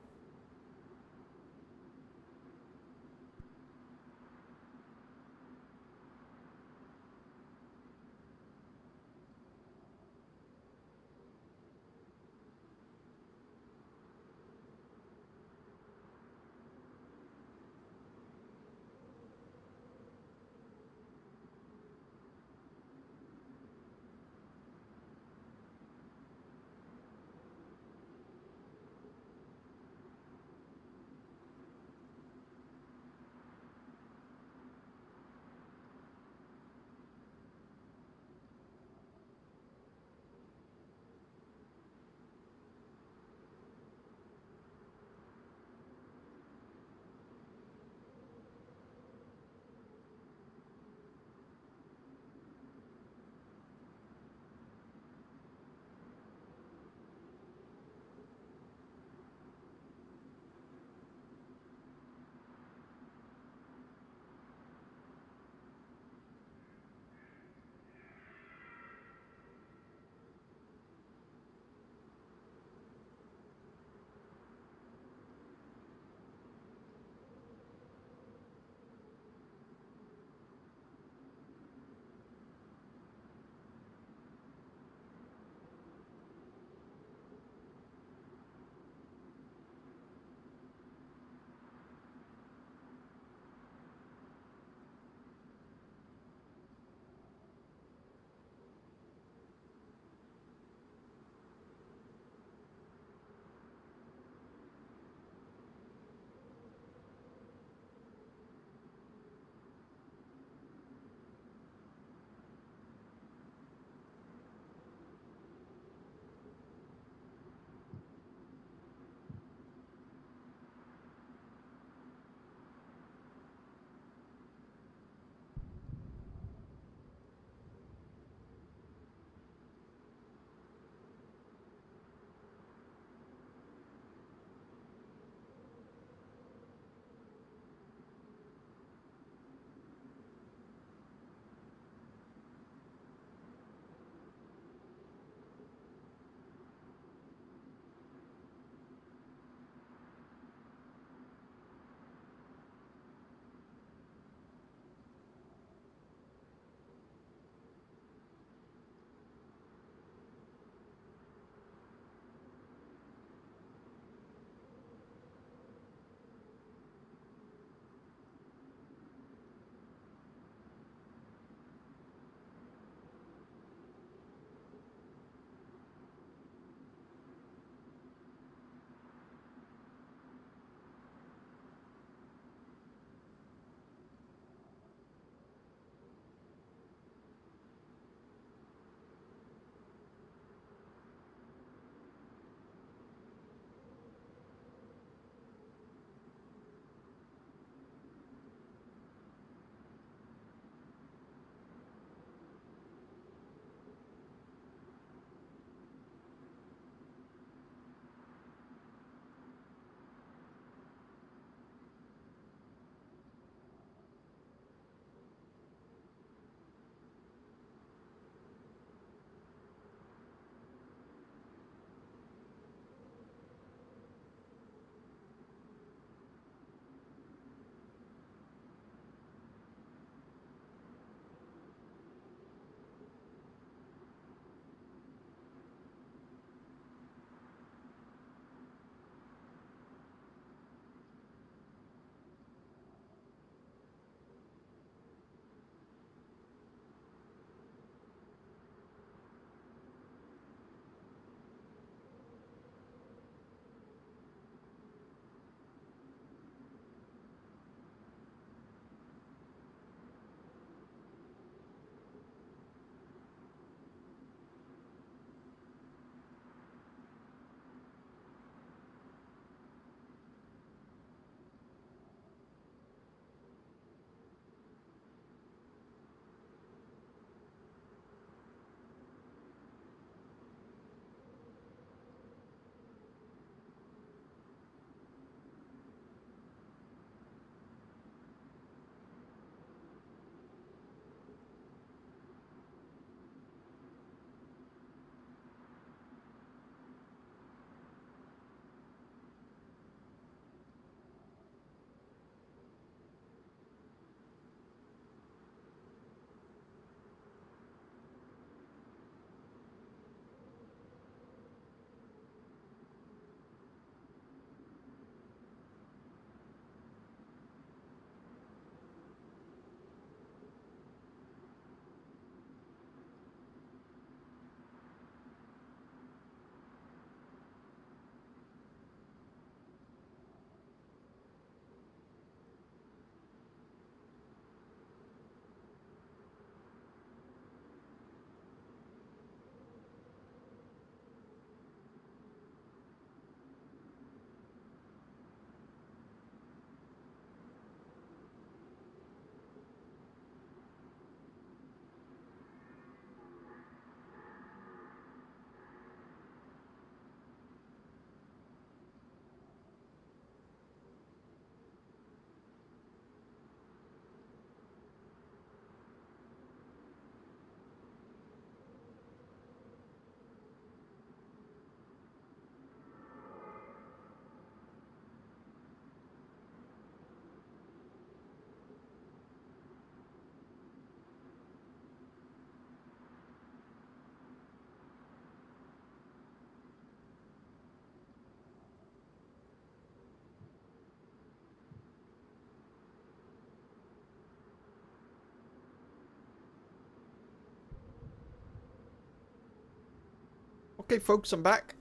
Okay, folks, I'm back.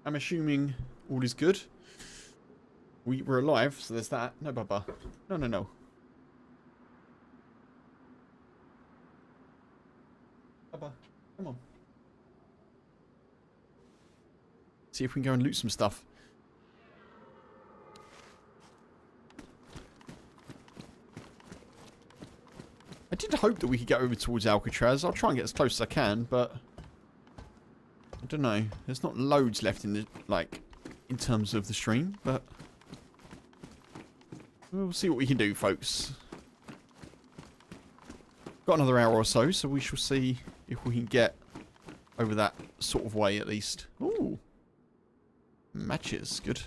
I'm assuming all is good. We're alive, so there's that. No, Bubba. No, no, no. Bubba, come on. See if we can go and loot some stuff. I did hope that we could get over towards Alcatraz. I'll try and get as close as I can, but I don't know. There's not loads left in the in terms of the stream, but we'll see what we can do, folks. Got another hour or so, so we shall see if we can get over that sort of way at least. Ooh, matches, good.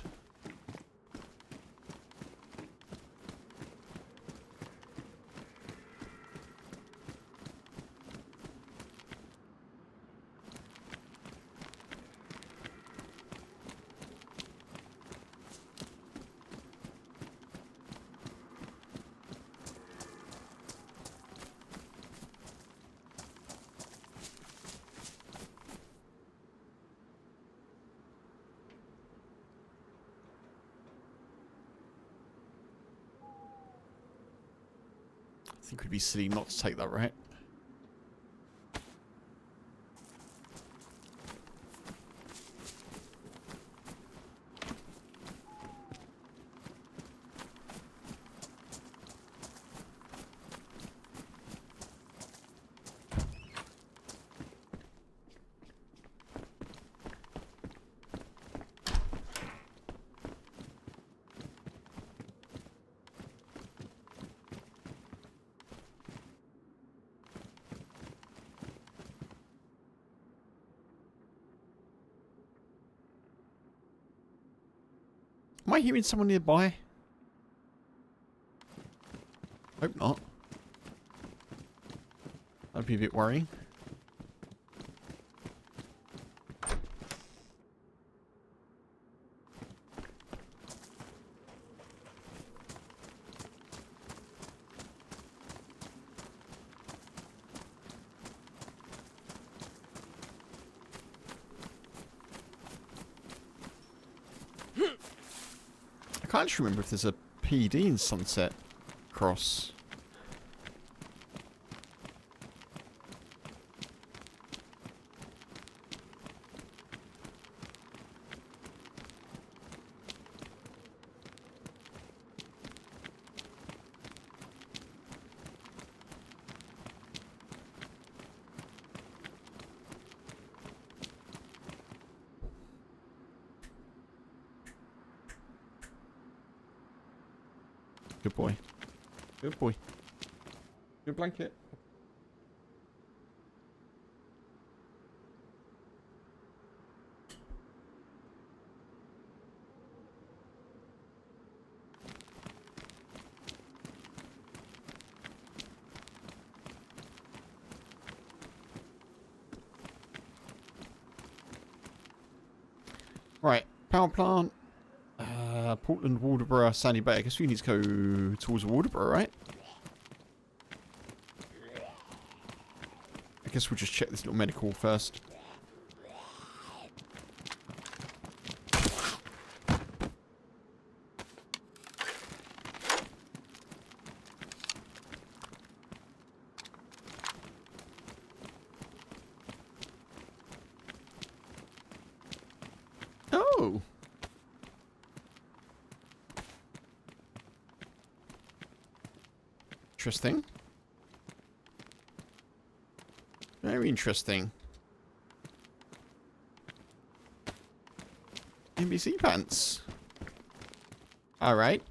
I think it would be silly not to take that, right? Am I hearing someone nearby? Hope not. That'd be a bit worrying. I can't actually remember if there's a PD in Sunset Cross. Good boy. Good boy. Good blanket. Right, power plant. Portland, Waldoboro, Sandy Bay. I guess we need to go towards Waldoboro, right? I guess we'll just check this little medical first. Oh! Interesting. Very interesting. NBC pants. Alright.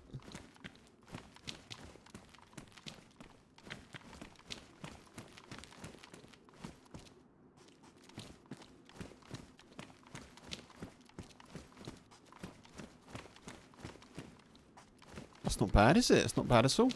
That's not bad, is it? It's not bad at all.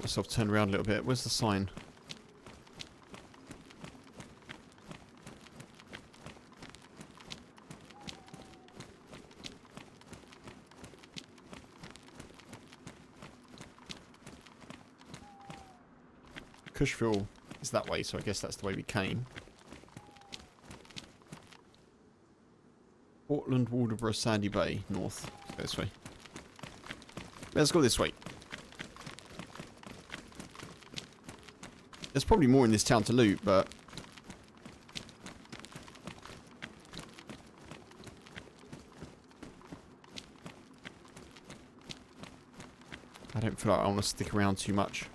Myself turn around a little bit. Where's the sign? Cushville is that way, so I guess that's the way we came. Portland, Waldoboro, Sandy Bay, north. Let's go this way. Let's go this way. There's probably more in this town to loot, but... I don't feel like I want to stick around too much.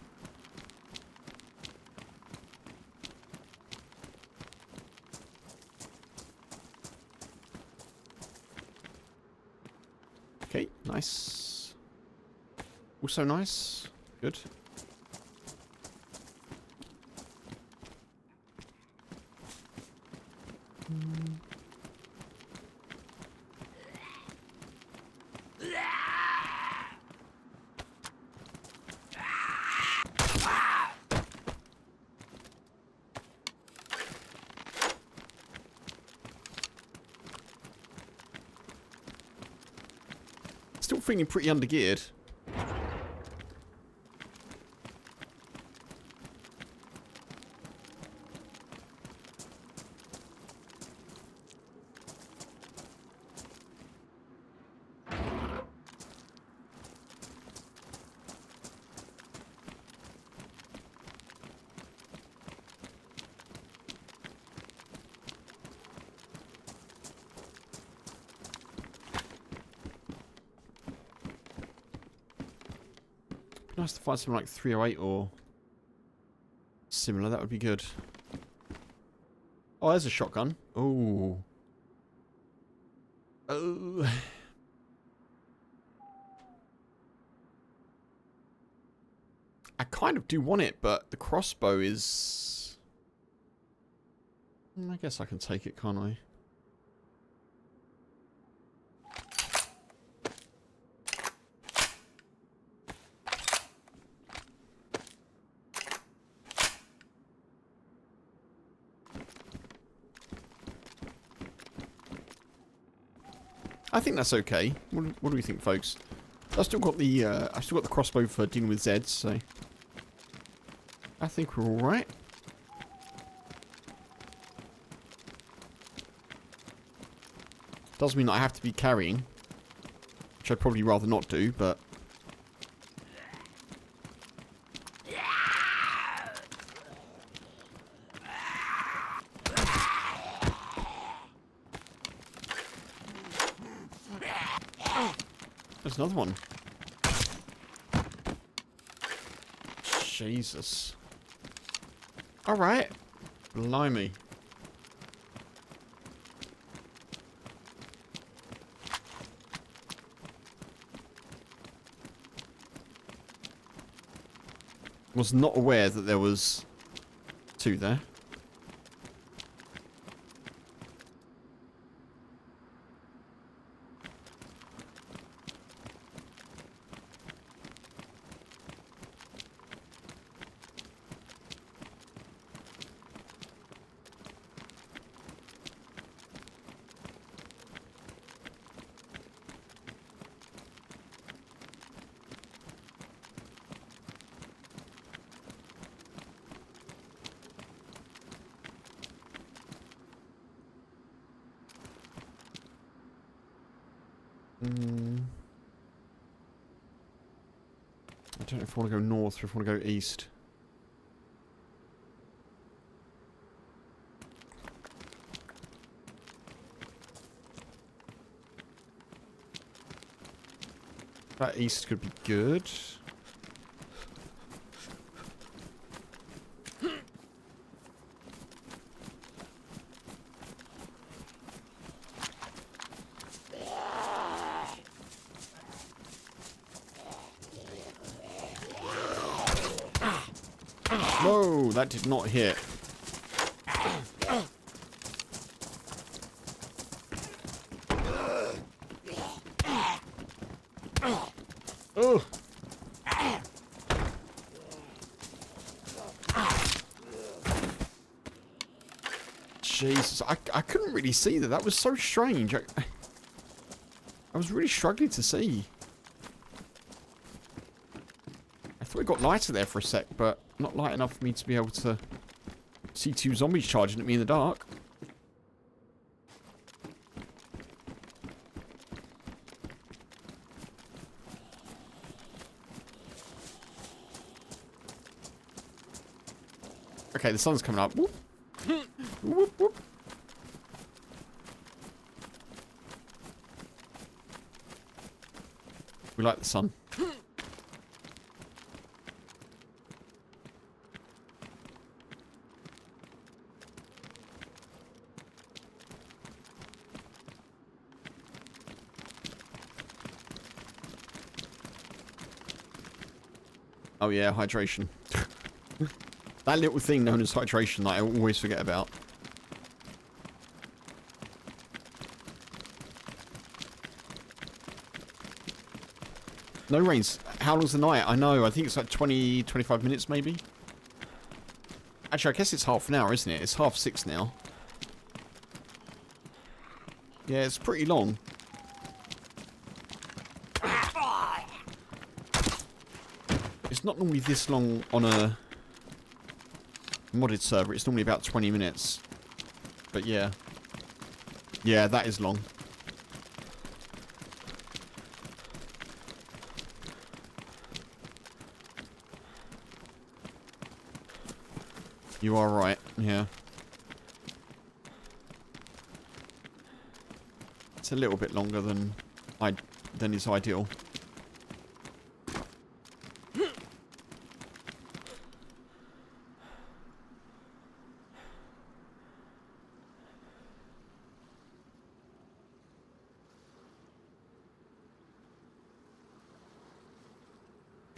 Okay, nice. Also nice. Good. Still feeling pretty undergeared. Nice to find something like 308 or similar. That would be good. Oh, there's a shotgun. Oh. Oh. I kind of do want it, but the crossbow is... I guess I can take it, can't I? I think that's okay. What do we think, folks? I've still got the crossbow for dealing with Zeds, so I think we're all right. Does mean that I have to be carrying, which I'd probably rather not do, but there's another one. Jesus. Alright. Blimey. Was not aware that there was two there. I don't know if I want to go north or if I want to go east. That east could be good. Whoa, that did not hit. Oh. Jesus, I couldn't really see that. That was so strange. I was really struggling to see. I thought it got lighter there for a sec, but not light enough for me to be able to see two zombies charging at me in the dark. Okay, the sun's coming up. Whoop. Whoop, whoop. We like the sun. Oh yeah, hydration. That little thing known as hydration that I always forget about. No rains. How long's the night? I know. I think it's like 20, 25 minutes maybe. Actually, I guess it's half an hour, isn't it? It's 6:30 now. Yeah, it's pretty long. It's not normally this long on a modded server. It's normally about 20 minutes. But yeah. Yeah, that is long. You are right, yeah. It's a little bit longer than is ideal.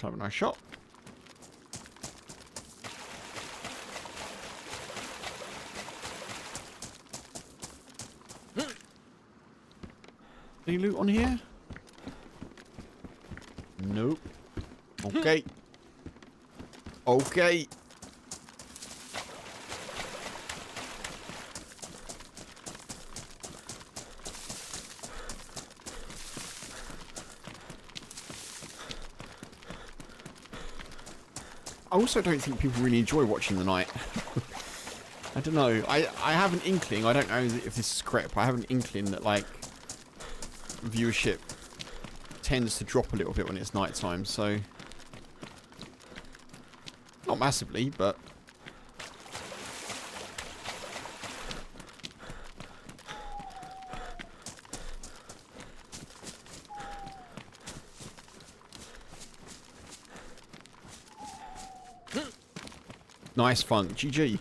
Have a nice shot. Any loot on here? Nope. Okay. Okay. I also don't think people really enjoy watching the night. I don't know. I have an inkling. I don't know if this is correct, but I have an inkling that, like, viewership tends to drop a little bit when it's nighttime, so... Not massively, but... Nice fun. GG.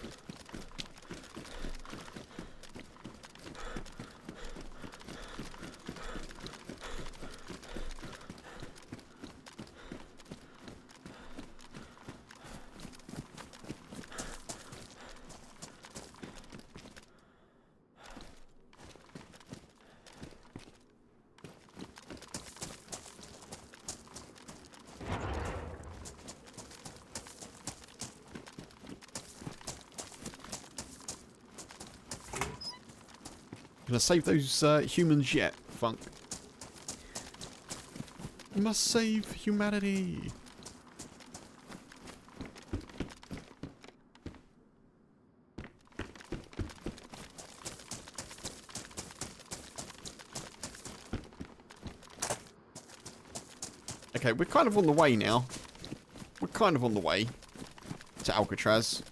Gonna save those humans yet, Funk. We must save humanity. Okay, we're kind of on the way now. We're kind of on the way to Alcatraz.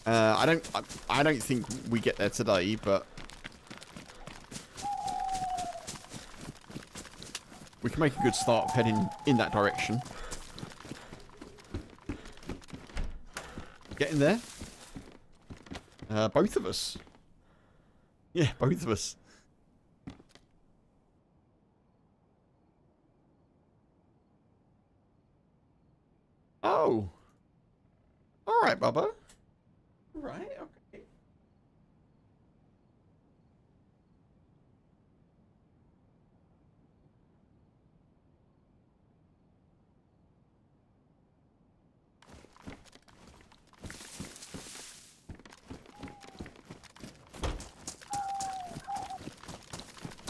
I don't think we get there today, but We can make a good start of heading in that direction. Getting there? Both of us. Yeah, both of us. Oh. Alright, Bubba. Right, okay.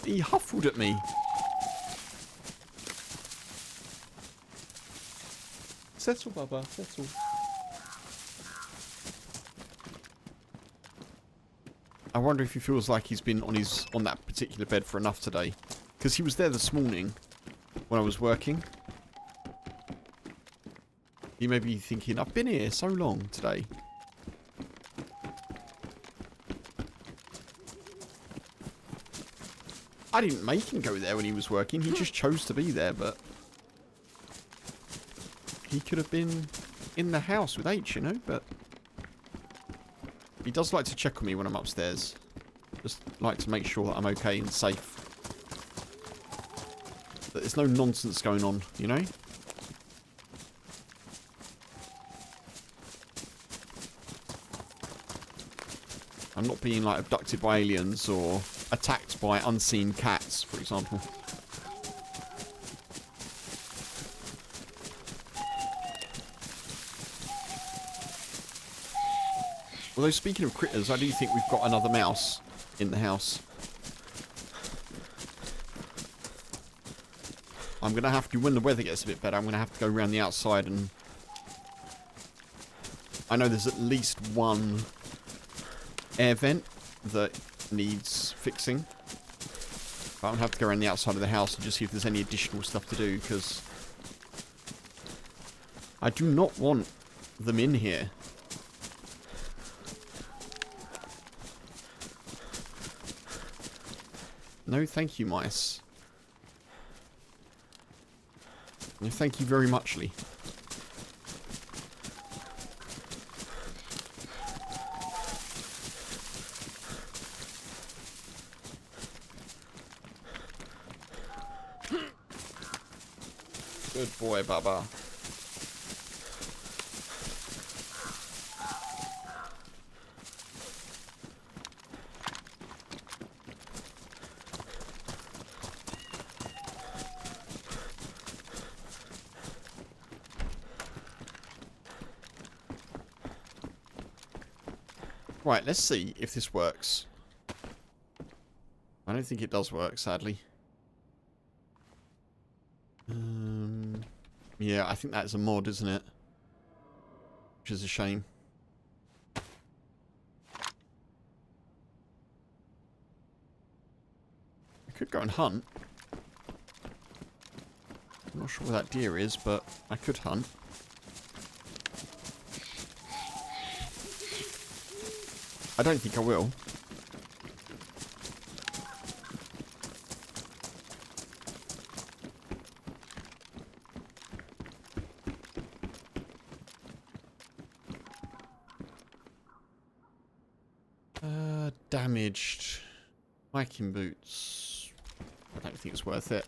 He huffled at me. Settle, Bubba, settle. I wonder if he feels like he's been on that particular bed for enough today. Because he was there this morning when I was working. He may be thinking, I've been here so long today. I didn't make him go there when he was working. He just chose to be there, but he could have been in the house with H, you know, but he does like to check on me when I'm upstairs. Just like to make sure that I'm okay and safe. That there's no nonsense going on, you know? I'm not being, like, abducted by aliens or attacked by unseen cats, for example. Although, speaking of critters, I do think we've got another mouse in the house. I'm going to have to, when the weather gets a bit better, I'm going to have to go around the outside and... I know there's at least one air vent that needs fixing. But I'm going to have to go around the outside of the house and just see if there's any additional stuff to do, because I do not want them in here. No, thank you, mice. No, thank you very muchly. Good boy, Bubba. Right, let's see if this works. I don't think it does work, sadly. Yeah, I think that's a mod, isn't it? Which is a shame. I could go and hunt. I'm not sure where that deer is, but I could hunt. I don't think I will. Damaged hiking boots. I don't think it's worth it.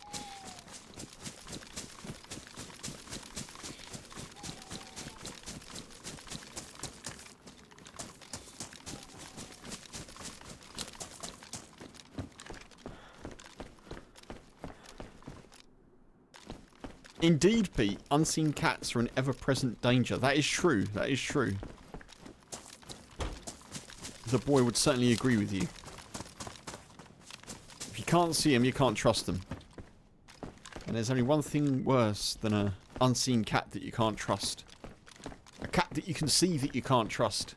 Indeed, Pete. Unseen cats are an ever-present danger. That is true. That is true. The boy would certainly agree with you. If you can't see them, you can't trust them. And there's only one thing worse than an unseen cat that you can't trust. A cat that you can see that you can't trust.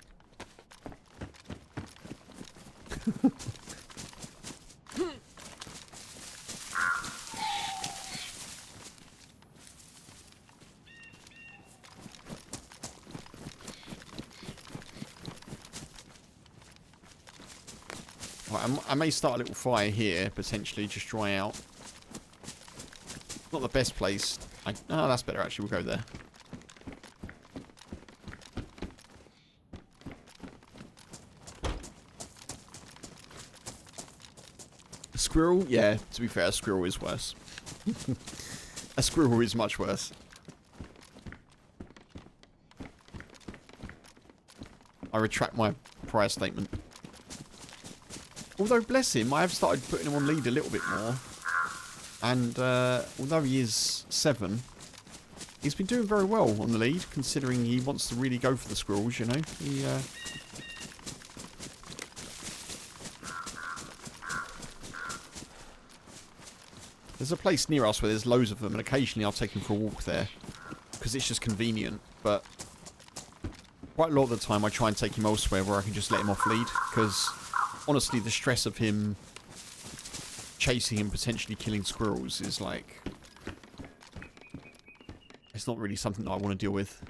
I may start a little fire here, potentially, just dry out. Not the best place. Oh, that's better actually. We'll go there. A squirrel? Yeah, to be fair, a squirrel is worse. A squirrel is much worse. I retract my prior statement. Although, bless him, I have started putting him on lead a little bit more. And although he is 7, he's been doing very well on the lead, considering he wants to really go for the squirrels, you know. There's a place near us where there's loads of them, and occasionally I'll take him for a walk there. Because it's just convenient, but quite a lot of the time I try and take him elsewhere where I can just let him off lead, because honestly the stress of him chasing and potentially killing squirrels is like, it's not really something that I want to deal with.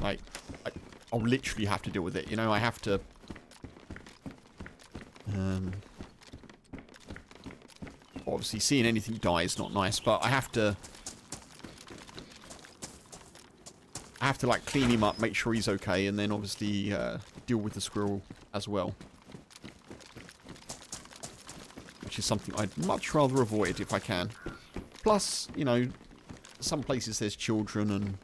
Like, I'll literally have to deal with it, you know. I have to obviously seeing anything die is not nice, but I have to like clean him up, make sure he's okay, and then obviously deal with the squirrel as well. Which is something I'd much rather avoid if I can. Plus, you know, some places there's children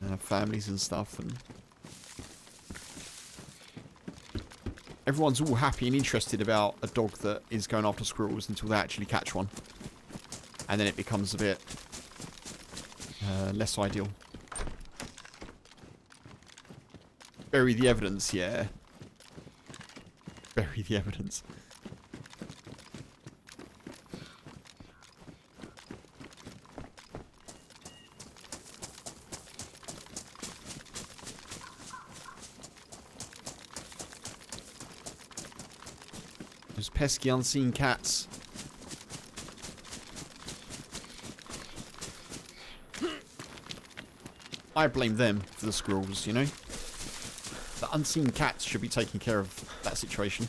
and families and stuff, and everyone's all happy and interested about a dog that is going after squirrels until they actually catch one. And then it becomes a bit less ideal. Bury the evidence, yeah. Bury the evidence. Those pesky unseen cats. I blame them for the squirrels, you know? The unseen cats should be taking care of that situation.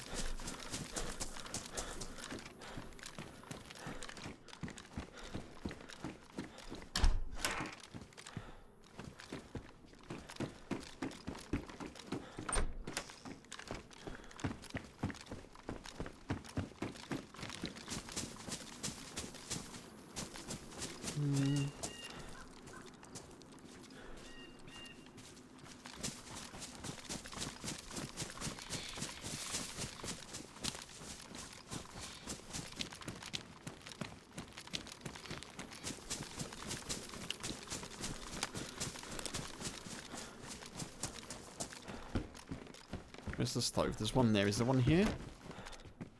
Where's the stove? There's one there. Is there one here?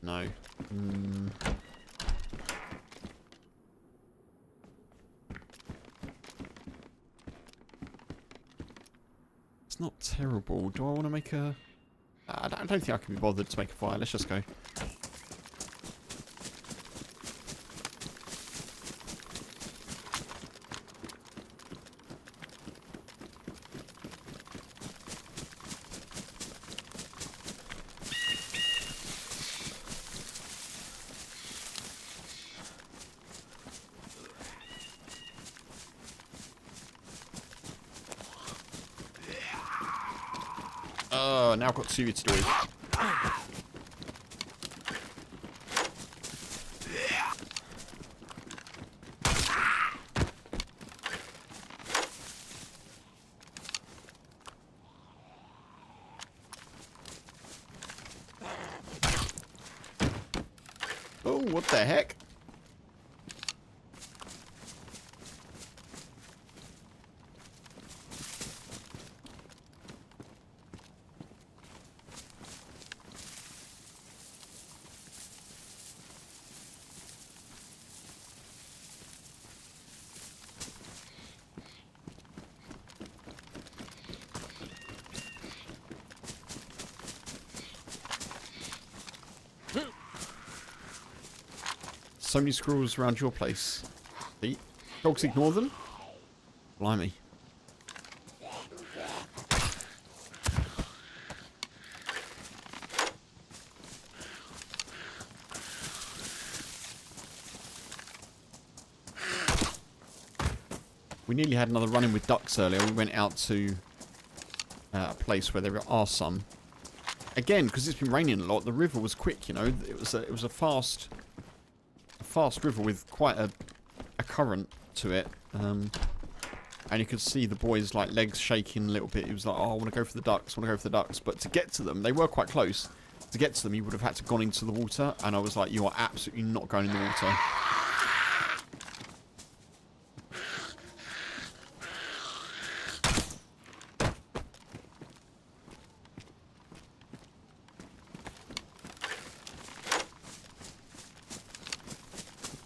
No. It's not terrible. Do I want to make a... I don't think I can be bothered to make a fire. Let's just go. Oh, now I've got 2 to do with. Oh, what the heck? So many squirrels around your place. The dogs ignore them? Blimey. We nearly had another run-in with ducks earlier. We went out to a place where there are some. Again, because it's been raining a lot, the river was quick, you know. It was a fast river with quite a current to it. And you could see the boys' like legs shaking a little bit. He was like, oh, I want to go for the ducks, But to get to them, they were quite close. To get to them, you would have had to gone into the water. And I was like, you are absolutely not going in the water.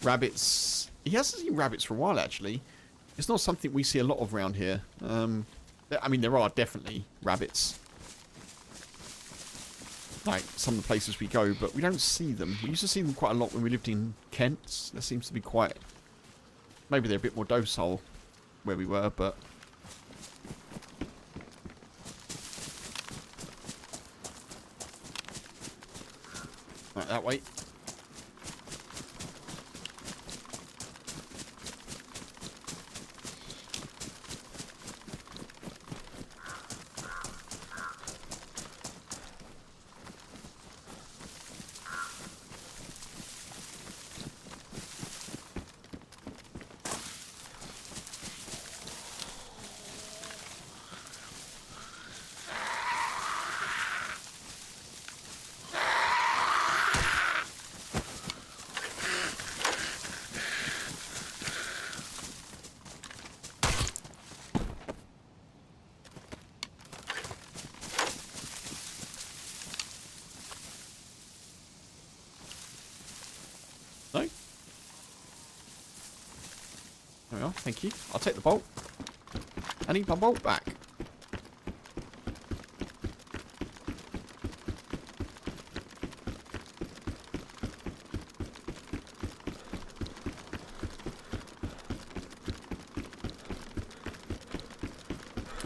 Rabbits. He hasn't seen rabbits for a while, actually. It's not something we see a lot of around here. I mean, there are definitely rabbits. Like, some of the places we go, but we don't see them. We used to see them quite a lot when we lived in Kent. There seems to be quite... Maybe they're a bit more docile where we were, but... Right, that way. No? There we are, thank you. I'll take the bolt. I need my bolt back.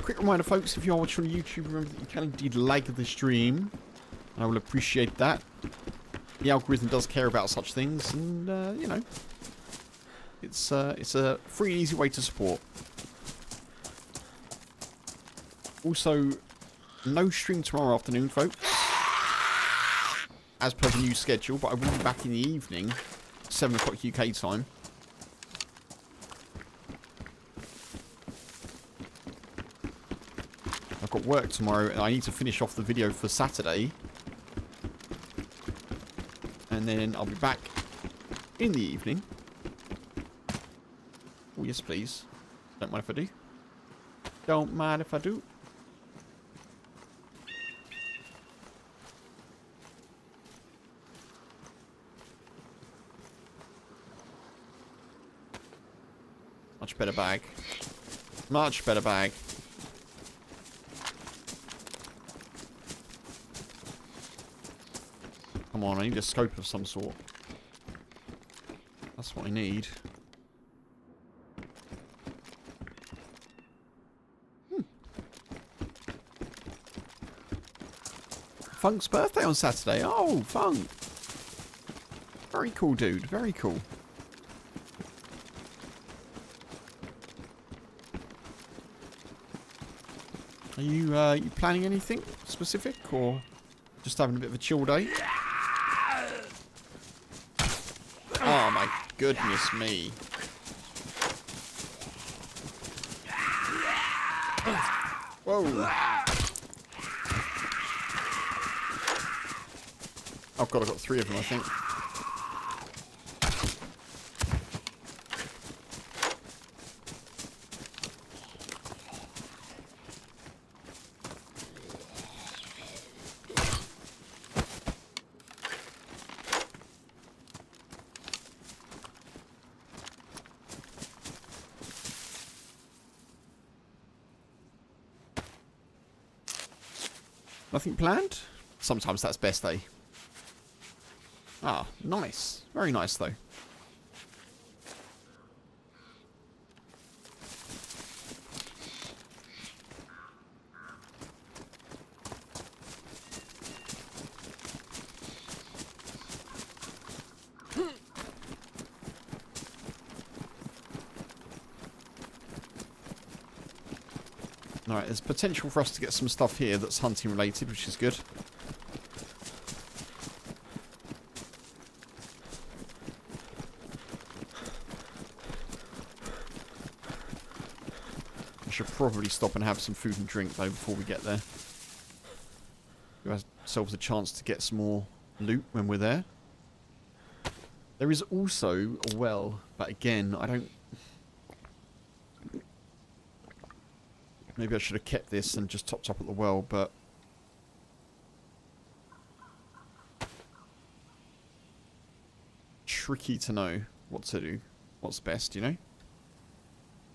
Quick reminder, folks, if you are watching on YouTube, remember that you can indeed like the stream. I will appreciate that. The algorithm does care about such things, and you know, it's a free and easy way to support. Also, no stream tomorrow afternoon, folks, as per the new schedule, but I will be back in the evening, 7 o'clock UK time. I've got work tomorrow, and I need to finish off the video for Saturday. And then I'll be back in the evening. Oh, yes, please. Don't mind if I do. Don't mind if I do. Much better bag. Much better bag. Come on, I need a scope of some sort. That's what I need. Funk's birthday on Saturday. Oh, Funk. Very cool, dude. Very cool. Are you planning anything specific, or just having a bit of a chill day? Oh my goodness me. Whoa. Oh god, I've got 3 of them, I think. Nothing planned? Sometimes that's best, eh? Ah, nice. Very nice, though. Alright, there's potential for us to get some stuff here that's hunting related, which is good. I should probably stop and have some food and drink though before we get there. Give ourselves a chance to get some more loot when we're there. There is also a well, but again, I don't... Maybe I should have kept this and just topped up at the well, but... Tricky to know what to do. What's best, you know?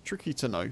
Tricky to know.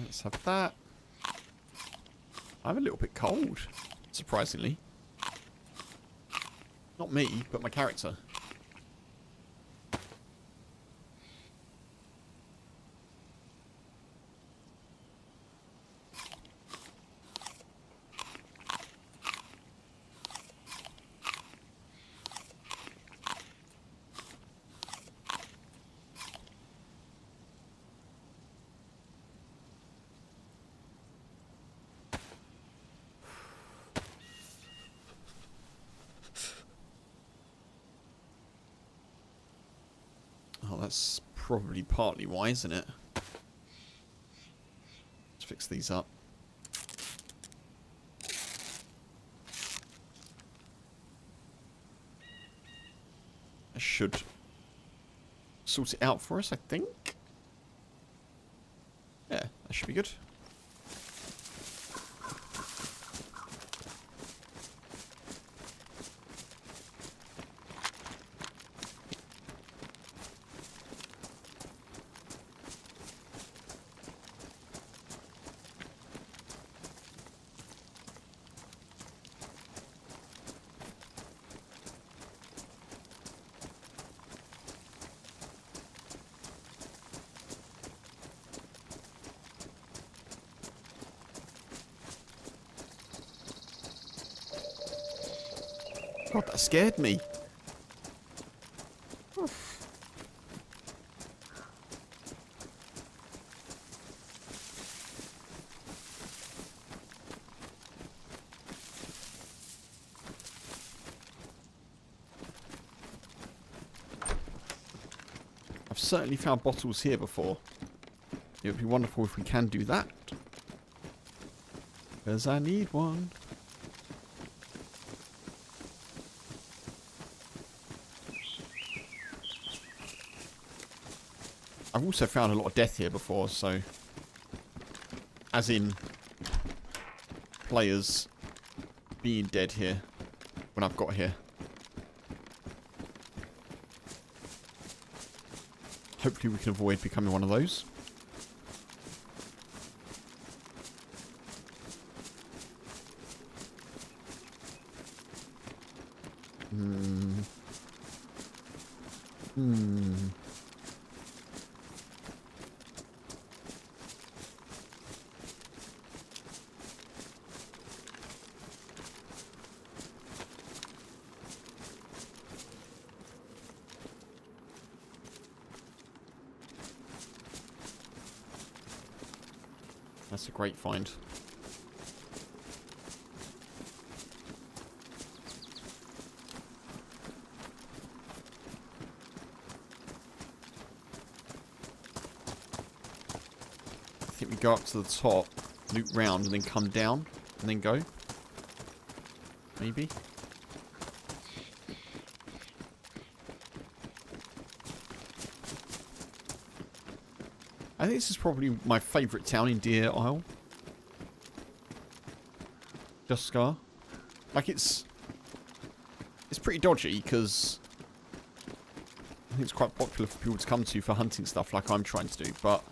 Let's have that. I'm a little bit cold, surprisingly. Not me, but my character. Oh, that's probably partly why, isn't it? Let's fix these up. I should sort it out for us, I think. Yeah, that should be good. God, that scared me. Oof. I've certainly found bottles here before. It would be wonderful if we can do that. Because I need one. I've also found a lot of death here before, so... As in... Players being dead here when I've got here. Hopefully we can avoid becoming one of those. That's a great find. I think we go up to the top, loop round, and then come down, and then go. Maybe. I think this is probably my favourite town in Deer Isle. Just Scar. Like it's pretty dodgy because think it's quite popular for people to come to for hunting stuff like I'm trying to do, but...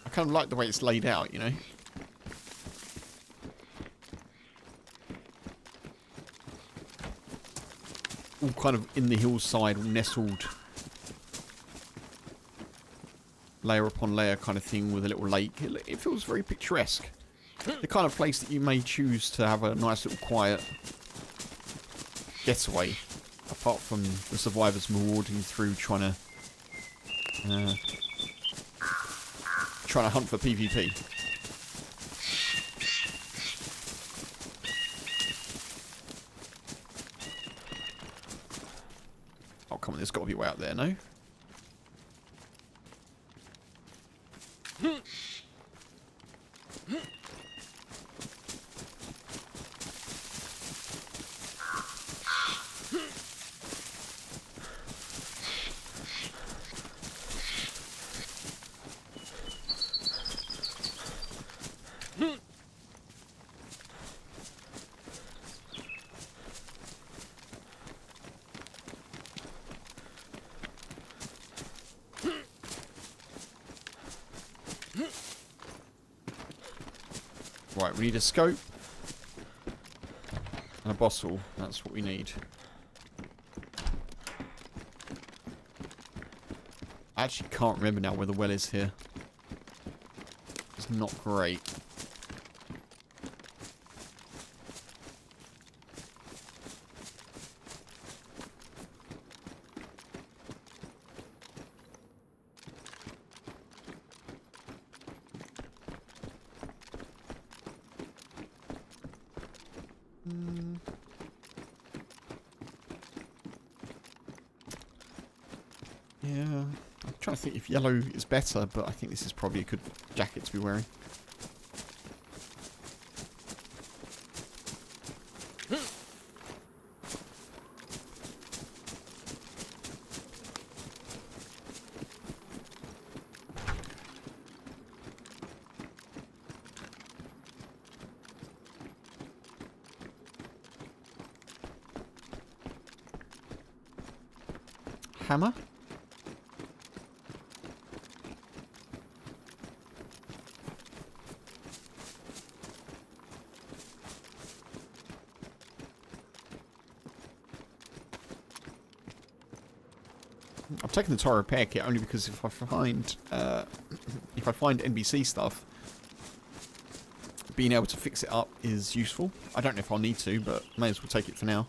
I kind of like the way it's laid out, you know? All kind of in the hillside, nestled, layer upon layer kind of thing with a little lake. It feels very picturesque. The kind of place that you may choose to have a nice little quiet getaway, apart from the survivors marauding through trying to hunt for PvP. Oh, come on, there's got to be a way out there, no? Right, we need a scope and a bottle. That's what we need. I actually can't remember now where the well is here. It's not great. Yeah, I'm trying to think if yellow is better, but I think this is probably a good jacket to be wearing. Hammer? I've taken the tire repair kit only because if I find NBC stuff, being able to fix it up is useful. I don't know if I'll need to, but may as well take it for now.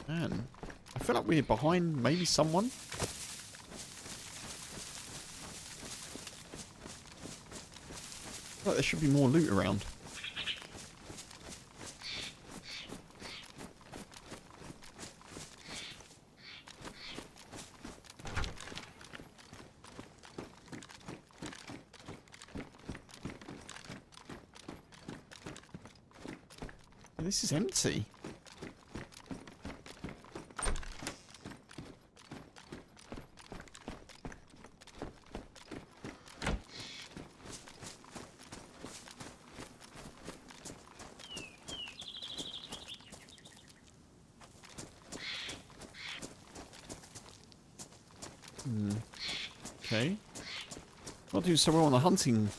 Man, I feel like we're behind maybe someone. Like there should be more loot around. This is empty. Okay. Not doing so well on the hunting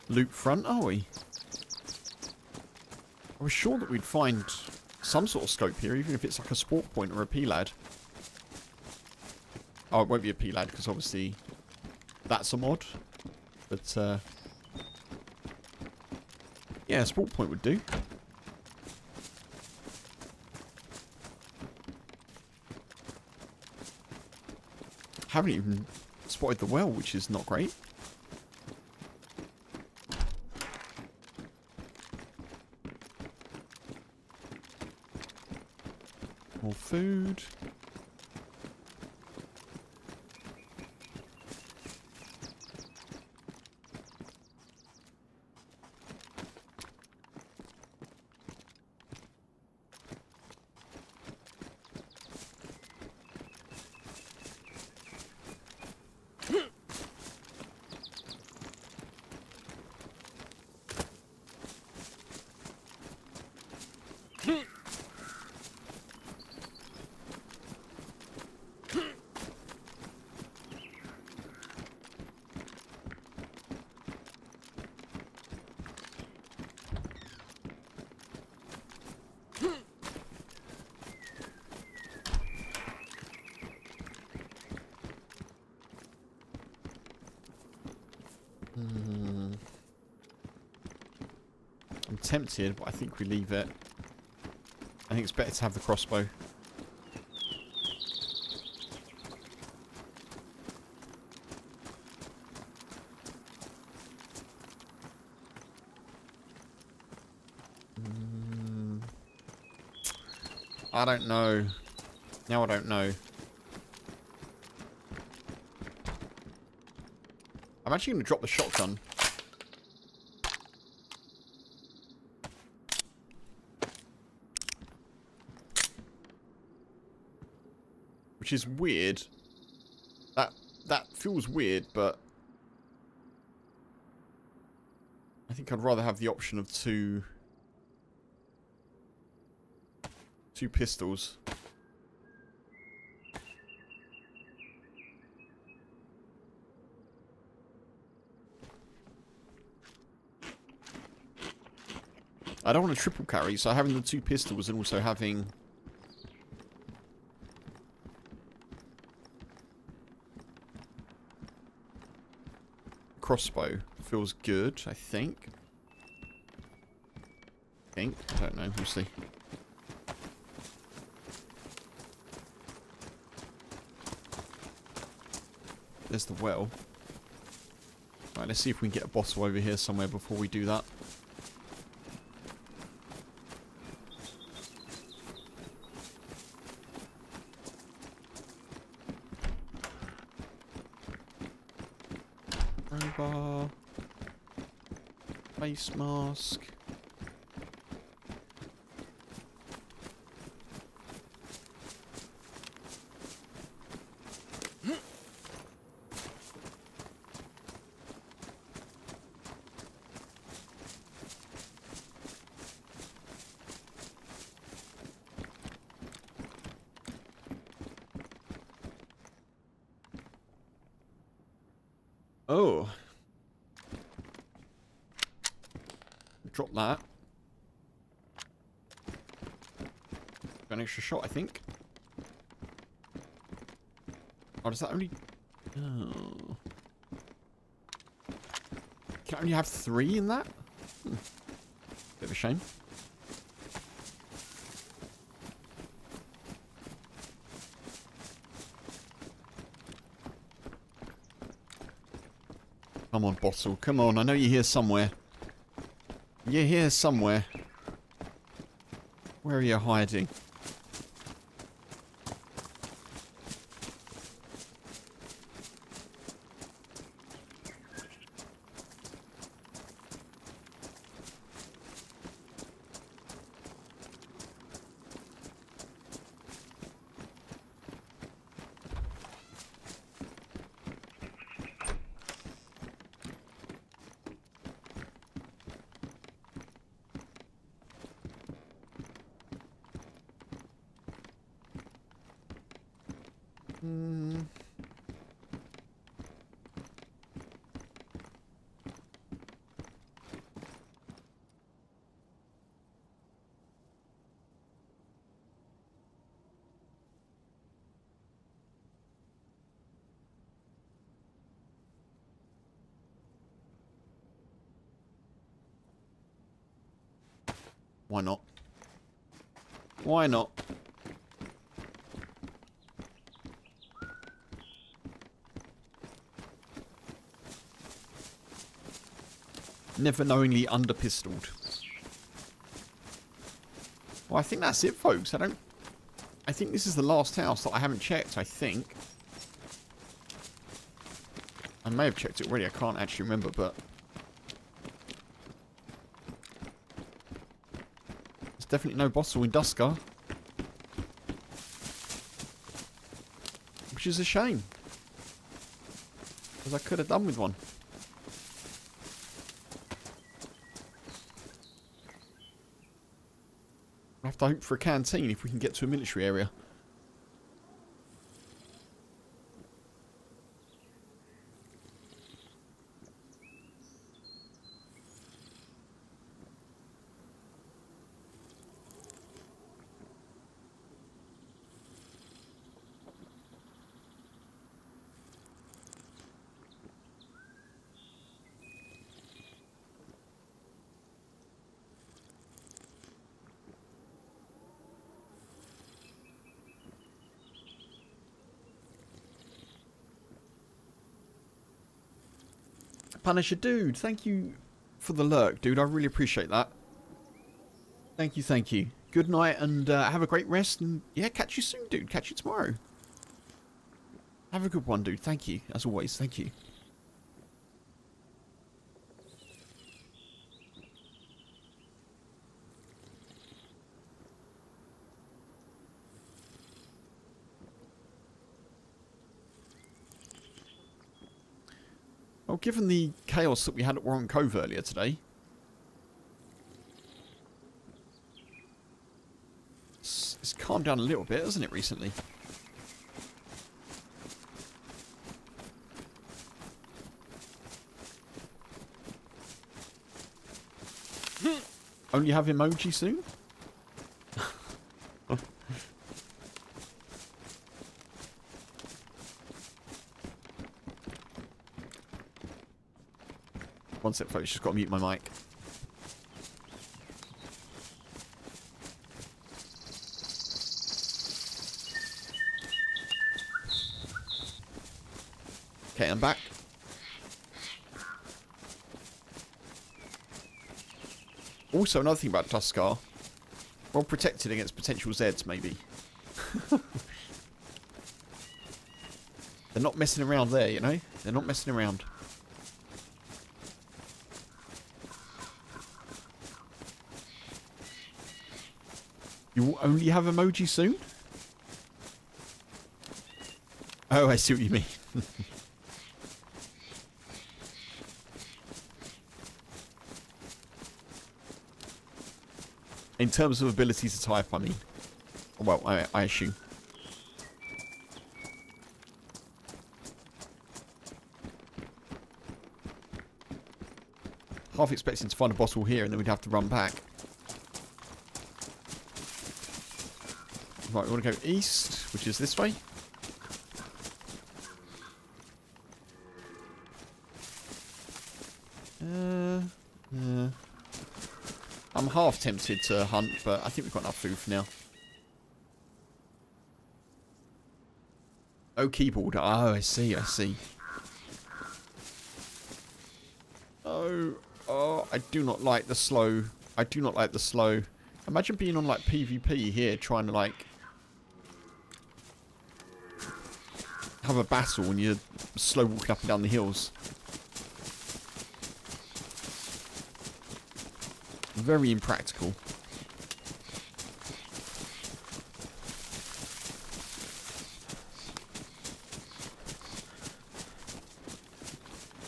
loot front, are we? I was sure that we'd find some sort of scope here, even if it's like a sport point or a P-lad. Oh, it won't be a P-lad, because obviously that's a mod. But, yeah, a sport point would do. Haven't even spotted the well, which is not great. More food. I'm tempted, but I think we leave it. I think it's better to have the crossbow. I don't know. Now I don't know. I'm actually going to drop the shotgun. Which is weird. That feels weird, but I think I'd rather have the option of two pistols. I don't want to triple carry, so having the two pistols and also having crossbow feels good, I think. I don't know, we'll see. There's the well. Right, let's see if we can get a bottle over here somewhere before we do that. Crowbar. Face mask. Oh. Drop that. Got an extra shot, I think. Oh, does that only... Oh. Can I only have 3 in that? Bit of a shame. Come on, bottle. Come on. I know you're here somewhere. You're here somewhere. Where are you hiding? Why not? Why not? Never knowingly under-pistoled. Well, I think that's it, folks. I think this is the last house that I haven't checked, I think. I may have checked it already, I can't actually remember, but... There's definitely no bottle in Dusker. Which is a shame. Because I could have done with one. I have to hope for a canteen if we can get to a military area. Punisher dude, thank you for the lurk, dude. I really appreciate that. Thank you, thank you. Good night and have a great rest. And yeah, catch you soon, dude. Catch you tomorrow. Have a good one, dude. Thank you. As always, thank you. Well, given the chaos that we had at Warren Cove earlier today, it's calmed down a little bit, hasn't it, recently? Only have emoji soon? One sec, folks. Just got to mute my mic. Okay, I'm back. Also, another thing about Tuskar. Well protected against potential Zeds, maybe. They're not messing around there, you know? They're not messing around. You will only have emoji soon? Oh, I see what you mean. In terms of ability to type, I mean. Well, I assume. Half expecting to find a bottle here and then we'd have to run back. Right, we want to go east, which is this way. I'm half tempted to hunt, but I think we've got enough food for now. Oh, keyboard. Oh, I see, I see. Oh, I do not like the slow. I do not like the slow. Imagine being on, like, PvP here, trying to, like, have a battle when you're slow walking up and down the hills. Very impractical.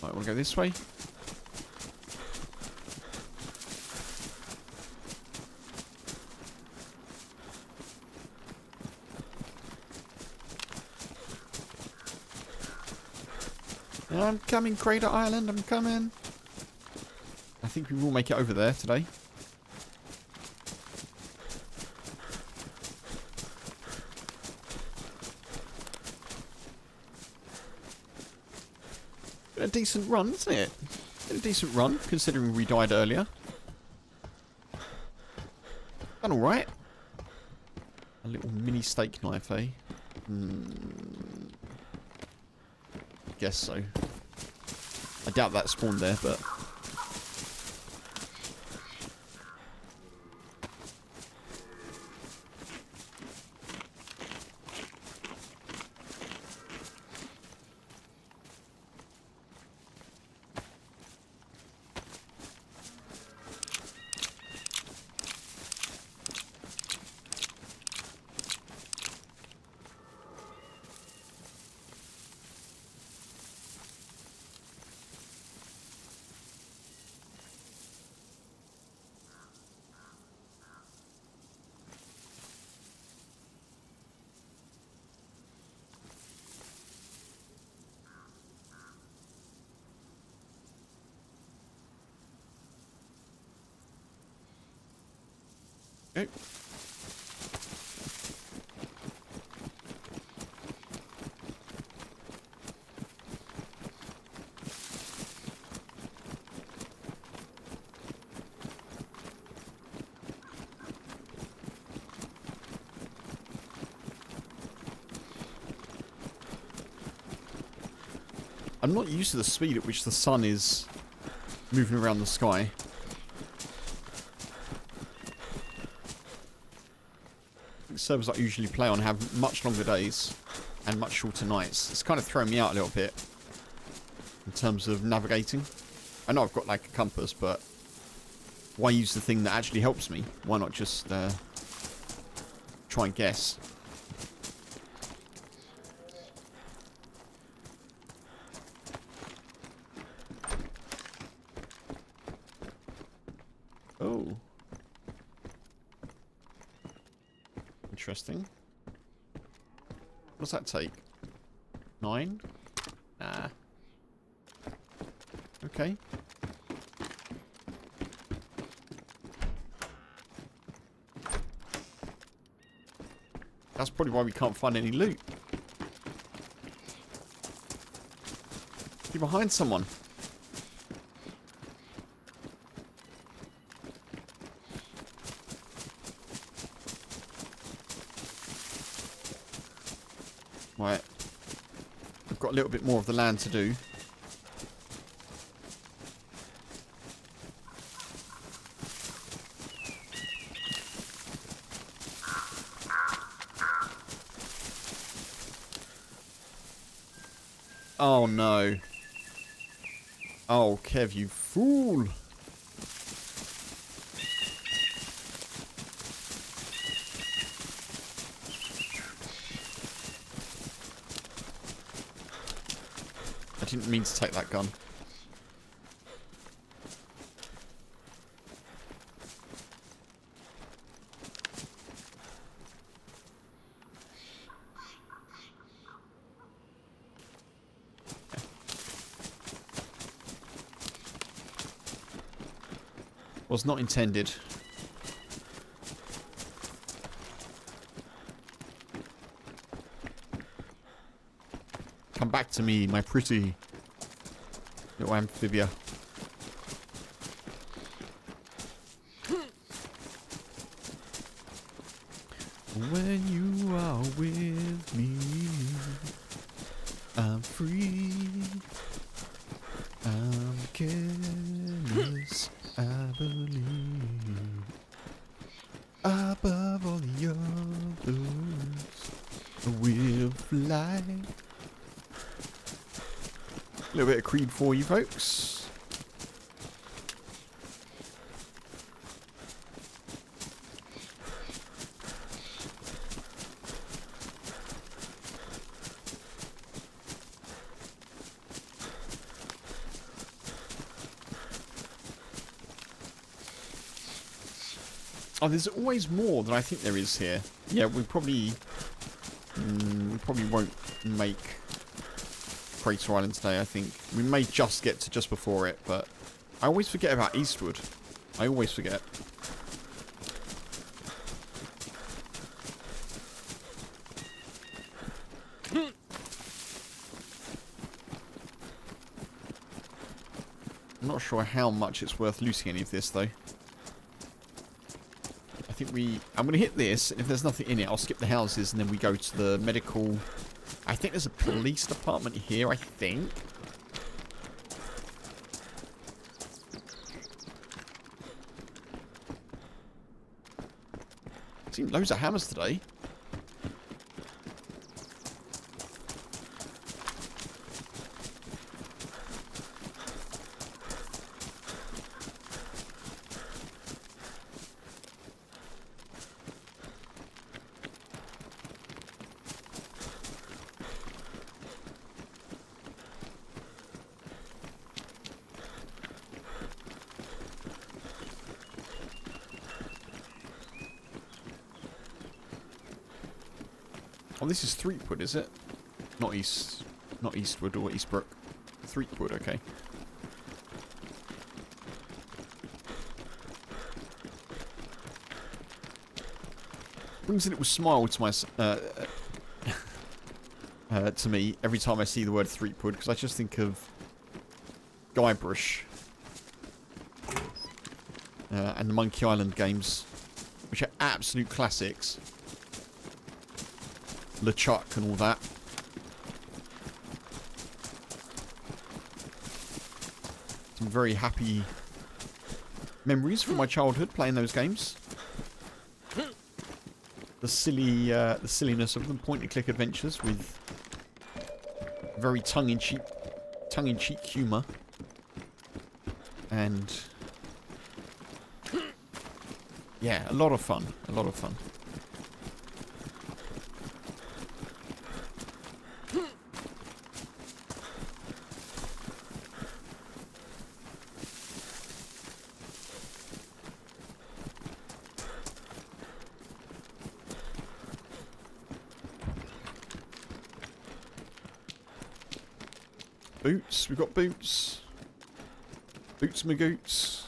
Right, want to go this way? I'm coming, Crater Island, I'm coming. I think we will make it over there today. Been a decent run, isn't it? Been a decent run, considering we died earlier. Done alright. A little mini steak knife, eh? Guess so. I doubt that spawned there, but... Okay. I'm not used to the speed at which the sun is moving around the sky. Servers I usually play on have much longer days and much shorter nights. It's kind of thrown me out a little bit in terms of navigating. I know I've got like a compass, but why use the thing that actually helps me? Why not just try and guess? Oh. Interesting. What's that take? 9? Nah. Okay. That's probably why we can't find any loot. You're behind someone. Right. We've got a little bit more of the land to do. Oh no. Oh, Kev, you fool. I didn't mean to take that gun. Was not intended. Come back to me, my pretty little amphibia. When you are with me, I'm free. I'm careless. I believe above all the others we'll fly. A little bit of Creed for you folks. Oh, there's always more than I think there is here. Yeah, we probably won't make Crater Island today, I think. We may just get to just before it, but I always forget about Eastwood. I always forget. I'm not sure how much it's worth looting any of this, though. I'm going to hit this, and if there's nothing in it, I'll skip the houses, and then we go to the medical... I think there's a police department here, I think. Seen loads of hammers today. Oh, this is Threepwood, is it? Not Eastwood or Eastbrook. Threepwood, okay. Brings a little smile to my to me every time I see the word Threepwood, because I just think of Guybrush and the Monkey Island games, which are absolute classics. LeChuck and all that. some very happy memories from my childhood playing those games. The silliness of them, point-and-click adventures with very tongue-in-cheek humour, and yeah, a lot of fun. A lot of fun. Boots, we've got boots. Boots magoots.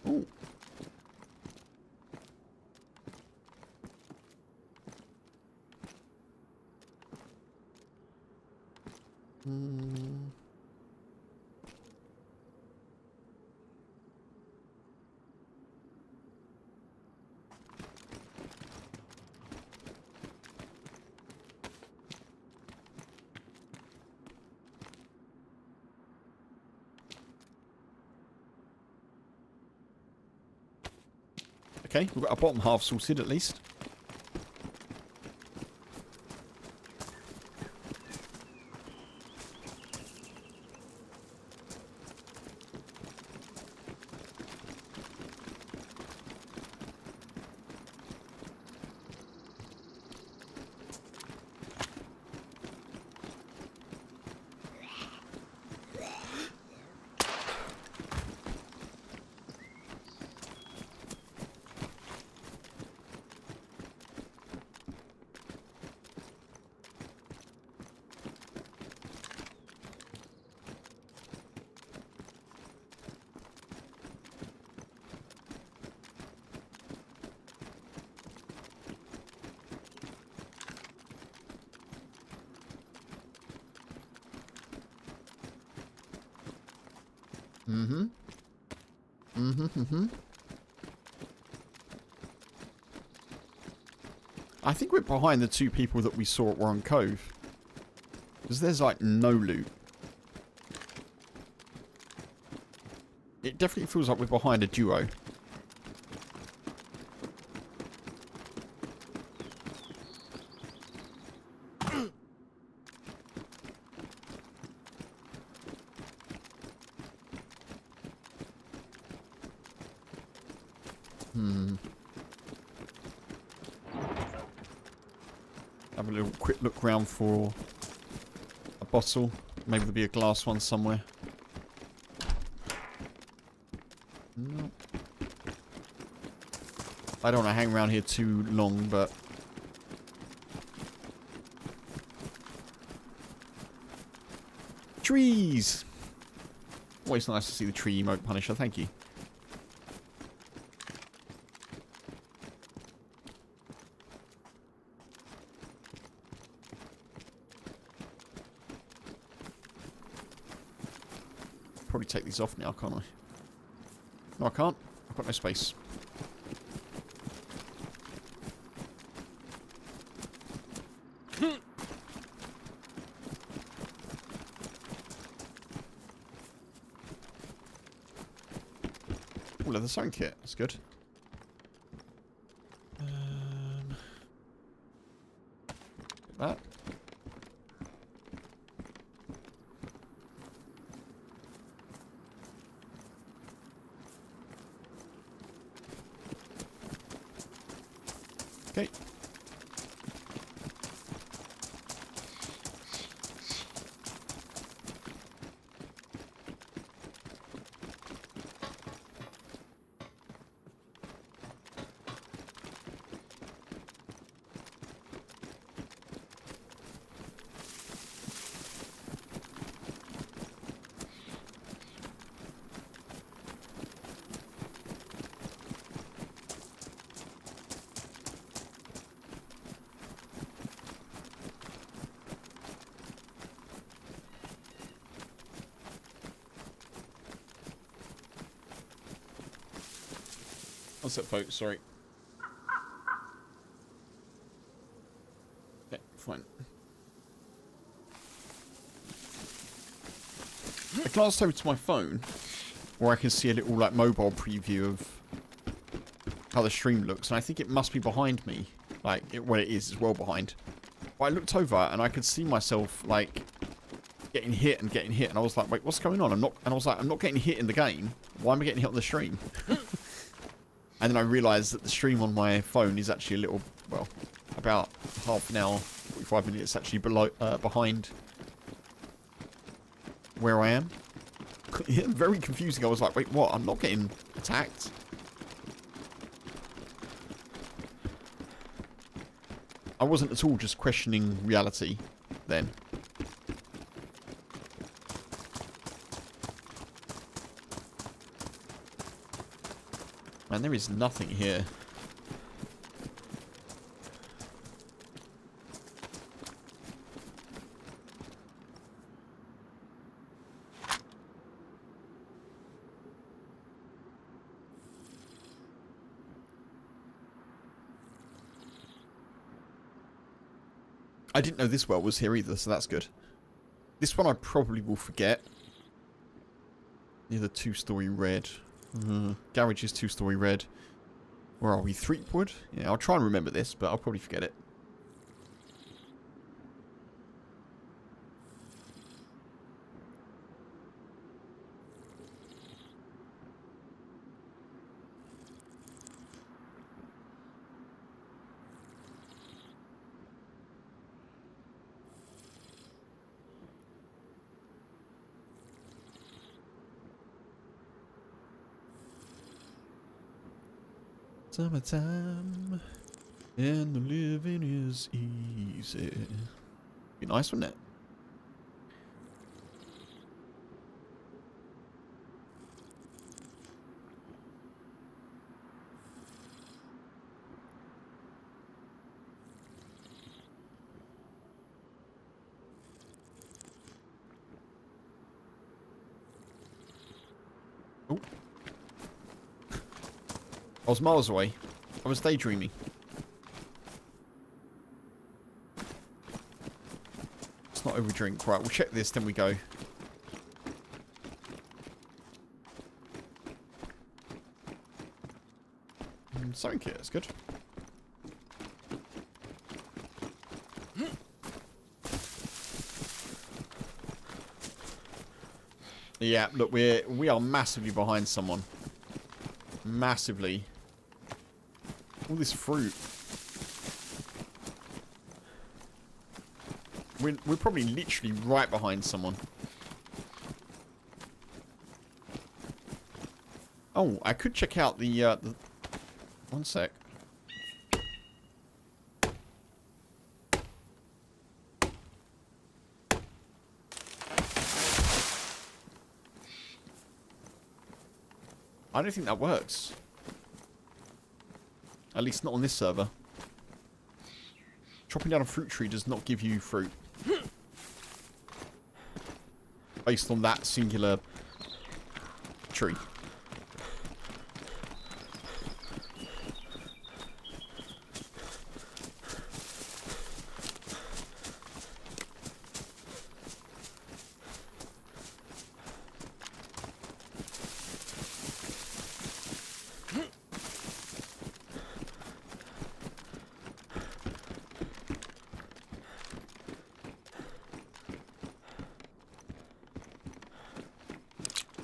Ooh. Okay, we've got our bottom half sorted at least. I think we're behind the two people that we saw at Warren Cove. Because there's like no loot. It definitely feels like we're behind a duo. Have a little quick look round for a bottle. Maybe there'll be a glass one somewhere. No. I don't want to hang around here too long, but... Trees! Always nice to see the tree emote, Punisher. Thank you. Probably take these off now, can't I? No, I can't. I've got no space. Oh, leather sewing kit. That's good. That. Okay. What's that, folks? Sorry. fine. I glanced over to my phone, where I can see a little like mobile preview of how the stream looks, and I think it must be behind me. Like, well, it is. It's well behind. But I looked over, and I could see myself like getting hit, and I was like, wait, what's going on? I'm not getting hit in the game. Why am I getting hit on the stream? And then I realised that the stream on my phone is actually a little, well, about half an hour, 45 minutes actually behind where I am. Yeah, very confusing. I was like, wait, what? I'm not getting attacked. I wasn't at all just questioning reality then. Man, there is nothing here. I didn't know this well was here either, so that's good. This one I probably will forget. Near the 2-story red. Garage is 2-story red. Where are we? Threepwood? Yeah, I'll try and remember this, but I'll probably forget it. Summertime, and the living is easy. Be nice, wouldn't it? Oh. I was miles away. I was daydreaming. Let's not overdrink. Right, we'll check this, then we go. Sewing kit, that's good. Yeah, look, we are massively behind someone. Massively. All this fruit. We're probably literally right behind someone. Oh, I could check out the one sec. I don't think that works. At least not on this server. Chopping down a fruit tree does not give you fruit. Based on that singular tree.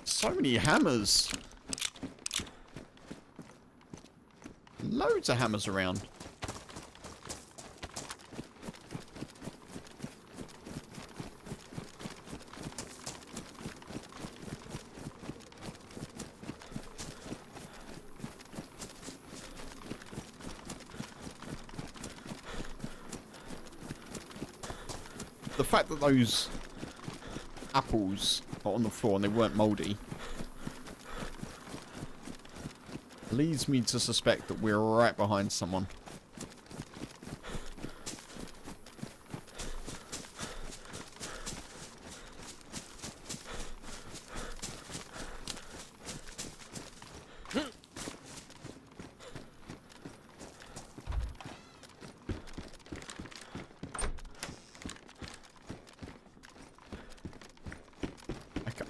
So many hammers. Loads of hammers around. The fact that those apples are on the floor and they weren't mouldy leads me to suspect that we're right behind someone.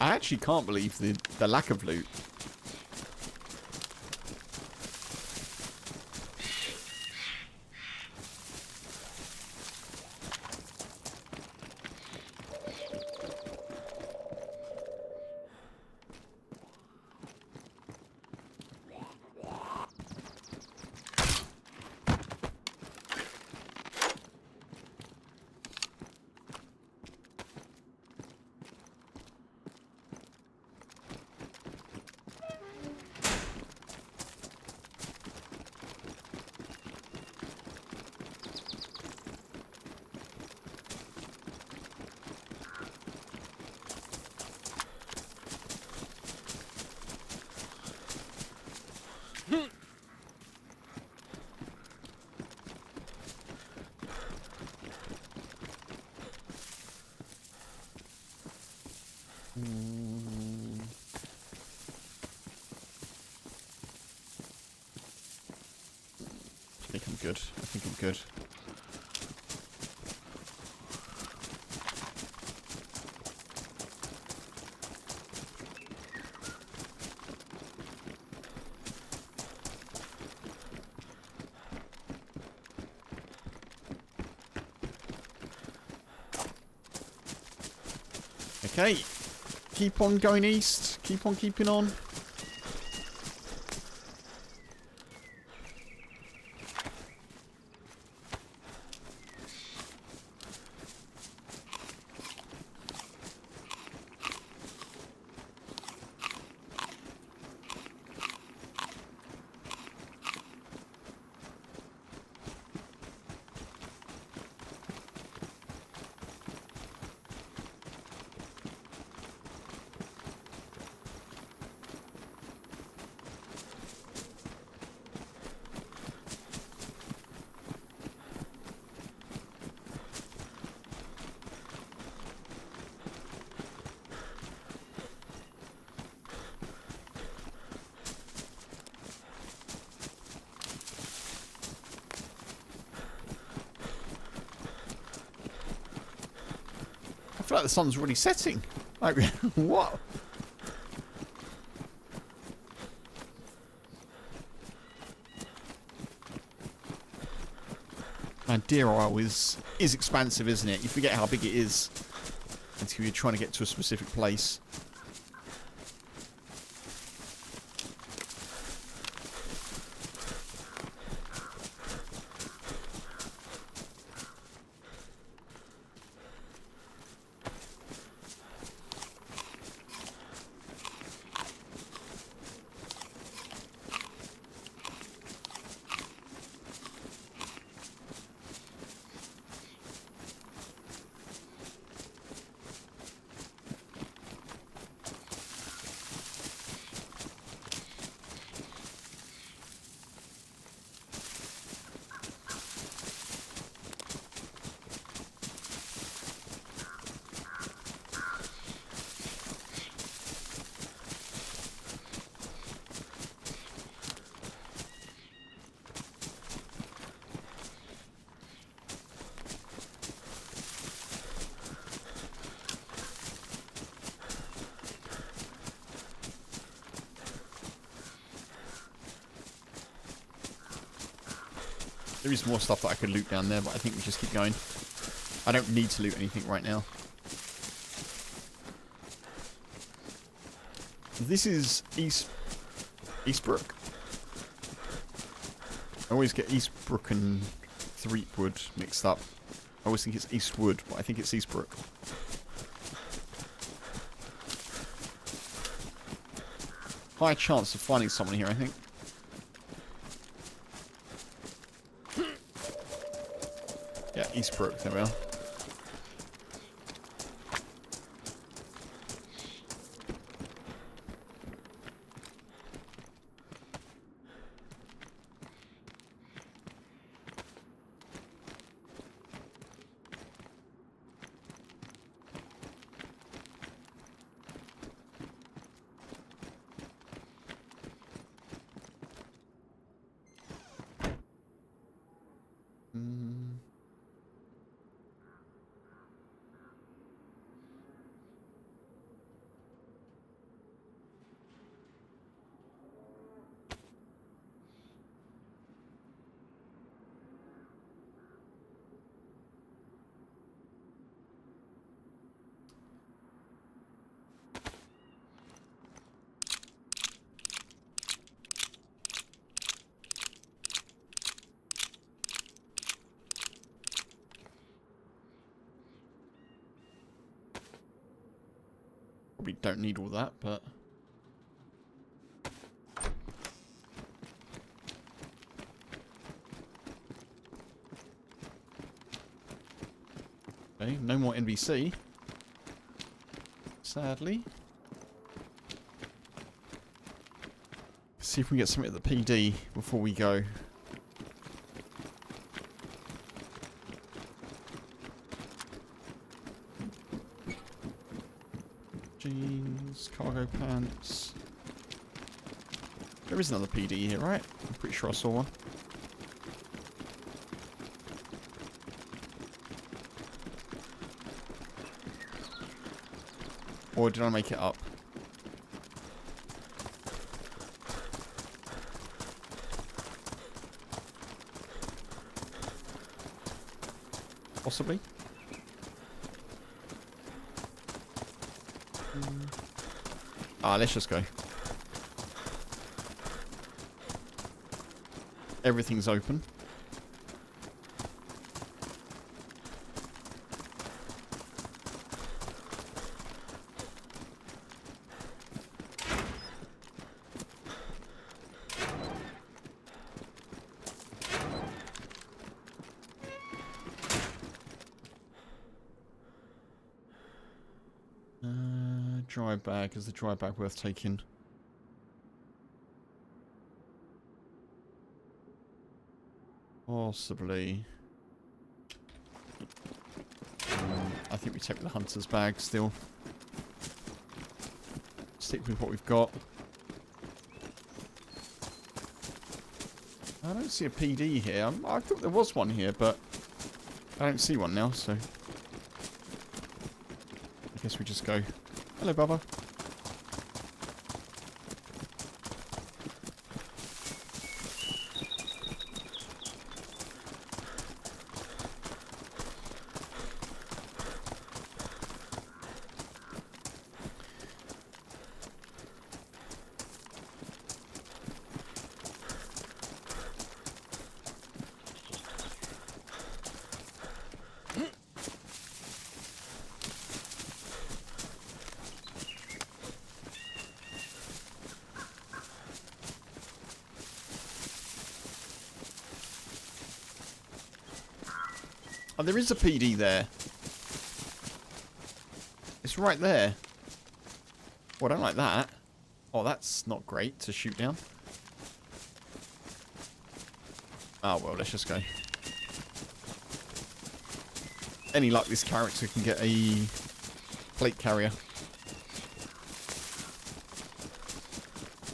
I actually can't believe the lack of loot. I think I'm good. I think I'm good. Okay. Keep on going east. Keep on keeping on. I feel like the sun's already setting. Like, what? Man, Deer Isle is expansive, isn't it? You forget how big it is until you're trying to get to a specific place. There is more stuff that I could loot down there, but I think we just keep going. I don't need to loot anything right now. This is Eastbrook. I always get Eastbrook and Threepwood mixed up. I always think it's Eastwood, but I think it's Eastbrook. High chance of finding someone here, I think. Yeah, Eastbrook, there we are. Probably don't need all that, but... Okay, no more NBC. Sadly. See if we can get something at the PD before we go. Jeans, cargo pants. There is another PD here, right? I'm pretty sure I saw one. Or did I make it up? Possibly. Let's just go. Everything's open. Dry bag. Is the dry bag worth taking? Possibly. I think we take the hunter's bag still. Stick with what we've got. I don't see a PD here. I thought there was one here, but I don't see one now, so... I guess we just go. Hello, Bubba. Oh, there is a PD there. It's right there. Oh, I don't like that. Oh, that's not great to shoot down. Oh, well, let's just go. Any luck, this character can get a plate carrier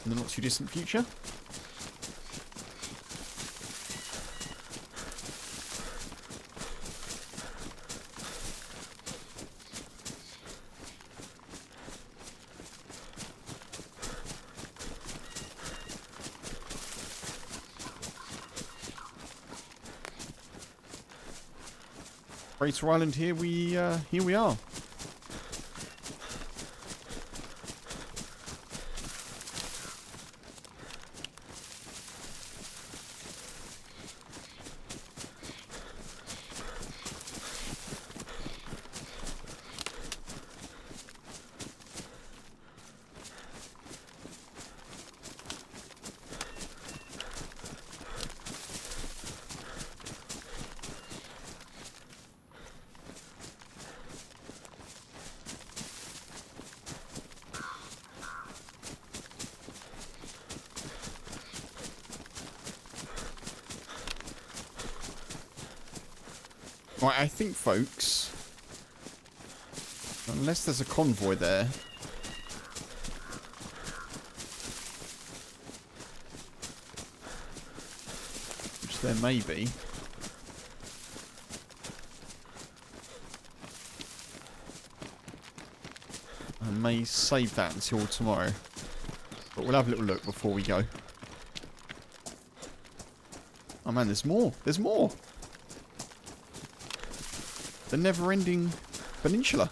in the not too distant future. Crater Island, here we are. Right, I think, folks, unless there's a convoy there, which there may be, I may save that until tomorrow, but we'll have a little look before we go. Oh man, there's more! There's more! The never-ending peninsula.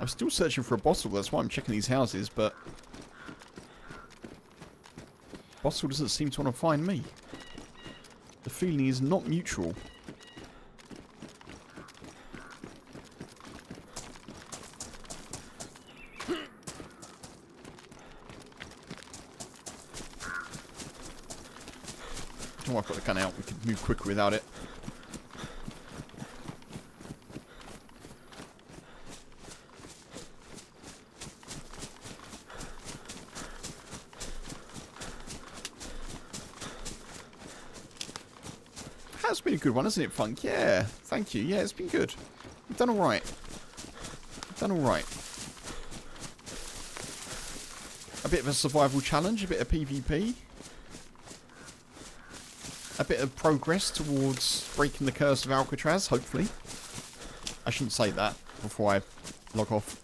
I'm still searching for a bottle. That's why I'm checking these houses, but... Bottle doesn't seem to want to find me. The feeling is not mutual. Oh, I've got the gun out. We could move quicker without it. That's been a good one, hasn't it, Funk? Yeah, thank you. Yeah, it's been good. We've done alright. We've done alright. A bit of a survival challenge, a bit of PvP. A bit of progress towards breaking the curse of Alcatraz, hopefully. I shouldn't say that before I log off.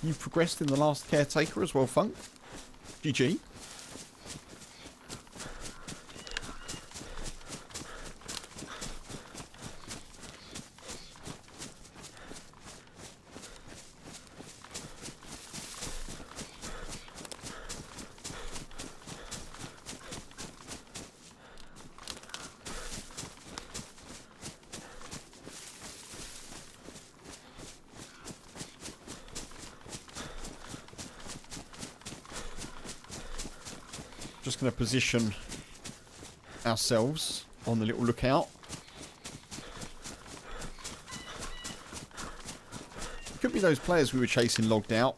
You've progressed in the last caretaker as well, Funk. GG. Just going to position ourselves on the little lookout. Could be those players we were chasing logged out.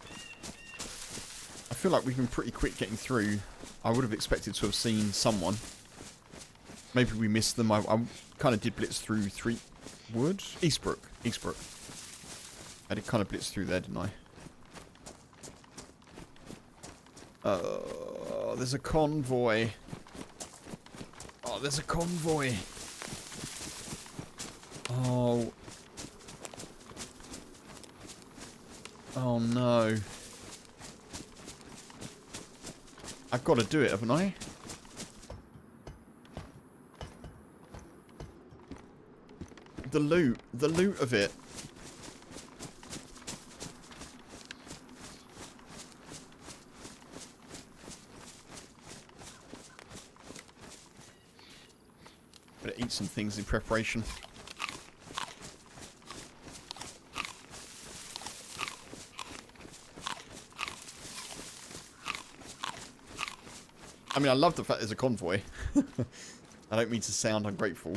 I feel like we've been pretty quick getting through. I would have expected to have seen someone. Maybe we missed them. I kind of did blitz through Wood? Eastbrook. Eastbrook. I did kind of blitz through there, didn't I? There's a convoy. Oh, there's a convoy. Oh. Oh no. I've got to do it, haven't I? The loot of it. Better eat some things in preparation. I mean, I love the fact there's a convoy. I don't mean to sound ungrateful.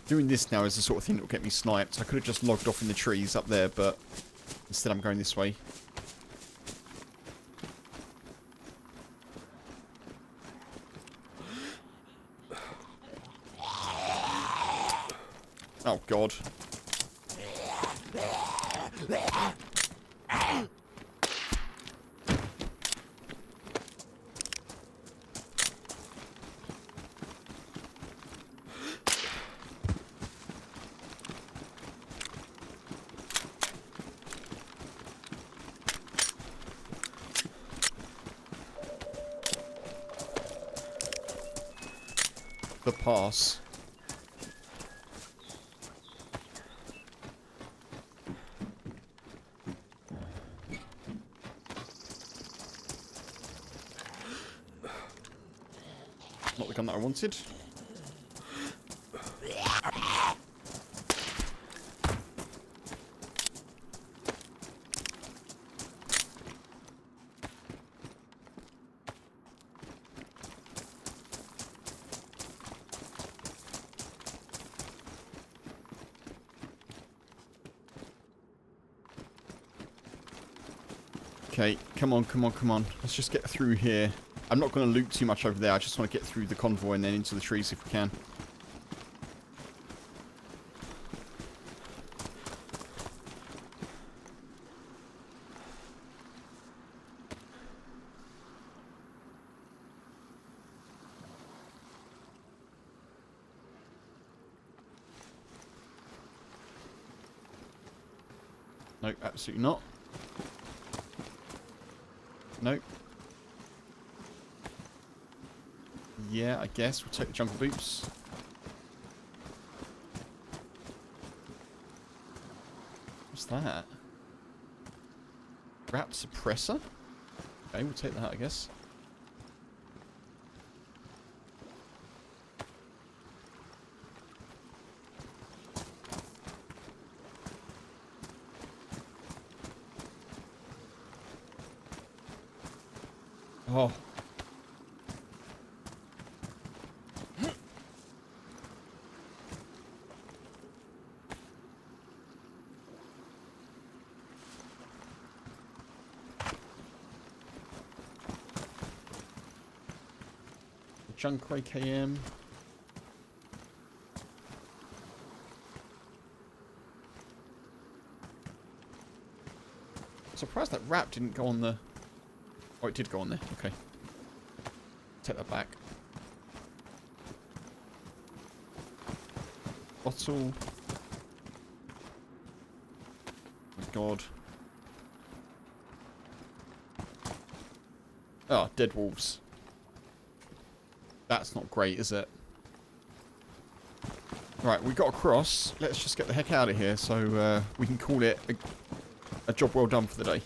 Doing this now is the sort of thing that will get me sniped. I could have just logged off in the trees up there, but instead I'm going this way. Oh, God. The pass. Not the gun that I wanted. Okay, come on, come on, come on. Let's just get through here. I'm not going to loot too much over there. I just want to get through the convoy and then into the trees if we can. No, absolutely not. No. Yeah, I guess we'll take the jungle boots. What's that? Wrapped suppressor? Okay, we'll take that, I guess. Oh. Junk AKM. Surprised that wrap didn't go on the... Oh, it did go on there. Okay. Take that back. Bottle. Oh my god. Oh, dead wolves. That's not great, is it? Right, we got across. Let's just get the heck out of here so we can call it a job well done for the day.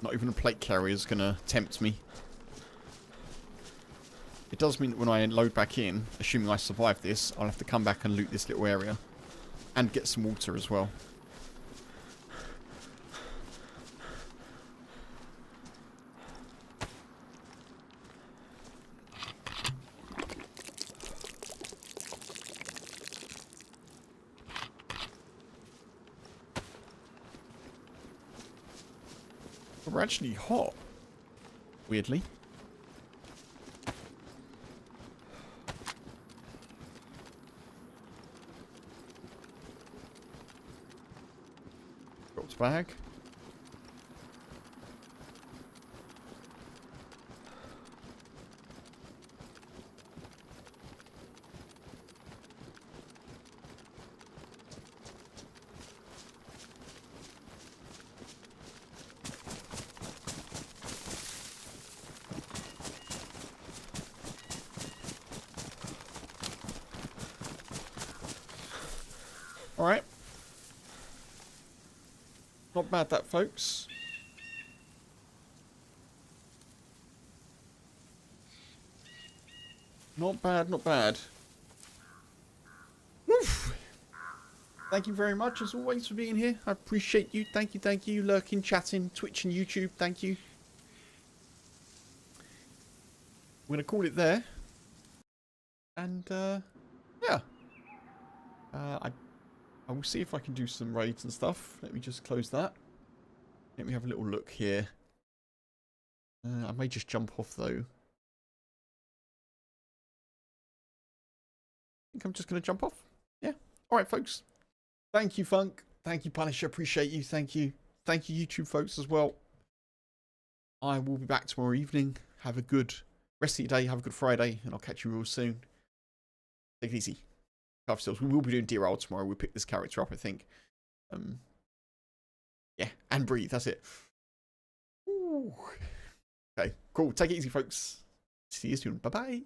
Not even a plate carrier is going to tempt me. It does mean that when I load back in, assuming I survive this, I'll have to come back and loot this little area. And get some water as well. We're actually hot. Weirdly. Dropped bag. Alright. Not bad that, folks. Not bad, not bad. Woof. Thank you very much, as always, for being here. I appreciate you. Thank you. Lurking, chatting, Twitch and YouTube. Thank you. We're going to call it there. And, yeah. I will see if I can do some raids and stuff. Let me just close that. Let me have a little look here. I may just jump off though. I think I'm just going to jump off. Yeah. Alright, folks. Thank you, Funk. Thank you, Punisher. Appreciate you. Thank you. Thank you, YouTube folks, as well. I will be back tomorrow evening. Have a good rest of your day. Have a good Friday. And I'll catch you real soon. Take it easy. We will be doing Deer Isle tomorrow. We'll pick this character up, I think. Yeah, and breathe. That's it. Ooh. Okay, cool. Take it easy, folks. See you soon. Bye-bye.